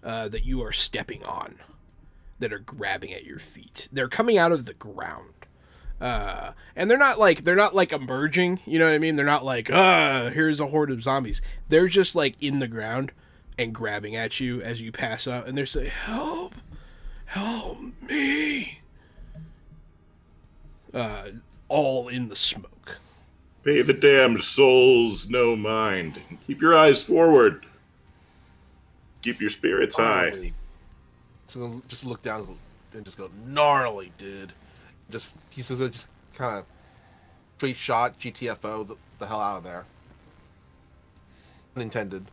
Speaker 3: that you are stepping on that are grabbing at your feet. They're coming out of the ground, and they're not like emerging. You know what I mean? They're not like here's a horde of zombies. They're just like in the ground and grabbing at you as you pass out, and they're saying, "Help! Help me!" All in the smoke.
Speaker 4: Pay the damned souls no mind. Keep your eyes forward. Keep your spirits high.
Speaker 2: Gnarly. So just look down and just go, "Gnarly, dude." He's just kind of straight shot GTFO the hell out of there. Unintended.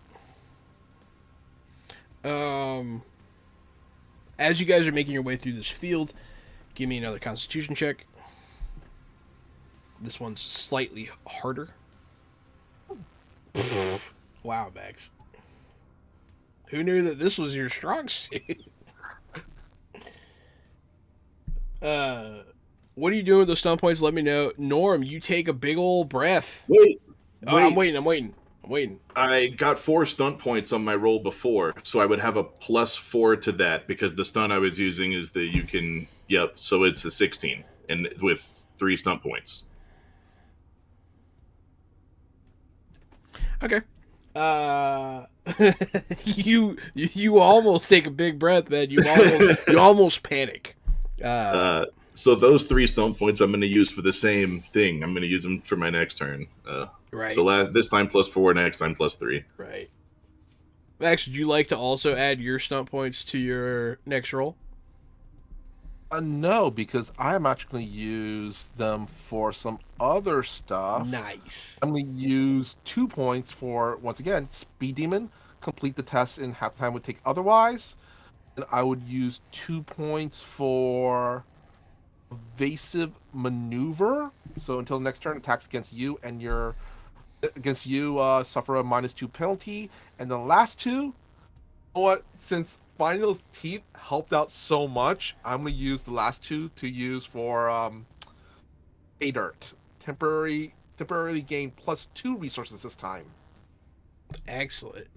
Speaker 3: as you guys are making your way through this field, give me another Constitution check. This one's slightly harder. Wow, Max. Who knew that this was your strong suit? What are you doing with those stun points? Let me know. Norm, you take a big old breath.
Speaker 4: Wait.
Speaker 3: Oh, I'm waiting.
Speaker 4: I got 4 stunt points on my roll before, so I would have a +4 to that because the stun I was using is the you can. Yep, so it's a 16, and with 3 stunt points.
Speaker 3: Okay. You almost take a big breath, man. You almost panic.
Speaker 4: So those 3 stone points I'm going to use for the same thing. I'm going to use them for my next turn.
Speaker 3: Right.
Speaker 4: So this time +4, next time +3.
Speaker 3: Right. Max, would you like to also add your stunt points to your next roll?
Speaker 2: No, because I'm actually going to use them for some other stuff.
Speaker 3: Nice.
Speaker 2: I'm going to use 2 points for, once again, Speed Demon. Complete the test in half the time it would take otherwise. And I would use 2 points for Evasive Maneuver. So until the next turn, attacks against you and suffer a -2 penalty. And the last 2, since finding those teeth helped out so much, I'm going to use the last 2 to use for Pay Dirt. Temporarily gain +2 resources this time.
Speaker 3: Excellent.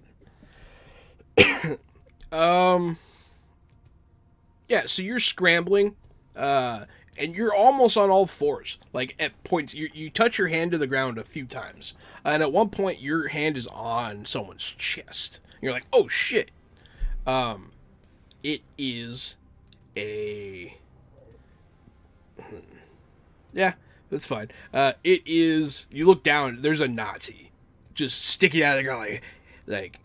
Speaker 3: Yeah, so you're scrambling, and you're almost on all fours. Like, at points, you touch your hand to the ground a few times. And at one point, your hand is on someone's chest. You're like, oh, shit. It is a... Yeah, that's fine. It is... You look down, there's a Nazi just sticking out of the ground like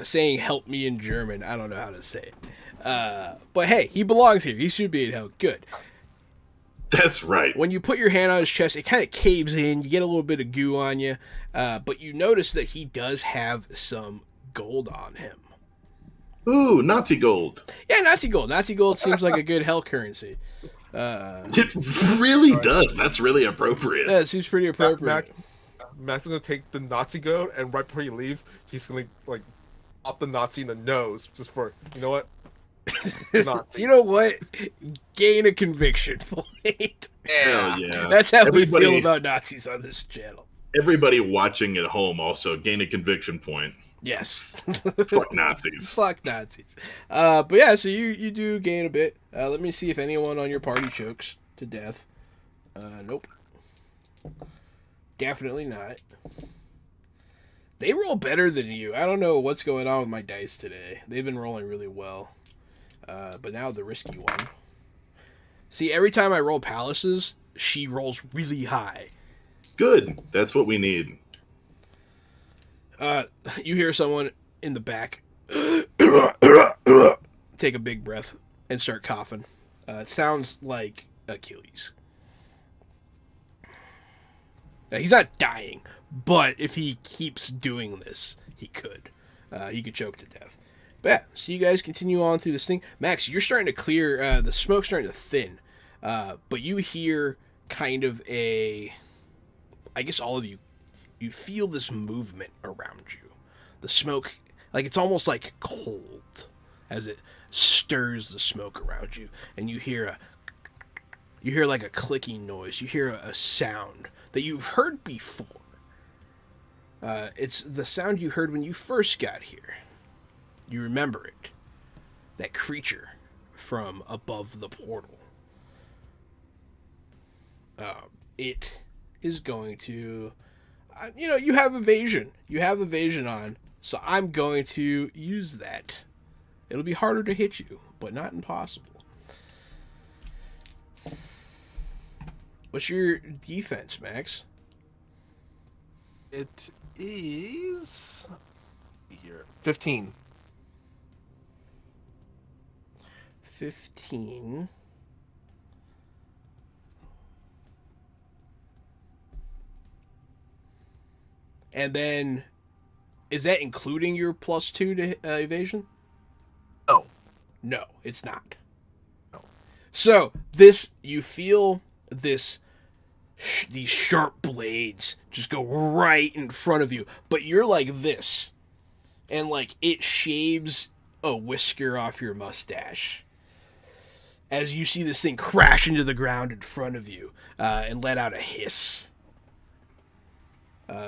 Speaker 3: saying help me in German. I don't know how to say it. But hey, he belongs here. He should be in hell. Good.
Speaker 4: That's right.
Speaker 3: When you put your hand on his chest, it kind of caves in. You get a little bit of goo on you. But you notice that he does have some gold on him.
Speaker 4: Ooh, Nazi gold.
Speaker 3: Yeah, Nazi gold. Nazi gold seems like a good hell currency.
Speaker 4: It really does. That's really appropriate.
Speaker 3: Yeah, it seems pretty appropriate.
Speaker 2: Max is going to take the Nazi gold, and right before he leaves, he's going to, pop the Nazi in the nose, just for, you know what? Nazi.
Speaker 3: You know what? Gain a conviction point.
Speaker 4: Hell yeah.
Speaker 3: That's how we feel about Nazis on this channel.
Speaker 4: Everybody watching at home also gain a conviction point.
Speaker 3: Yes.
Speaker 4: Fuck Nazis.
Speaker 3: Fuck Nazis. But yeah, so you do gain a bit. Let me see if anyone on your party chokes to death. Nope. Definitely not. They roll better than you. I don't know what's going on with my dice today. They've been rolling really well. But now the risky one. See, every time I roll palaces, she rolls really high.
Speaker 4: Good. That's what we need.
Speaker 3: You hear someone in the back take a big breath and start coughing. It sounds like Achilles. Now, he's not dying, but if he keeps doing this, he could. He could choke to death. But yeah, so you guys continue on through this thing. Max, you're starting to clear, the smoke's starting to thin. But you hear kind of I guess all of you feel this movement around you. The smoke, it's almost like cold as it stirs the smoke around you. And you hear like a clicking noise. You hear a sound that you've heard before. It's the sound you heard when you first got here. You remember it. That creature from above the portal. It is going to... you have evasion. You have evasion on. So I'm going to use that. It'll be harder to hit you, but not impossible. What's your defense, Max?
Speaker 2: It is... here. 15.
Speaker 3: 15. And then, is that including your +2 to evasion?
Speaker 2: No.
Speaker 3: No, it's not. So this, you feel this, these sharp blades just go right in front of you, but you're like this, and like it shaves a whisker off your mustache as you see this thing crash into the ground in front of you and let out a hiss.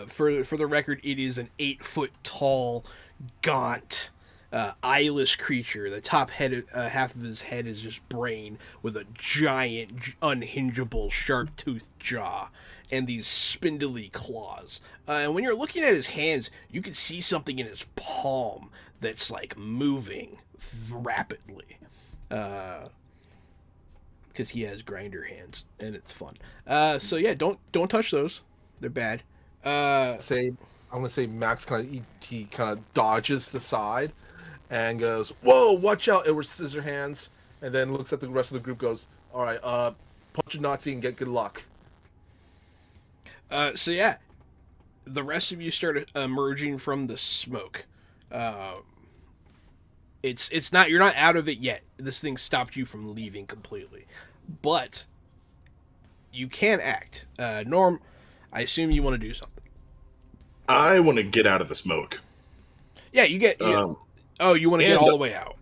Speaker 3: For the record, it is an 8-foot tall, gaunt, eyeless creature. The top head, half of his head is just brain with a giant, unhingeable, sharp-toothed jaw and these spindly claws. And when you're looking at his hands, you can see something in his palm that's like moving rapidly. Because he has grinder hands and it's fun. So yeah, don't touch those. They're bad.
Speaker 2: I'm gonna say Max he kind of dodges the side and goes, "Whoa, watch out!" It was scissor hands, and then looks at the rest of the group, goes, "All right, punch a Nazi and get good luck."
Speaker 3: So yeah, the rest of you start emerging from the smoke. It's not, you're not out of it yet. This thing stopped you from leaving completely, but you can act. Norm, I assume you want to do something.
Speaker 4: I want to get out of the smoke.
Speaker 3: Yeah, you get. You want to get all the way out.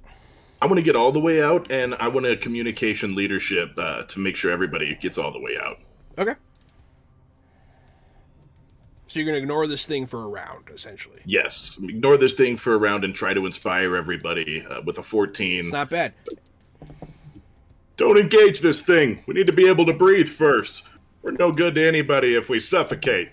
Speaker 4: I want to get all the way out, and I want a communication leadership to make sure everybody gets all the way out.
Speaker 3: Okay. So you're going to ignore this thing for a round, essentially.
Speaker 4: Yes. Ignore this thing for a round and try to inspire everybody with a 14.
Speaker 3: It's not bad.
Speaker 4: Don't engage this thing. We need to be able to breathe first. We're no good to anybody if we suffocate.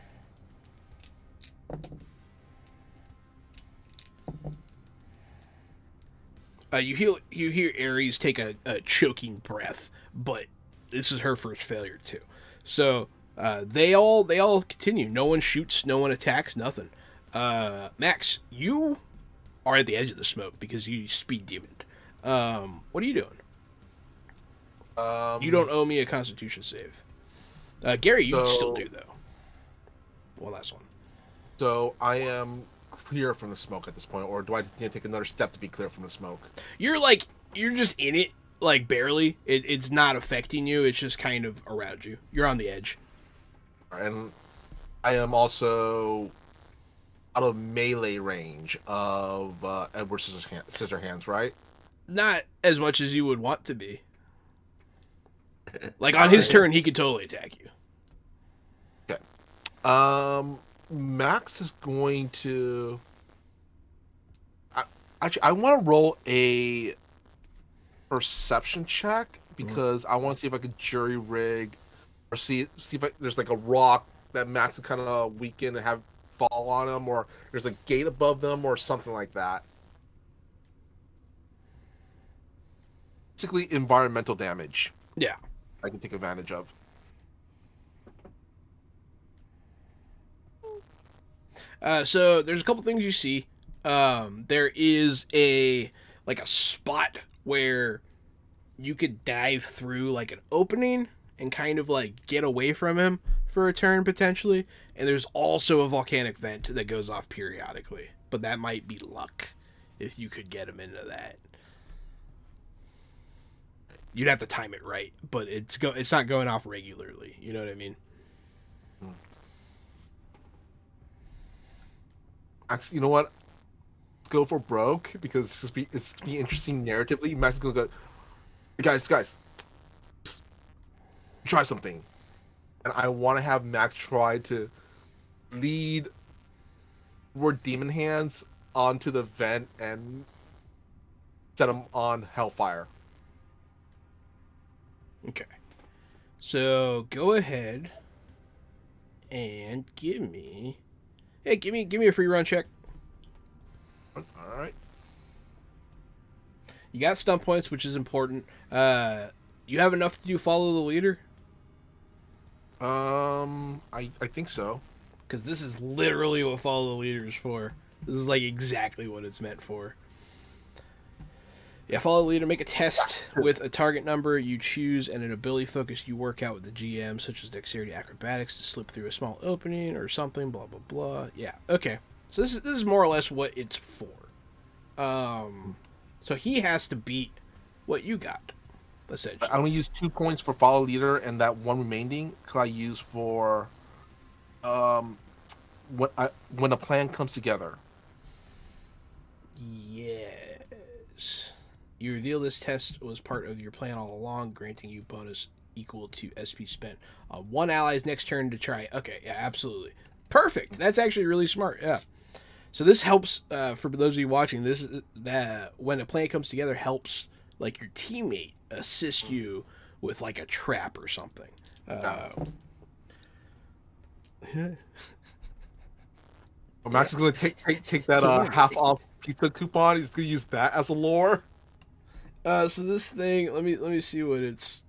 Speaker 3: You hear Ares take a choking breath, but this is her first failure too. So they all continue. No one shoots, no one attacks, nothing. Max, you are at the edge of the smoke because you speed demoned. What are you doing? You don't owe me a Constitution save. Gary, you can still do though. One last one.
Speaker 2: So I am clear from the smoke at this point, or do I need to take another step to be clear from the smoke?
Speaker 3: You're just in it, like barely. It's not affecting you. It's just kind of around you. You're on the edge.
Speaker 2: And I am also out of melee range of Edward Scissorhands, right?
Speaker 3: Not as much as you would want to be. Like on his turn, he could totally attack you.
Speaker 2: Okay. Max is going to. I want to roll a perception check because I want to see if I can jury rig or see if there's like a rock that Max can kind of weaken and have fall on him, or there's a gate above them or something like that. Basically, environmental damage.
Speaker 3: Yeah.
Speaker 2: I can take advantage of.
Speaker 3: So there's a couple things you see. There is a spot where you could dive through like an opening and kind of like get away from him for a turn potentially. And there's also a volcanic vent that goes off periodically, but that might be luck if you could get him into that. You'd have to time it right, but it's not going off regularly. You know what I mean?
Speaker 2: Actually, you know what? Let's go for broke because it's be interesting narratively. Max is gonna go, guys, try something, and I want to have Max try to lead Lord Demon Hands onto the vent and set him on Hellfire.
Speaker 3: Okay. So go ahead and give me a free run check.
Speaker 2: All right.
Speaker 3: You got stump points, which is important. You have enough to do follow the leader?
Speaker 2: I think so.
Speaker 3: Because this is literally what follow the leader is for. This is like exactly what it's meant for. Yeah, follow the leader. Make a test with a target number you choose and an ability focus you work out with the GM, such as dexterity, acrobatics, to slip through a small opening or something. Blah blah blah. Yeah. Okay. So this is more or less what it's for. So he has to beat what you got. essentially.
Speaker 2: I only use 2 points for follow leader, and that one remaining could I use for when a plan comes together.
Speaker 3: Yes. You reveal this test was part of your plan all along, granting you bonus equal to SP spent on one ally's next turn to try. Okay, yeah, absolutely. Perfect. That's actually really smart. Yeah. So this helps for those of you watching. This is that when a plan comes together helps like your teammate assist you with like a trap or something.
Speaker 2: Max is going to take that half off pizza coupon. He's going to use that as a lore.
Speaker 3: So this thing, let me see what its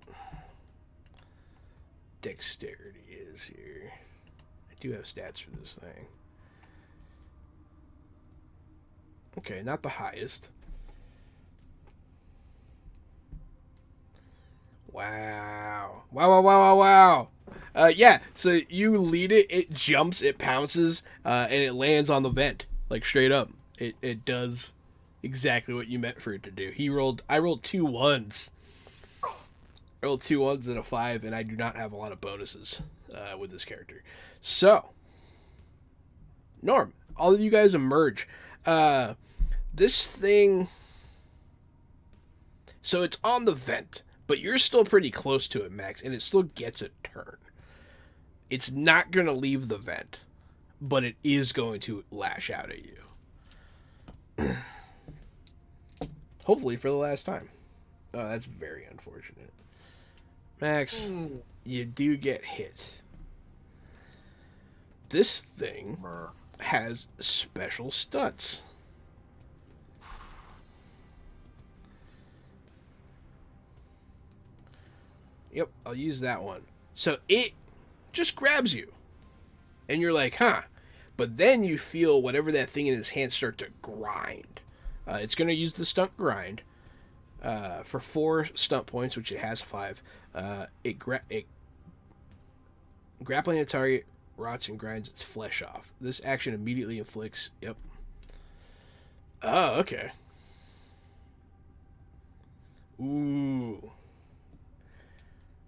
Speaker 3: dexterity is here. I do have stats for this thing. Okay, not the highest. Wow. Wow. Yeah, so you lead it, it jumps, it pounces, and it lands on the vent. Like, straight up. It does exactly what you meant for it to do. I rolled 2 1s. I rolled 2 1s and a 5, and I do not have a lot of bonuses with this character. So, Norm, all of you guys emerge. This thing... So it's on the vent, but you're still pretty close to it, Max, and it still gets a turn. It's not going to leave the vent, but it is going to lash out at you. Hopefully for the last time. Oh, that's very unfortunate. Max, you do get hit. This thing has special stunts. Yep, I'll use that one. So it just grabs you. And you're like, huh. But then you feel whatever that thing in his hand start to grind. It's going to use the stunt grind for 4 stunt points, which it has 5. It grappling a target rots and grinds its flesh off. This action immediately inflicts... Yep. Oh, okay. Ooh.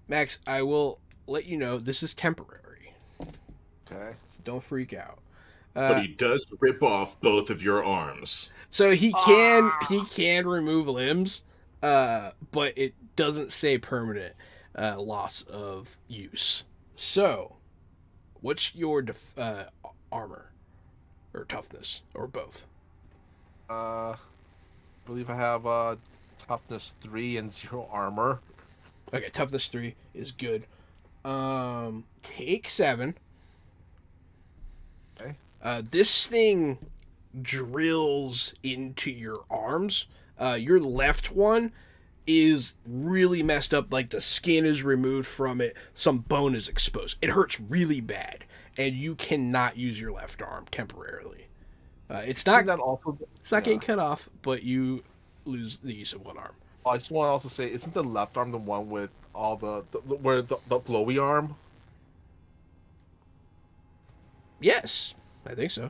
Speaker 3: Max, I will let you know this is temporary.
Speaker 2: Okay.
Speaker 3: So don't freak out.
Speaker 4: But he does rip off both of your arms.
Speaker 3: So he can remove limbs, but it doesn't say permanent loss of use. So, what's your armor or toughness or both?
Speaker 2: I believe I have toughness 3 and 0 armor.
Speaker 3: Okay, toughness 3 is good. Take 7.
Speaker 2: Okay.
Speaker 3: This thing drills into your arms. Your left one is really messed up. Like the skin is removed from it. Some bone is exposed. It hurts really bad, and you cannot use your left arm temporarily. It's not getting cut off, but you lose the use of one arm.
Speaker 2: I just want to also say, isn't the left arm the one with all the glowy arm?
Speaker 3: Yes, I think so.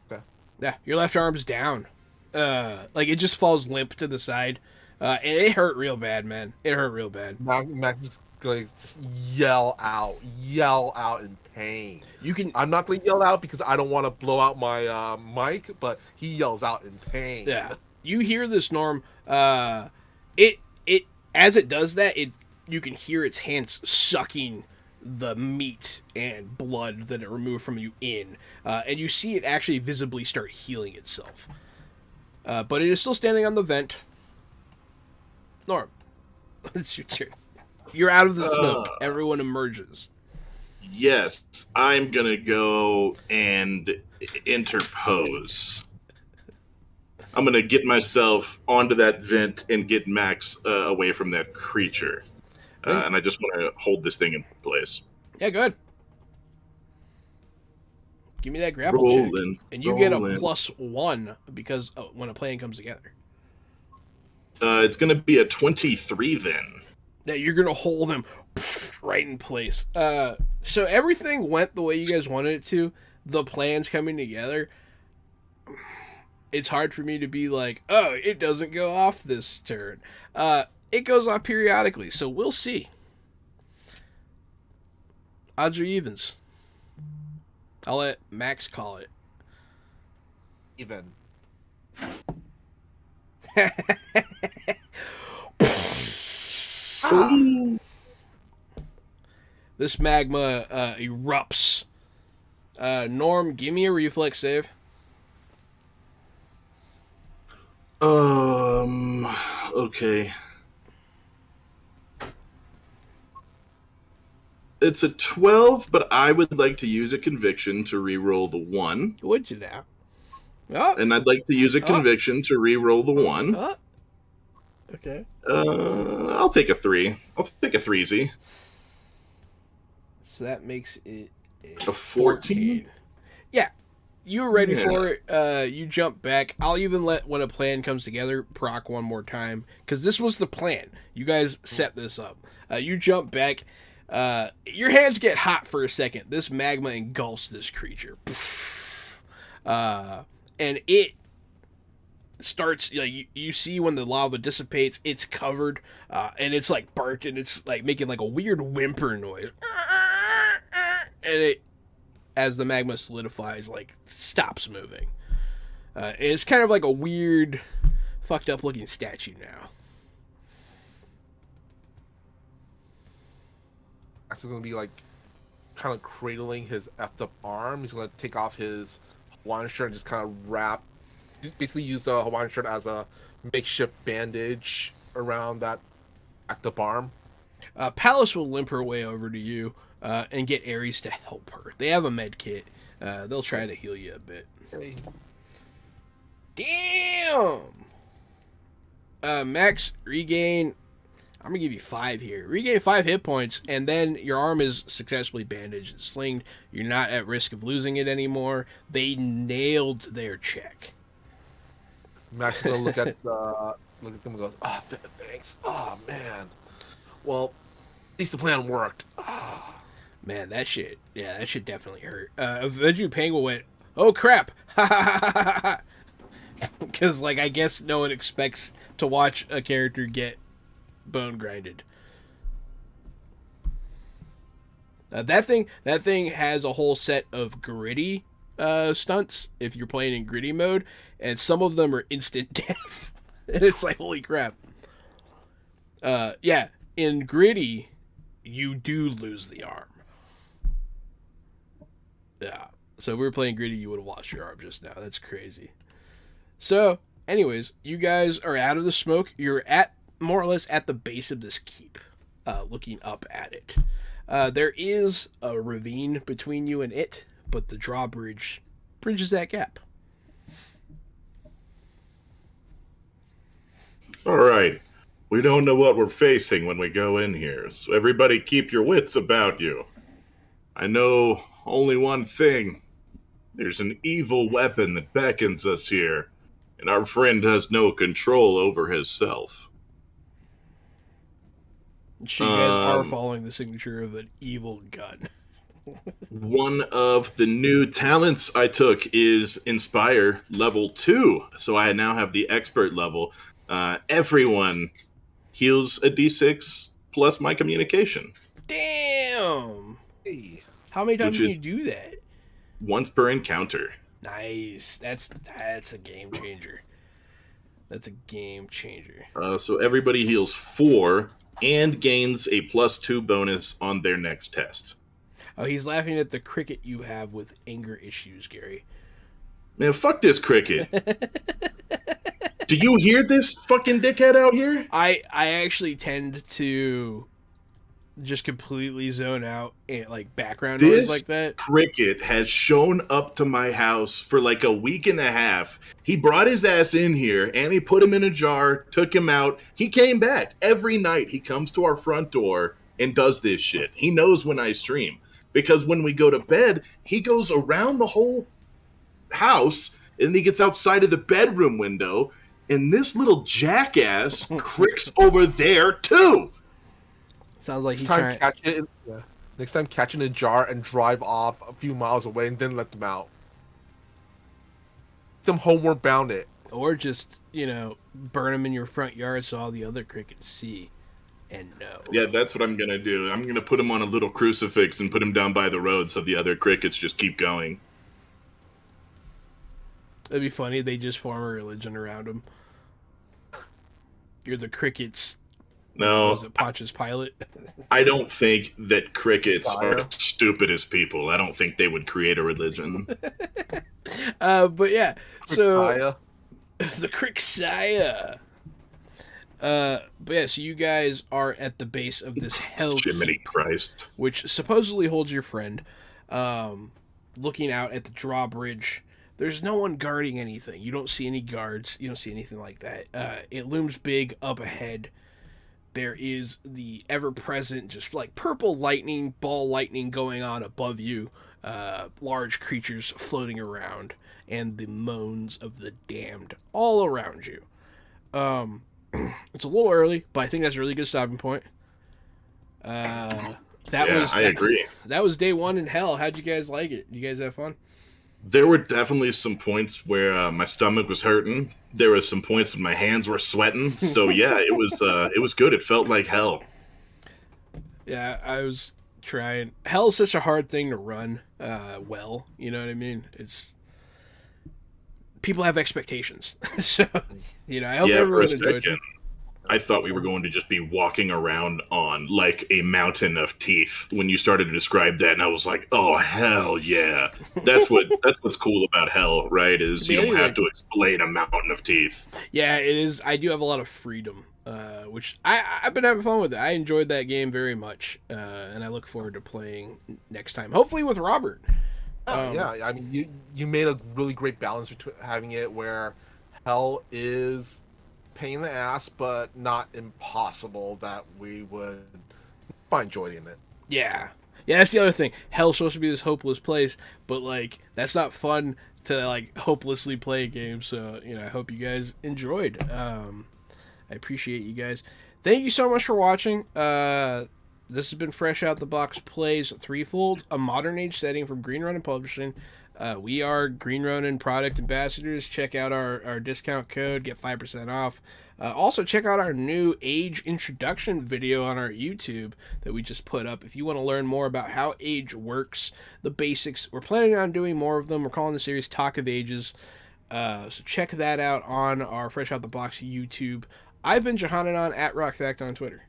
Speaker 2: Okay.
Speaker 3: Yeah, your left arm's down. Like it just falls limp to the side. And it hurt real bad, man. It hurt real bad.
Speaker 2: Max is going to yell out in pain. I'm not going to yell out because I don't want to blow out my mic, but he yells out in pain.
Speaker 3: Yeah. You hear this, Norm. It as it does that, you can hear its hands sucking the meat and blood that it removed from you in, and you see it actually visibly start healing itself. But it is still standing on the vent. Norm, it's your turn. You're out of the smoke. Everyone emerges.
Speaker 4: Yes, I'm gonna go and interpose. I'm gonna get myself onto that vent and get Max away from that creature. And I just want to hold this thing in place.
Speaker 3: Yeah, good. Give me that grapple check. And you get a +1 because when a plan comes together.
Speaker 4: It's going to be a 23 then.
Speaker 3: Yeah, you're going to hold him right in place. So everything went the way you guys wanted it to. The plan's coming together. It's hard for me to be like, oh, it doesn't go off this turn. it goes off periodically, so we'll see. Odds or evens? I'll let Max call it.
Speaker 2: Even.
Speaker 3: This magma erupts. Norm, give me a reflex save.
Speaker 4: Okay. It's a 12, but I would like to use a conviction to re-roll the 1.
Speaker 3: Would you now? Oh,
Speaker 4: And I'd like to use a conviction to re-roll the 1.
Speaker 3: Okay.
Speaker 4: I'll take a 3. I'll take a 3Z.
Speaker 3: So that makes it
Speaker 4: A 14?
Speaker 3: Yeah. You were ready for it. You jump back. I'll even let, when a plan comes together, proc one more time. Because this was the plan. You guys set this up. You jump back. Your hands get hot for a second. This magma engulfs this creature. And it starts, you see when the lava dissipates, it's covered, and it's like burnt, and it's like making like a weird whimper noise. And it, as the magma solidifies, like stops moving. And it's kind of like a weird, fucked up looking statue now.
Speaker 2: Max is gonna be like kind of cradling his effed up arm. He's gonna take off his Hawaiian shirt and just kind of basically use the Hawaiian shirt as a makeshift bandage around that effed up arm.
Speaker 3: Palace will limp her way over to you and get Ares to help her. They have a med kit. They'll try to heal you a bit.
Speaker 2: Hey.
Speaker 3: Damn! Max, regain... I'm going to give you 5 here. Regain 5 hit points, and then your arm is successfully bandaged and slinged. You're not at risk of losing it anymore. They nailed their check.
Speaker 2: Max is gonna look at them and goes, "Oh, thanks. Oh man. Well, at least the plan worked." Oh.
Speaker 3: Man, that shit definitely hurt. Eventually Penguin went, "Oh crap!" Because, like, I guess no one expects to watch a character get bone grinded. That thing has a whole set of gritty stunts if you're playing in gritty mode, and some of them are instant death. And it's like, holy crap. Yeah, in gritty, you do lose the arm. Yeah. So if we were playing gritty, you would have lost your arm just now. That's crazy. So, anyways, you guys are out of the smoke. You're at more or less at the base of this keep, looking up at it. There is a ravine between you and it, but the drawbridge bridges that gap.
Speaker 4: All right. We don't know what we're facing when we go in here, so everybody keep your wits about you. I know only one thing. There's an evil weapon that beckons us here, and our friend has no control over himself.
Speaker 3: So you guys are following the signature of an evil gun.
Speaker 4: One of the new talents I took is Inspire level 2, so I now have the expert level. Everyone heals a d6 plus my communication.
Speaker 3: Damn!
Speaker 2: Hey.
Speaker 3: How many times can you do that?
Speaker 4: Once per encounter.
Speaker 3: Nice. That's a game changer. That's a game changer.
Speaker 4: So everybody heals 4 and gains a +2 bonus on their next test.
Speaker 3: Oh, he's laughing at the cricket you have with anger issues, Gary.
Speaker 4: Man, fuck this cricket. Do you hear this fucking dickhead out here?
Speaker 3: I actually tend to just completely zone out and like background noise like that.
Speaker 4: Cricket has shown up to my house for like a week and a half. He brought his ass in here and he put him in a jar, took him out. He came back every night. He comes to our front door and does this shit. He knows when I stream because when we go to bed, he goes around the whole house and he gets outside of the bedroom window. And this little jackass cricks over there too.
Speaker 3: Sounds like
Speaker 2: Next time, catch it. Yeah. Next time, catch it in a jar and drive off a few miles away, and then let them out. Them homeward bound it.
Speaker 3: Or just, burn them in your front yard so all the other crickets see and know.
Speaker 4: Yeah, that's what I'm gonna do. I'm gonna put them on a little crucifix and put them down by the road so the other crickets just keep going.
Speaker 3: It'd be funny. They just form a religion around them. You're the crickets.
Speaker 4: No,
Speaker 3: Was it Pontius Pilate?
Speaker 4: I don't think that crickets
Speaker 2: Fire.
Speaker 4: are as stupid as people. I don't think they would create a religion.
Speaker 3: But yeah, so
Speaker 2: Messiah.
Speaker 3: the Crixia. But yeah, so you guys are at the base of this hell
Speaker 4: Jiminy
Speaker 3: keep,
Speaker 4: Christ.
Speaker 3: which supposedly holds your friend. Looking out at the drawbridge, there's no one guarding anything. You don't see any guards. You don't see anything like that. It looms big up ahead. There is the ever-present, just like purple lightning, ball lightning going on above you. Large creatures floating around, and the moans of the damned all around you. It's a little early, but I think that's a really good stopping point. I
Speaker 4: agree.
Speaker 3: That was day one in hell. How'd you guys like it? You guys have fun?
Speaker 4: There were definitely some points where my stomach was hurting. There were some points when my hands were sweating. So yeah, it was good. It felt like hell.
Speaker 3: Yeah, I was trying. Hell's such a hard thing to run. Well, you know what I mean? It's people have expectations, so I hope everyone enjoyed it.
Speaker 4: I thought we were going to just be walking around on like a mountain of teeth when you started to describe that, and I was like, "Oh hell yeah!" That's what's cool about hell, right? Is you don't have to explain a mountain of teeth.
Speaker 3: Yeah, it is. I do have a lot of freedom, which I've been having fun with it. I enjoyed that game very much, and I look forward to playing next time. Hopefully with Robert.
Speaker 2: Yeah, I mean, you made a really great balance between having it where hell is pain in the ass, but not impossible that we would find joy in it.
Speaker 3: Yeah, that's the other thing. Hell's supposed to be this hopeless place, but like that's not fun to like hopelessly play a game. So I hope you guys enjoyed. I appreciate you guys. Thank you so much for watching. This has been Fresh Out the Box Plays Threefold, a modern age setting from Green Ronin Publishing. We are Green Ronin product ambassadors. Check out our discount code, get 5% off. Also, check out our new Age introduction video on our YouTube that we just put up. If you want to learn more about how Age works, the basics, we're planning on doing more of them. We're calling the series Talk of Ages. So check that out on our Fresh Out the Box YouTube. I've been Johananon at RockFact on Twitter.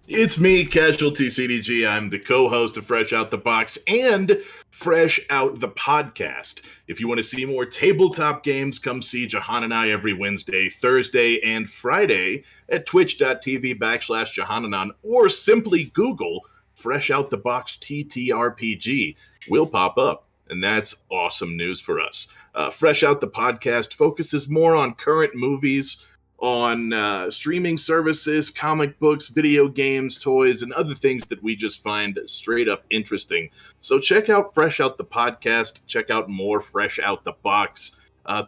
Speaker 4: It's me, Casualty CDG. I'm the co-host of Fresh Out the Box and Fresh Out the Podcast. If you want to see more tabletop games, come see Jahan and I every Wednesday, Thursday, and Friday at twitch.tv/Johananon, or simply Google Fresh Out the Box ttrpg. We'll pop up, and that's awesome news for us. Fresh Out the Podcast focuses more on current movies, on streaming services, comic books, video games, toys, and other things that we just find straight up interesting. So check out Fresh Out the Podcast. Check out more Fresh Out the Box.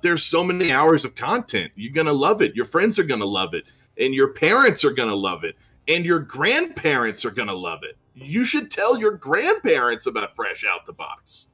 Speaker 4: There's so many hours of content. You're going to love it. Your friends are going to love it. And your parents are going to love it. And your grandparents are going to love it. You should tell your grandparents about Fresh Out the Box.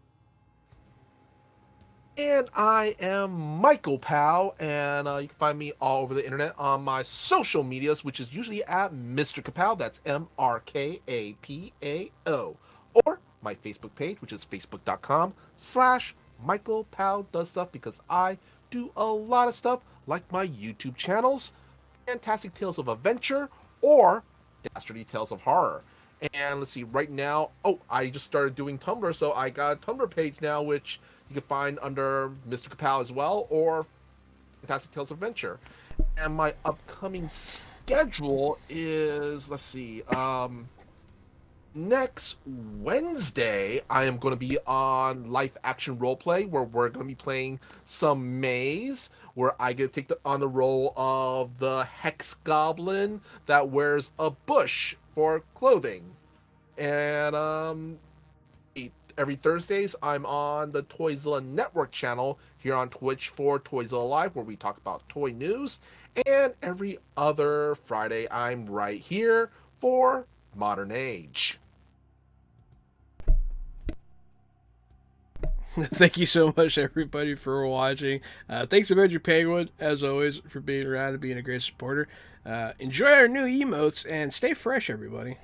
Speaker 2: And I am Michael Pow, and you can find me all over the internet on my social medias, which is usually at Mr. Kapow, that's MrKapao, or my Facebook page, which is facebook.com/Michael Pow Does Stuff, because I do a lot of stuff like my YouTube channels, Fantastic Tales of Adventure, or Dastardly Tales of Horror. And let's see, right now, I just started doing Tumblr, so I got a Tumblr page now, which you can find under Mr. Kapow as well, or Fantastic Tales of Adventure. And my upcoming schedule is, let's see, next Wednesday, I am going to be on Life Action Roleplay, where we're going to be playing some Maze, where I get to take on the role of the Hex Goblin that wears a bush for clothing. And, every Thursdays, I'm on the Toyzilla Network channel here on Twitch for Toyzilla Live, where we talk about toy news. And every other Friday, I'm right here for Modern Age.
Speaker 3: Thank you so much, everybody, for watching. Thanks to Avenger Penguin, as always, for being around and being a great supporter. Enjoy our new emotes and stay fresh, everybody.